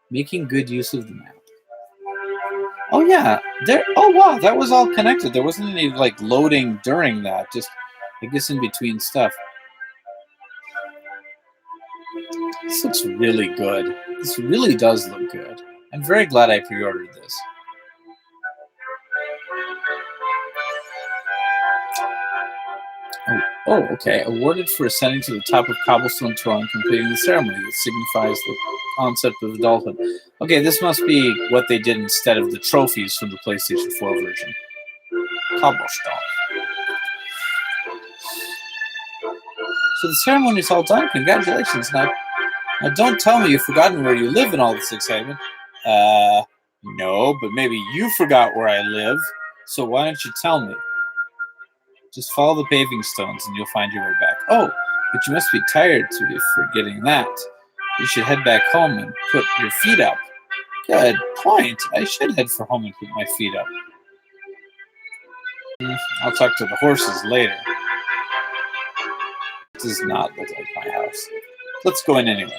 Speaker 3: Making good use of the map. Oh, yeah. There. Oh, wow. That was all connected. There wasn't any, like, loading during that. Just, I guess, in between stuff. This looks really good. This really does look good. I'm very glad I pre-ordered this. Oh, okay. Awarded for ascending to the top of Cobblestone Tour and completing the ceremony that signifies the concept of adulthood. Okay, this must be what they did instead of the trophies from the PlayStation 4 version. Cobblestone. So the ceremony is all done. Congratulations. Now don't tell me you've forgotten where you live in all this excitement. No, but maybe you forgot where I live. So why don't you tell me? Just follow the paving stones and you'll find your way back. Oh, but you must be tired to be forgetting that. You should head back home and put your feet up. Good point. I should head for home and keep my feet up. I'll talk to the horses later. This does not look like my house. Let's go in anyway.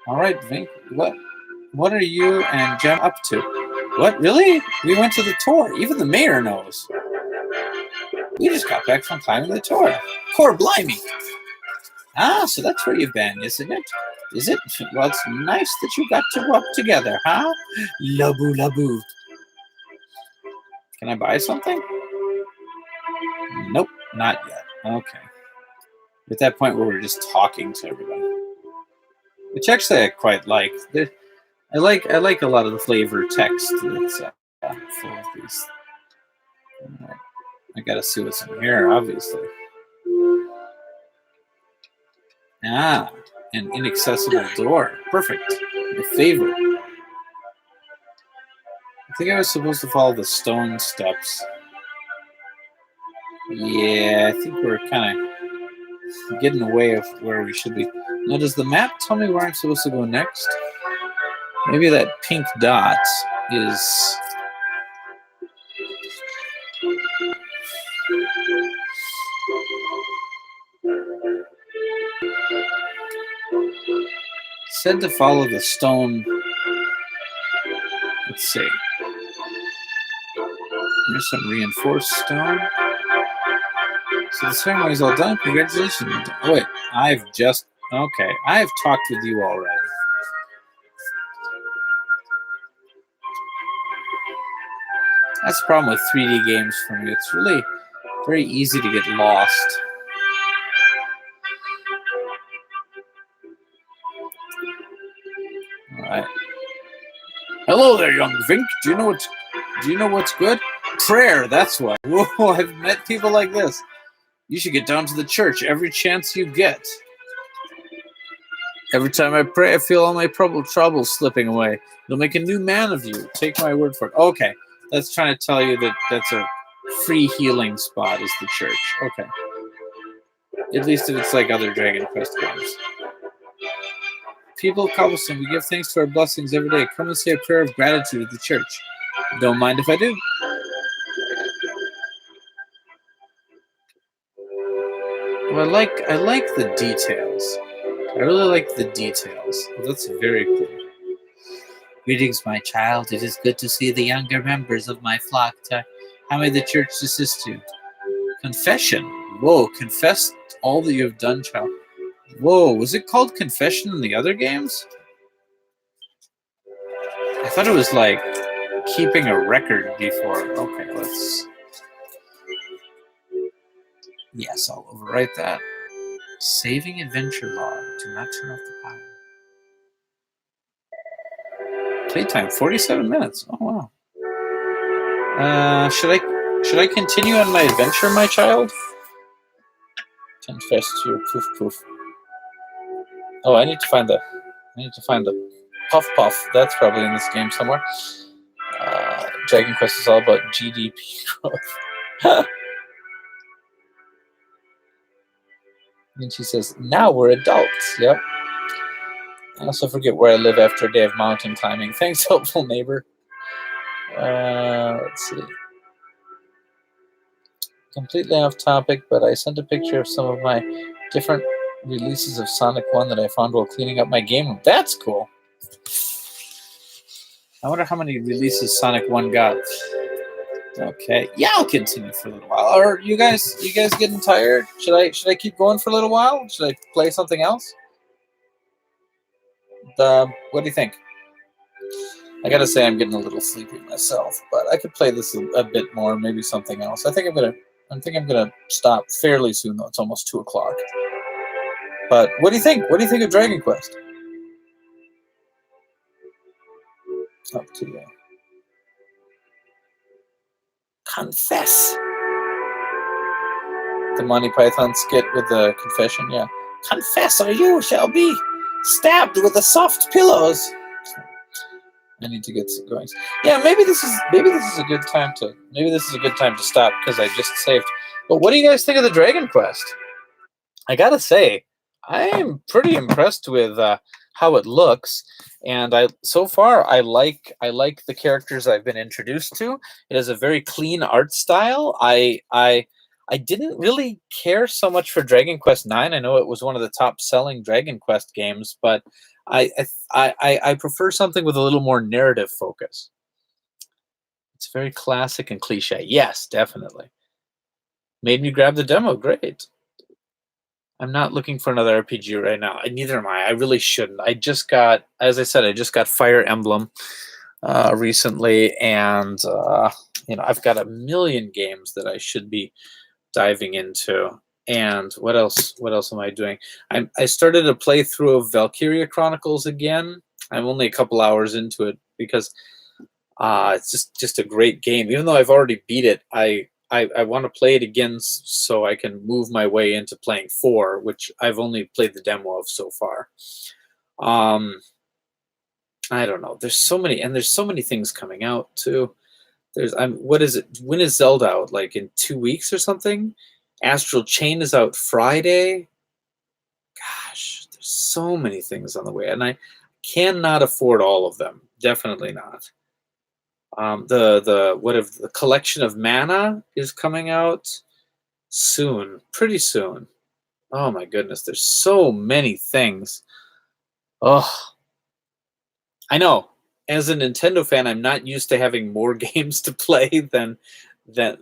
Speaker 3: All right, Vink, what are you and Jem up to? What, really? We went to the tour. Even the mayor knows. We just got back from climbing the tour. Poor blimey. Ah, so that's where you've been, isn't it? Is it? Well, it's nice that you got to go up together, huh? Labu labu. Can I buy something? Nope, not yet. Okay. At that point where we're just talking to everybody. Which actually I quite like. I like a lot of the flavor text that's full of these. I gotta see what's in here, obviously. Ah, an inaccessible door. Perfect. My favorite. I think I was supposed to follow the stone steps. Yeah, I think we're kind of getting away of where we should be. Now, does the map tell me where I'm supposed to go next? Maybe that pink dot is... said to follow the stone. Let's see. There's some reinforced stone. So the ceremony's all done. Congratulations. Oh, wait, okay. I've talked with you already. That's the problem with 3D games for me. It's really very easy to get lost. All right. Hello there, young Vink. Do you know what's good? Prayer, that's what. Whoa, I've met people like this. You should get down to the church every chance you get. Every time I pray, I feel all my troubles slipping away. It'll make a new man of you. Take my word for it. Okay, that's trying to tell you that that's a free healing spot is the church. Okay. At least if it's like other Dragon Quest games. People of Cobblestone, we give thanks to our blessings every day. Come and say a prayer of gratitude at the church. Don't mind if I do. Well, I like the details. I really like the details. That's very cool. Greetings, my child. It is good to see the younger members of my flock. How may the church assist you? Confession. Whoa, confess all that you have done, child. Whoa, was it called confession in the other games? I thought it was like keeping a record before. Okay, let's... Yes, I'll overwrite that. Saving adventure log. Do not turn off the power. Playtime 47 minutes. Oh wow. Should I continue on my adventure, my child? Confess to your poof. Oh, I need to find the puff puff. That's probably in this game somewhere. Dragon Quest is all about GDP growth. And she says, now we're adults. Yep. I also forget where I live after a day of mountain climbing. Thanks, helpful neighbor. Let's see. Completely off topic, but I sent a picture of some of my different releases of Sonic 1 that I found while cleaning up my game room. That's cool. I wonder how many releases Sonic 1 got. Okay. Yeah, I'll continue for a little while. Are you guys getting tired? Should I keep going for a little while? Should I play something else? What do you think? I gotta say I'm getting a little sleepy myself, but I could play this a bit more, maybe something else. I think I'm gonna stop fairly soon though. It's almost 2 o'clock. But what do you think? What do you think of Dragon Quest? Up to you. Confess. The Monty Python skit with the confession, yeah. Confess or you shall be stabbed with the soft pillows. I need to get some going. Yeah, maybe this is a good time to stop because I just saved. But what do you guys think of the Dragon Quest? I gotta say, I'm pretty impressed with how it looks, and so far I like the characters I've been introduced to. It has a very clean art style. I didn't really care so much for Dragon Quest IX. I know it was one of the top selling Dragon Quest games, but I prefer something with a little more narrative focus. It's very classic and cliche. Yes, definitely. Made me grab the demo. Great. I'm not looking for another RPG right now. Neither am I. I really shouldn't. I just got, as I said, I just got Fire Emblem recently, and I've got a million games that I should be diving into. And what else? What else am I doing? I started a playthrough of Valkyria Chronicles again. I'm only a couple hours into it because it's just a great game. Even though I've already beat it, I want to play it again so I can move my way into playing 4, which I've only played the demo of so far. I don't know. There's so many things coming out too. What is it? When is Zelda out? Like in 2 weeks or something? Astral Chain is out Friday. Gosh, there's so many things on the way, and I cannot afford all of them. Definitely not. The collection of mana is coming out soon, pretty soon. Oh my goodness, there's so many things. Oh, I know. As a Nintendo fan, I'm not used to having more games to play than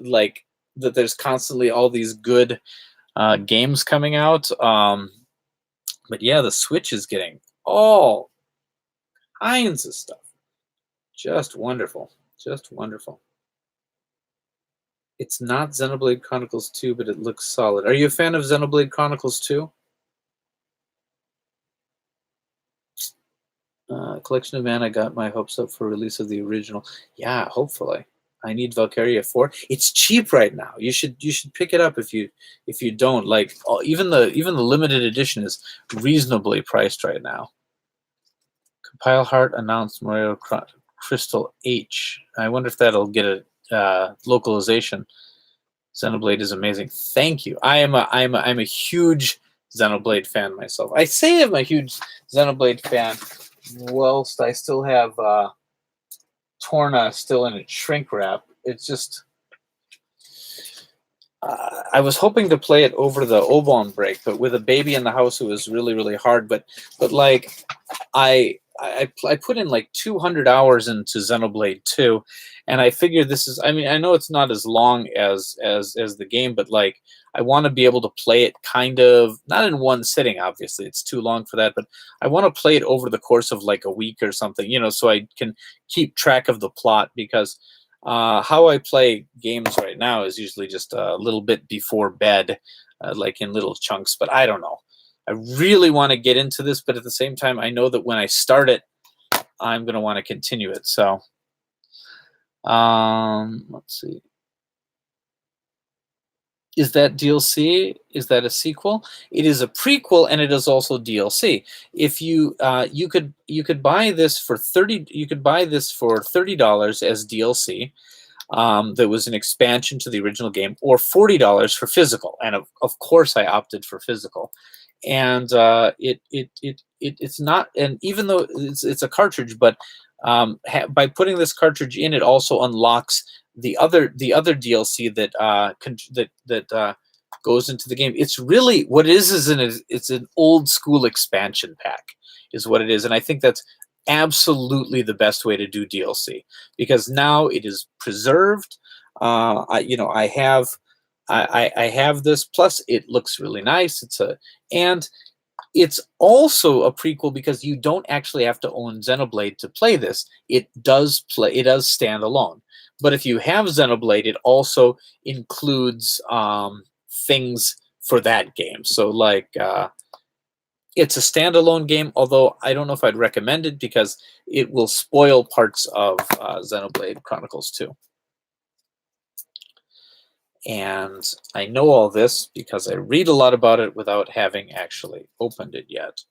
Speaker 3: like that. There's constantly all these good games coming out. But yeah, the Switch is getting all kinds of stuff. Just wonderful. Just wonderful. It's not Xenoblade Chronicles 2, but it looks solid. Are you a fan of Xenoblade Chronicles 2? Collection of Mana got my hopes up for release of the original. Yeah, hopefully. I need Valkyria 4. It's cheap right now. You should pick it up if you don't. Like even the limited edition is reasonably priced right now. Compile Heart announced Mario Crystal H. I wonder if that'll get a localization. Xenoblade is amazing. Thank you. I'm a huge Xenoblade fan myself. I say I'm a huge Xenoblade fan whilst I still have Torna still in its shrink wrap. It's just I was hoping to play it over the Obon break, but with a baby in the house, it was really, really hard. But like I put in like 200 hours into Xenoblade 2, and I figured this is. I mean, I know it's not as long as the game, but like I want to be able to play it kind of not in one sitting. Obviously, it's too long for that, but I want to play it over the course of like a week or something, so I can keep track of the plot because. How I play games right now is usually just a little bit before bed, like in little chunks. But I don't know. I really want to get into this, but at the same time, I know that when I start it, I'm going to want to continue it. So, let's see. Is that DLC? Is that a sequel? It is a prequel, and it is also DLC. If you you could buy this for $30 as DLC. That was an expansion to the original game, or $40 for physical. And of course, I opted for physical. And it's not. And even though it's a cartridge, but by putting this cartridge in, it also unlocks the other DLC that goes into the game. It's really what it is it's an old school expansion pack is what it is, and I think that's absolutely the best way to do DLC because now it is preserved. I have this, plus it looks really nice. And it's also a prequel because you don't actually have to own Xenoblade to play this. It does stand alone. But if you have Xenoblade, it also includes things for that game. So like it's a standalone game, although I don't know if I'd recommend it because it will spoil parts of Xenoblade Chronicles 2. And I know all this because I read a lot about it without having actually opened it yet.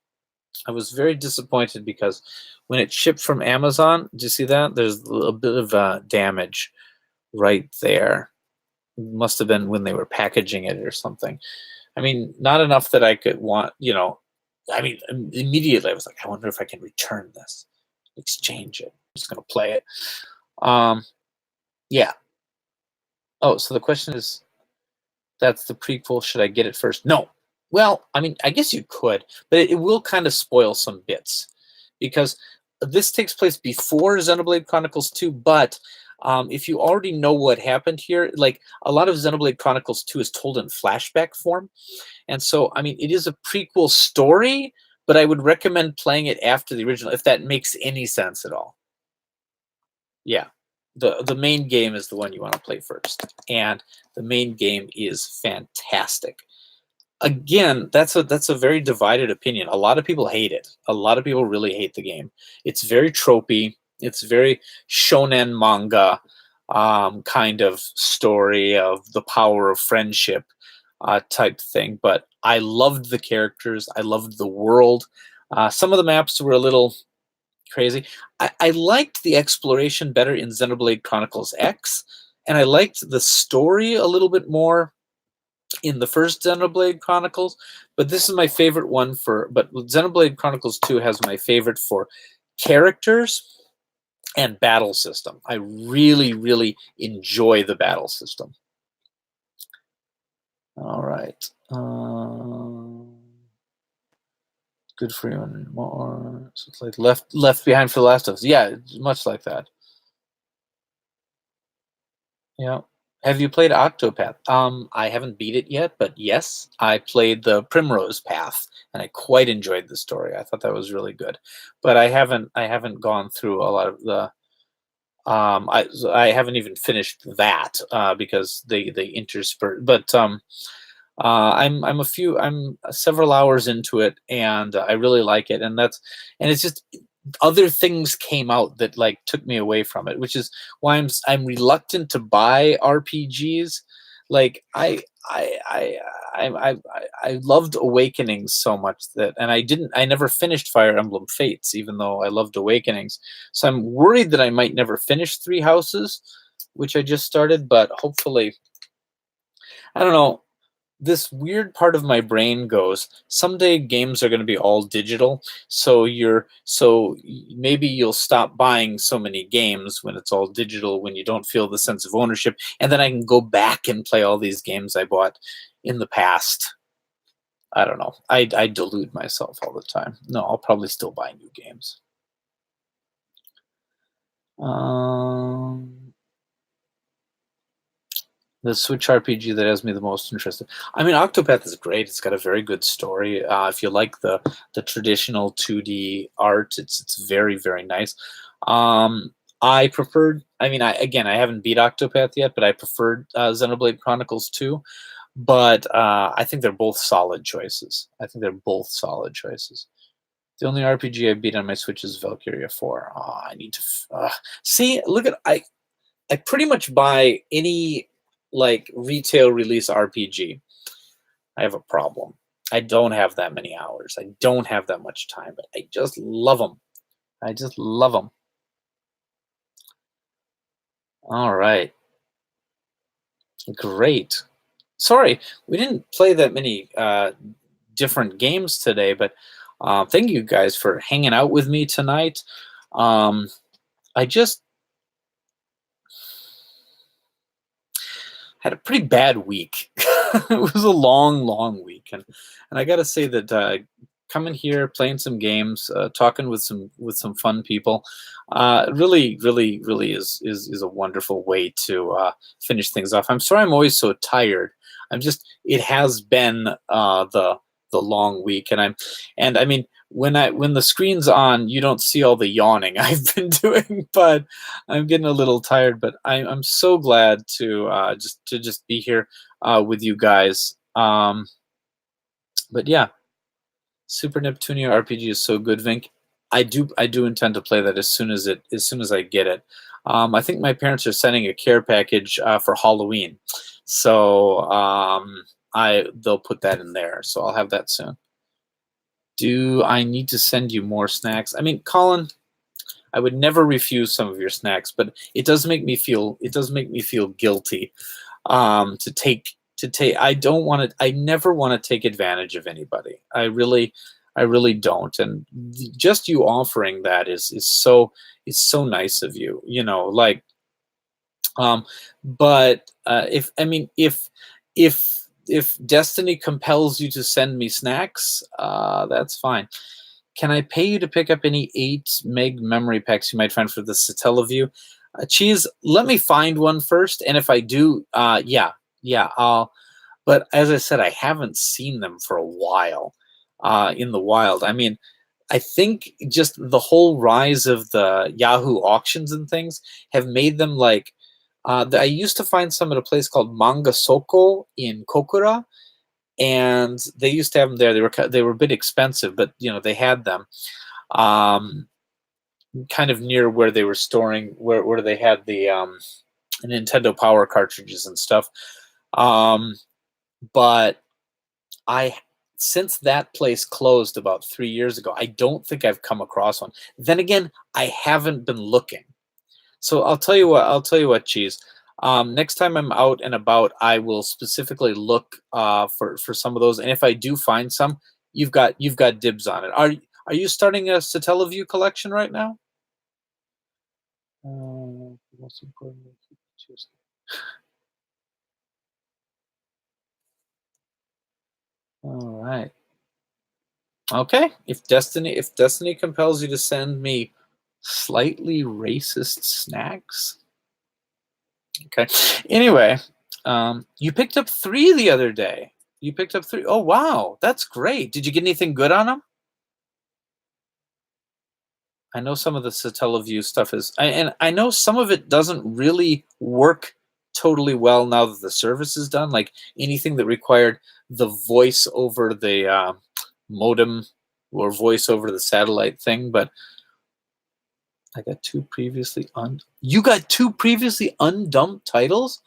Speaker 3: I was very disappointed because when it shipped from Amazon, do you see that? There's a bit of damage right there. It must have been when they were packaging it or something. I mean, not enough that I could want,
Speaker 1: I mean, immediately I was like, I wonder if I can return this, exchange it. I'm just gonna play it. Yeah. Oh, so the question is, that's the prequel. Should I get it first? No. Well, I mean, I guess you could, but it will kind of spoil some bits because this takes place before Xenoblade Chronicles 2. But if you already know what happened here, like a lot of Xenoblade Chronicles 2 is told in flashback form, and so I mean, it is a prequel story. But I would recommend playing it after the original, if that makes any sense at all. Yeah. The main game is the one you want to play first, and the main game is fantastic. Again, that's a very divided opinion. A lot of people hate it. A lot of people really hate the game. It's very tropey. It's very shonen manga kind of story of the power of friendship type thing. But I loved the characters. I loved the world. Some of the maps were a little crazy. I liked the exploration better in Xenoblade Chronicles X, and I liked the story a little bit more in the first Xenoblade Chronicles. But this is my favorite one for. But Xenoblade Chronicles 2 has my favorite for characters and battle system. I really, really enjoy the battle system. All right. Good for you and more. So it's like left behind for the last of us. Yeah, it's much like that. Yeah. Have you played Octopath? I haven't beat it yet, but yes, I played the Primrose Path, and I quite enjoyed the story. I thought that was really good, but I haven't gone through a lot of the. I haven't even finished that because they intersperse. But I'm several hours into it, and I really like it, and it's just other things came out that like took me away from it, which is why I'm reluctant to buy RPGs. Like I loved Awakenings so much that, and I never finished Fire Emblem Fates, even though I loved Awakenings. So I'm worried that I might never finish Three Houses, which I just started, but hopefully, I don't know. This weird part of my brain goes, someday games are going to be all digital, so maybe you'll stop buying so many games when it's all digital, when you don't feel the sense of ownership, and then I can go back and play all these games I bought in the past. I don't know. I delude myself all the time. No, I'll probably still buy new games. The Switch RPG that has me the most interested. I mean, Octopath is great. It's got a very good story. If you like the traditional 2D art, it's very, very nice. I preferred. I mean, I haven't beat Octopath yet, but I preferred Xenoblade Chronicles 2. But I think they're both solid choices. The only RPG I beat on my Switch is Valkyria 4. Oh, I need to see. Look at I pretty much buy any like retail release RPG. I have a problem. I don't have that many hours. I don't have that much time, but I just love them. All right. Great. Sorry, we didn't play that many different games today, but thank you guys for hanging out with me tonight. I just had a pretty bad week. It was a long week, and I got to say that coming here, playing some games, talking with some fun people, really is a wonderful way to finish things off. I'm sorry I'm always so tired. It has been the long week, and I mean, when the screen's on, you don't see all the yawning I've been doing, but I'm getting a little tired. But I'm so glad to just be here with you guys. But yeah, Super Neptunia RPG is so good, Vink. I do intend to play that as soon as I get it. I think my parents are sending a care package for Halloween, so they'll put that in there. So I'll have that soon. Do I need to send you more snacks? I mean, Colin, I would never refuse some of your snacks, but it does make me feel guilty to take. I never want to take advantage of anybody. I really, I really don't. And just you offering that is so nice of you. You know, like, but if Destiny compels you to send me snacks, that's fine. Can I pay you to pick up any 8 meg memory packs you might find for the Satellaview? Cheese, let me find one first, and if I do, yeah, I'll. But as I said, I haven't seen them for a while in the wild. I mean, I think just the whole rise of the Yahoo auctions and things have made them like. I used to find some at a place called Manga Soko in Kokura, and they used to have them there. They were a bit expensive, but you know they had them, kind of near where they were storing, where they had the Nintendo Power cartridges and stuff. But since that place closed about 3 years ago, I don't think I've come across one. Then again, I haven't been looking. So I'll tell you what, Cheese. Next time I'm out and about, I will specifically look for some of those. And if I do find some, you've got dibs on it. Are you starting a Satellaview collection right now? Most important. All right. Okay. If Destiny compels you to send me slightly racist snacks. Okay. Anyway, you picked up 3 the other day. You picked up 3. Oh wow, that's great. Did you get anything good on them? I know some of the Satellaview stuff and I know some of it doesn't really work totally well now that the service is done. Like anything that required the voice over the modem or voice over the satellite thing. But I got 2 previously You got 2 previously undumped titles?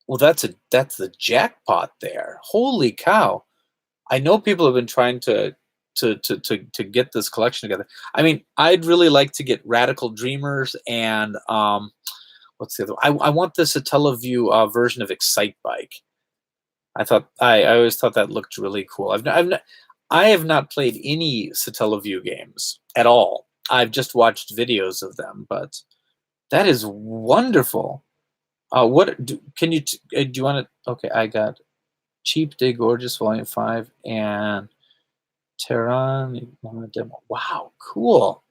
Speaker 1: Well, that's the jackpot there. Holy cow! I know people have been trying to get this collection together. I mean, I'd really like to get Radical Dreamers and what's the other one? I want the Satellaview version of Excite Bike. I always thought that looked really cool. I have not played any Satellaview games at all. I've just watched videos of them, but that is wonderful. Can you do you want to? Okay, I got Cheap Day Gorgeous Volume 5 and Tehran demo. Wow, cool.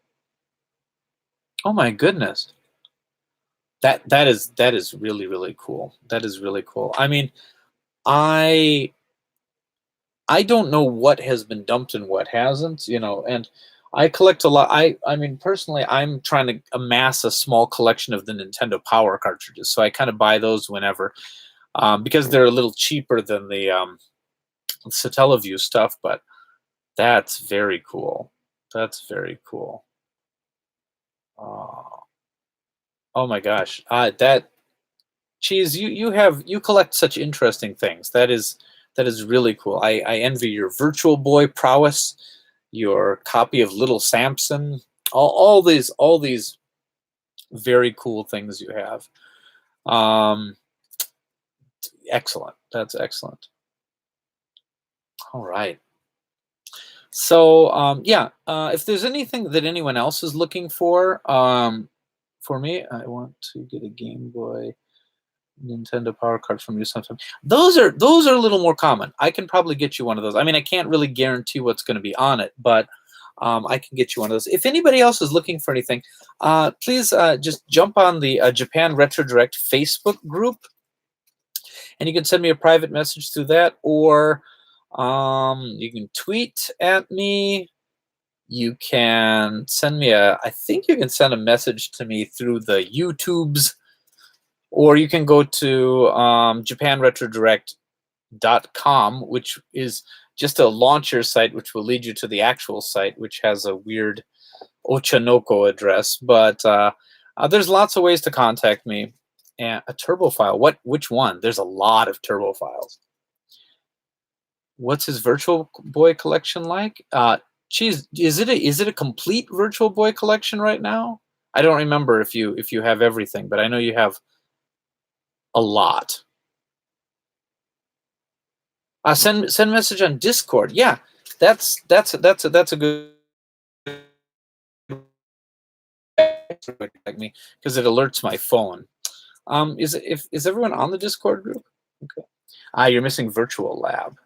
Speaker 1: Oh my goodness. That is really cool. That is really cool. I mean, I don't know what has been dumped and what hasn't, you know, and I collect a lot. I mean, personally, I'm trying to amass a small collection of the Nintendo Power cartridges, so I kind of buy those whenever, because they're a little cheaper than the Satellaview stuff. But that's very cool. That's very cool. Oh my gosh, that Cheese, you collect such interesting things. That is really cool. I envy your Virtual Boy prowess, your copy of Little Samson, all these very cool things you have. Excellent. That's excellent. All right. So yeah, if there's anything that anyone else is looking for me, I want to get a Game Boy Nintendo Power Card from you sometime. Those are a little more common. I can probably get you one of those. I mean, I can't really guarantee what's going to be on it, but I can get you one of those. If anybody else is looking for anything, please just jump on the Japan Retro Direct Facebook group, and you can send me a private message through that, or you can tweet at me. You can send me I think you can send a message to me through the YouTubes, or you can go to japanretrodirect.com, which is just a launcher site, which will lead you to the actual site, which has a weird Ochanoko address. But there's lots of ways to contact me. And a turbo file. Which one? There's a lot of turbo files. What's his Virtual Boy collection like? Geez, is it a complete Virtual Boy collection right now? I don't remember if you have everything, but I know you have a lot. Send message on Discord. Yeah, that's a good like me because it alerts my phone. Is everyone on the Discord group? Okay. You're missing virtual lab.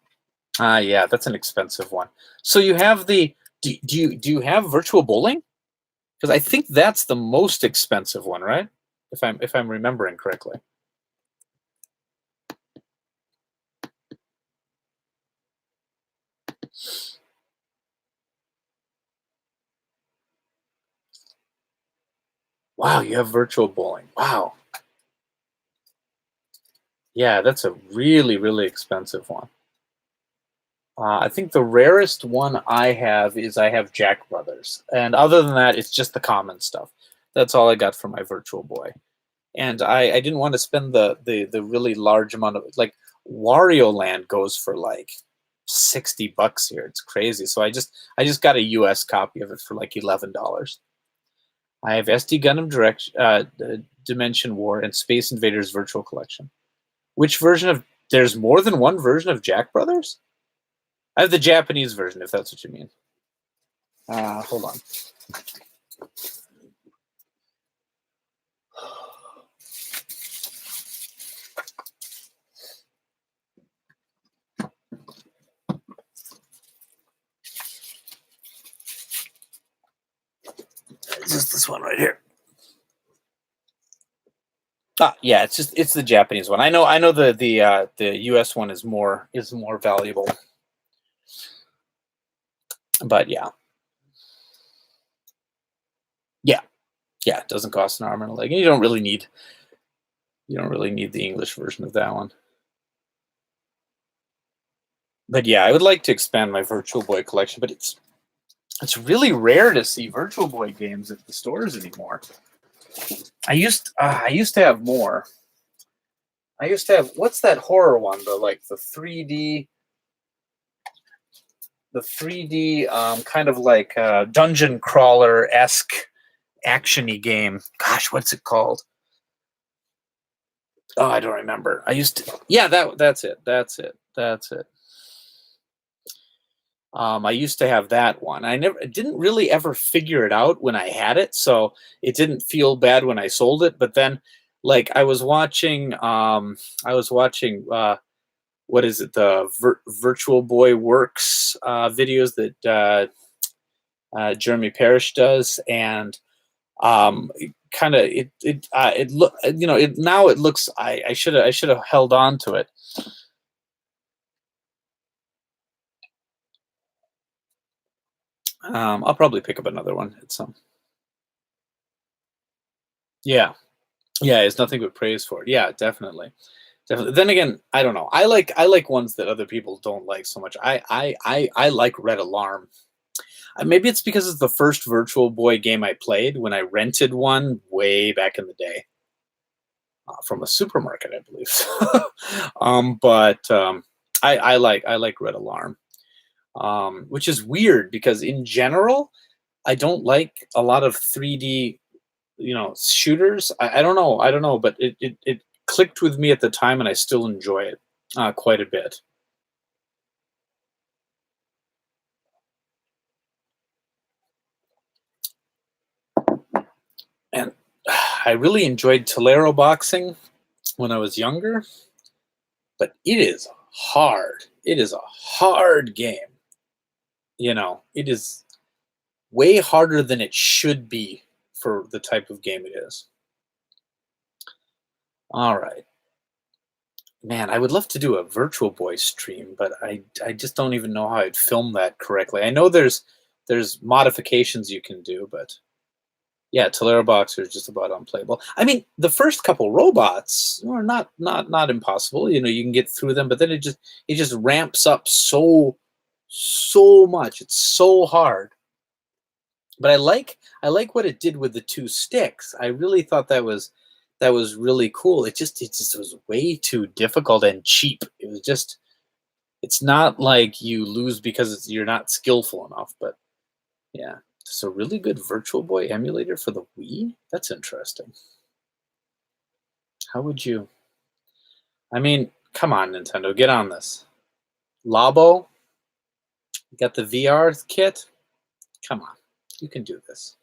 Speaker 1: Yeah, that's an expensive one. So you have the do you have virtual bowling? Because I think that's the most expensive one, right? If I'm remembering correctly. Wow, you have virtual bowling. Wow. Yeah, that's a really, really expensive one. I think the rarest one I have is I have Jack Brothers. And other than that, it's just the common stuff. That's all I got for my Virtual Boy. And I didn't want to spend the really large amount of like Wario Land goes for like $60 here. It's crazy. So I just got a US copy of it for like $11. I have SD Gundam Dimension War and Space Invaders Virtual Collection. Which version of there's more than one version of Jack Brothers? I have the Japanese version, if that's what you mean. Hold on. It's just this one right here. Yeah, it's the Japanese one. I know the US one is more valuable. But yeah. Yeah, it doesn't cost an arm and a leg. And you don't really need the English version of that one. But yeah, I would like to expand my Virtual Boy collection, but it's really rare to see Virtual Boy games at the stores anymore. I used to have more. I used to have what's that horror one? The 3D kind of like dungeon crawler-esque actiony game. Gosh, what's it called? Oh, I don't remember. I used to. Yeah, that's it. I used to have that one. I didn't really ever figure it out when I had it, so it didn't feel bad when I sold it. But then, like, I was watching what is it? The Virtual Boy Works videos that Jeremy Parrish does, and kind of it look it now it looks I should have held on to it. I'll probably pick up another one at some. Yeah, it's nothing but praise for it. Yeah, definitely. Then again, I don't know. I like ones that other people don't like so much. I like Red Alarm. Maybe it's because it's the first Virtual Boy game I played when I rented one way back in the day from a supermarket, I believe. But I like Red Alarm, which is weird because in general, I don't like a lot of 3D, shooters. I don't know, but it clicked with me at the time, and I still enjoy it quite a bit. And I really enjoyed Tolero boxing when I was younger, but it is hard. It is a hard game. It is way harder than it should be for the type of game it is. All right. Man, I would love to do a Virtual Boy stream, but I just don't even know how I'd film that correctly. I know there's modifications you can do, but yeah, Tolero Boxer is just about unplayable. I mean, the first couple robots are not impossible. You can get through them, but then it just ramps up so much. It's so hard. But I like what it did with the two sticks. I really thought that was really cool. It just was way too difficult and cheap. It's not like you lose because you're not skillful enough, but yeah. It's a really good Virtual Boy emulator for the Wii? That's interesting. How would you... I mean, come on, Nintendo, get on this. Labo? You got the VR kit? Come on, you can do this.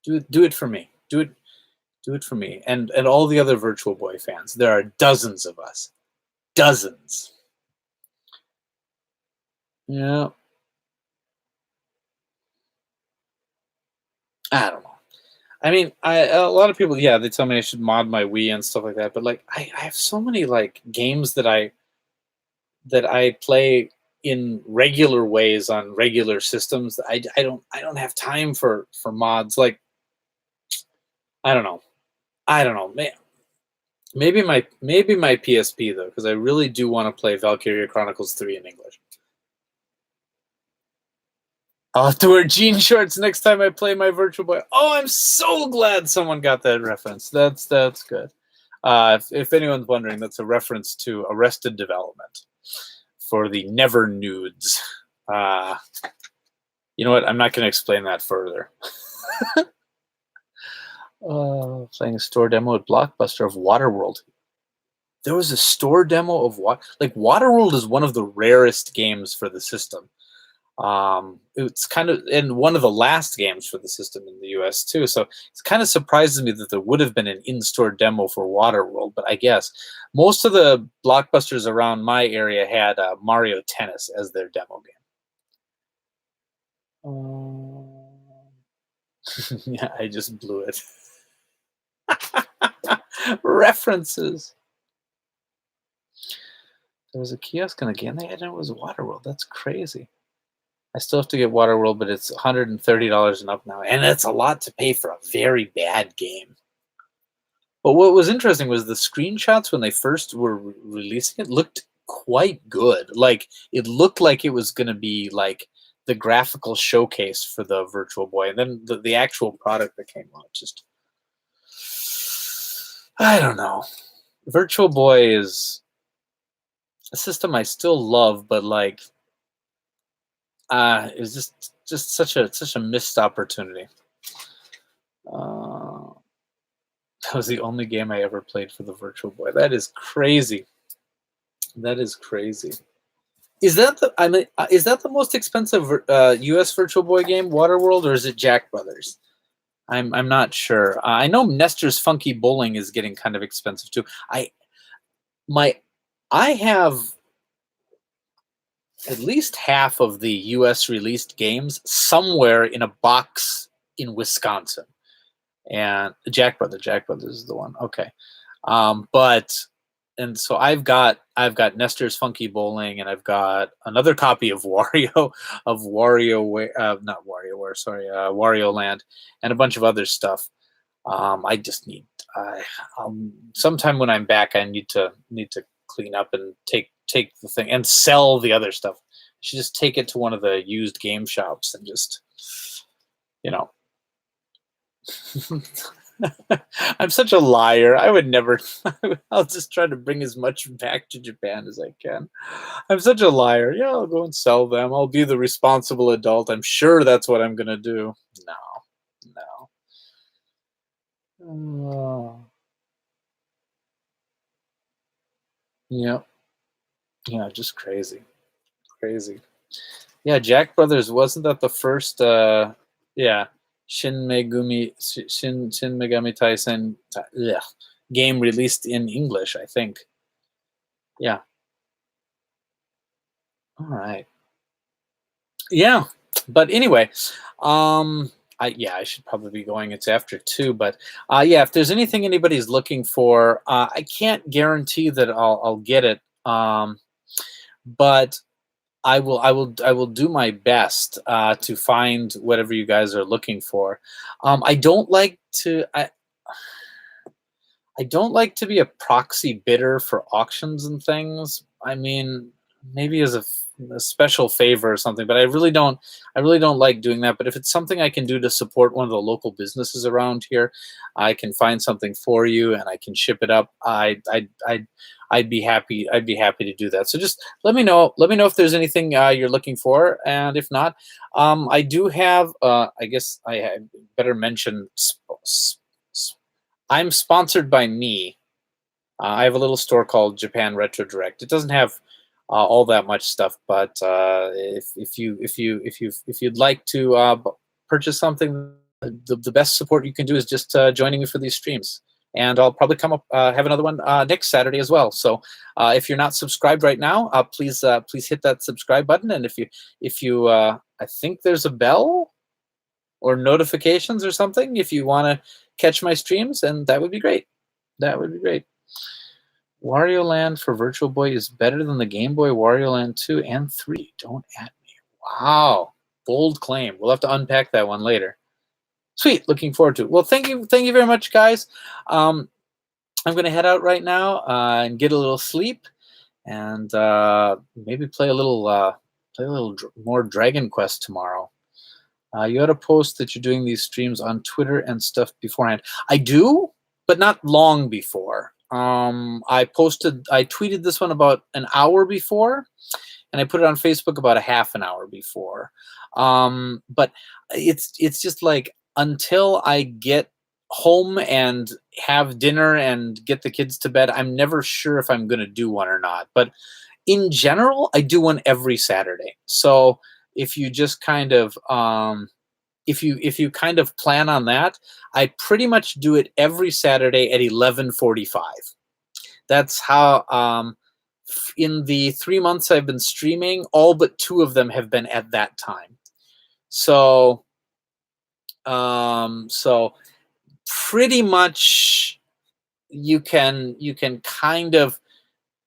Speaker 1: Do it for me. Do it for me. And all the other Virtual Boy fans. There are dozens of us. Dozens. Yeah. I don't know. I mean, a lot of people, yeah, they tell me I should mod my Wii and stuff like that. But like, I have so many like games that I play in regular ways on regular systems that I don't have time for mods. Like, I don't know. I don't know. Maybe my PSP though, because I really do want to play Valkyria Chronicles 3 in English. I'll have to wear jean shorts next time I play my Virtual Boy. Oh, I'm so glad someone got that reference. That's good. If anyone's wondering, that's a reference to Arrested Development for the Never Nudes. You know what? I'm not going to explain that further. Playing a store demo at Blockbuster of Waterworld. There was a store demo of Waterworld is one of the rarest games for the system. It's kind of in one of the last games for the system in the US too. So it kind of surprises me that there would have been an in-store demo for Waterworld, but I guess most of the Blockbusters around my area had Mario Tennis as their demo game. Yeah, I just blew it. References. There was a kiosk in the game. They had it was Waterworld. That's crazy. I still have to get Waterworld, but it's $130 and up now, and that's a lot to pay for a very bad game. But what was interesting was the screenshots when they first were releasing it looked quite good. Like it looked like it was going to be like the graphical showcase for the Virtual Boy, and then the actual product that came out just. I don't know. Virtual Boy is a system I still love, but like, it's just such a missed opportunity. That was the only game I ever played for the Virtual Boy. That is crazy. That is crazy. Is that the most expensive U.S. Virtual Boy game, Waterworld, or is it Jack Brothers? I'm not sure. I know Nestor's Funky Bowling is getting kind of expensive too. I have at least half of the U.S. released games somewhere in a box in Wisconsin, and Jack Brothers is the one. Okay, and so I've got Nestor's Funky Bowling, and I've got another copy of Wario Land, and a bunch of other stuff. I just need sometime when I'm back, I need to clean up and take the thing and sell the other stuff. I should just take it to one of the used game shops and just, I'm such a liar. I would never. I'll just try to bring as much back to Japan as I can. I'm such a liar. Yeah, I'll go and sell them. I'll be the responsible adult. I'm sure that's what I'm gonna do. No. Yeah. Yeah, just crazy. Yeah, Jack Brothers, wasn't that the first? Yeah. Shin Megami Tensei game released in English, I think. Yeah. All right. Yeah, but anyway, I should probably be going. It's after 2, but yeah, if there's anything anybody's looking for, I can't guarantee that I'll get it, but I will do my best to find whatever you guys are looking for. I don't like to be a proxy bidder for auctions and things. I mean, maybe as a special favor or something, but I really don't like doing that. But if it's something I can do to support one of the local businesses around here, I can find something for you and I can ship it up. I'd be happy to do that. So just let me know if there's anything you're looking for, and if not, I do have. I guess I better mention. I'm sponsored by me. I have a little store called Japan Retro Direct. It doesn't have all that much stuff. But if you'd like to purchase something, the best support you can do is just joining me for these streams. And I'll probably come up have another one next Saturday as well. So if you're not subscribed right now, please hit that subscribe button. And if you I think there's a bell or notifications or something if you want to catch my streams, and that would be great. That would be great. Wario Land for Virtual Boy is better than the Game Boy Wario Land 2 and 3. Don't at me. Wow, bold claim. We'll have to unpack that one later. Sweet, looking forward to it. Well, thank you very much, guys. I'm going to head out right now and get a little sleep, and maybe play a little more Dragon Quest tomorrow. You ought to post that you're doing these streams on Twitter and stuff beforehand. I do, but not long before. I tweeted this one about an hour before, and I put it on Facebook about a half an hour before. But it's just like, until I get home and have dinner and get the kids to bed, I'm never sure if I'm going to do one or not. But in general, I do one every Saturday. So if you just kind of if you kind of plan on that, I pretty much do it every Saturday at 11:45. That's how in the 3 months I've been streaming, all but 2 of them have been at that time. So so pretty much you can kind of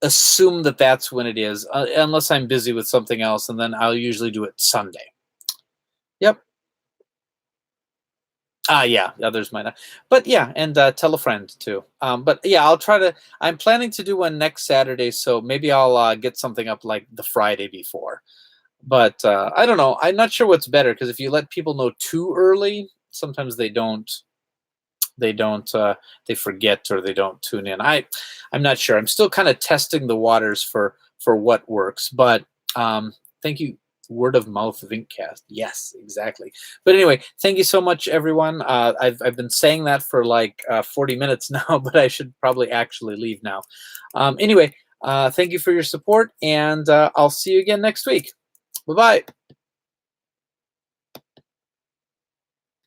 Speaker 1: assume that that's when it is, unless I'm busy with something else, and then I'll usually do it Sunday. Yep. Yeah, others might not. But yeah, and tell a friend too. But yeah, I'll try to, I'm planning to do one next Saturday, so maybe I'll get something up like the Friday before. But I don't know. I'm not sure what's better, because if you let people know too early, sometimes they forget, or they don't tune in. I'm not sure. I'm still kind of testing the waters for what works. But thank you. Word of mouth Vinkcast. Yes, exactly. But anyway, thank you so much, everyone. I've been saying that for like 40 minutes now, but I should probably actually leave now. Anyway, thank you for your support, and I'll see you again next week. Bye-bye.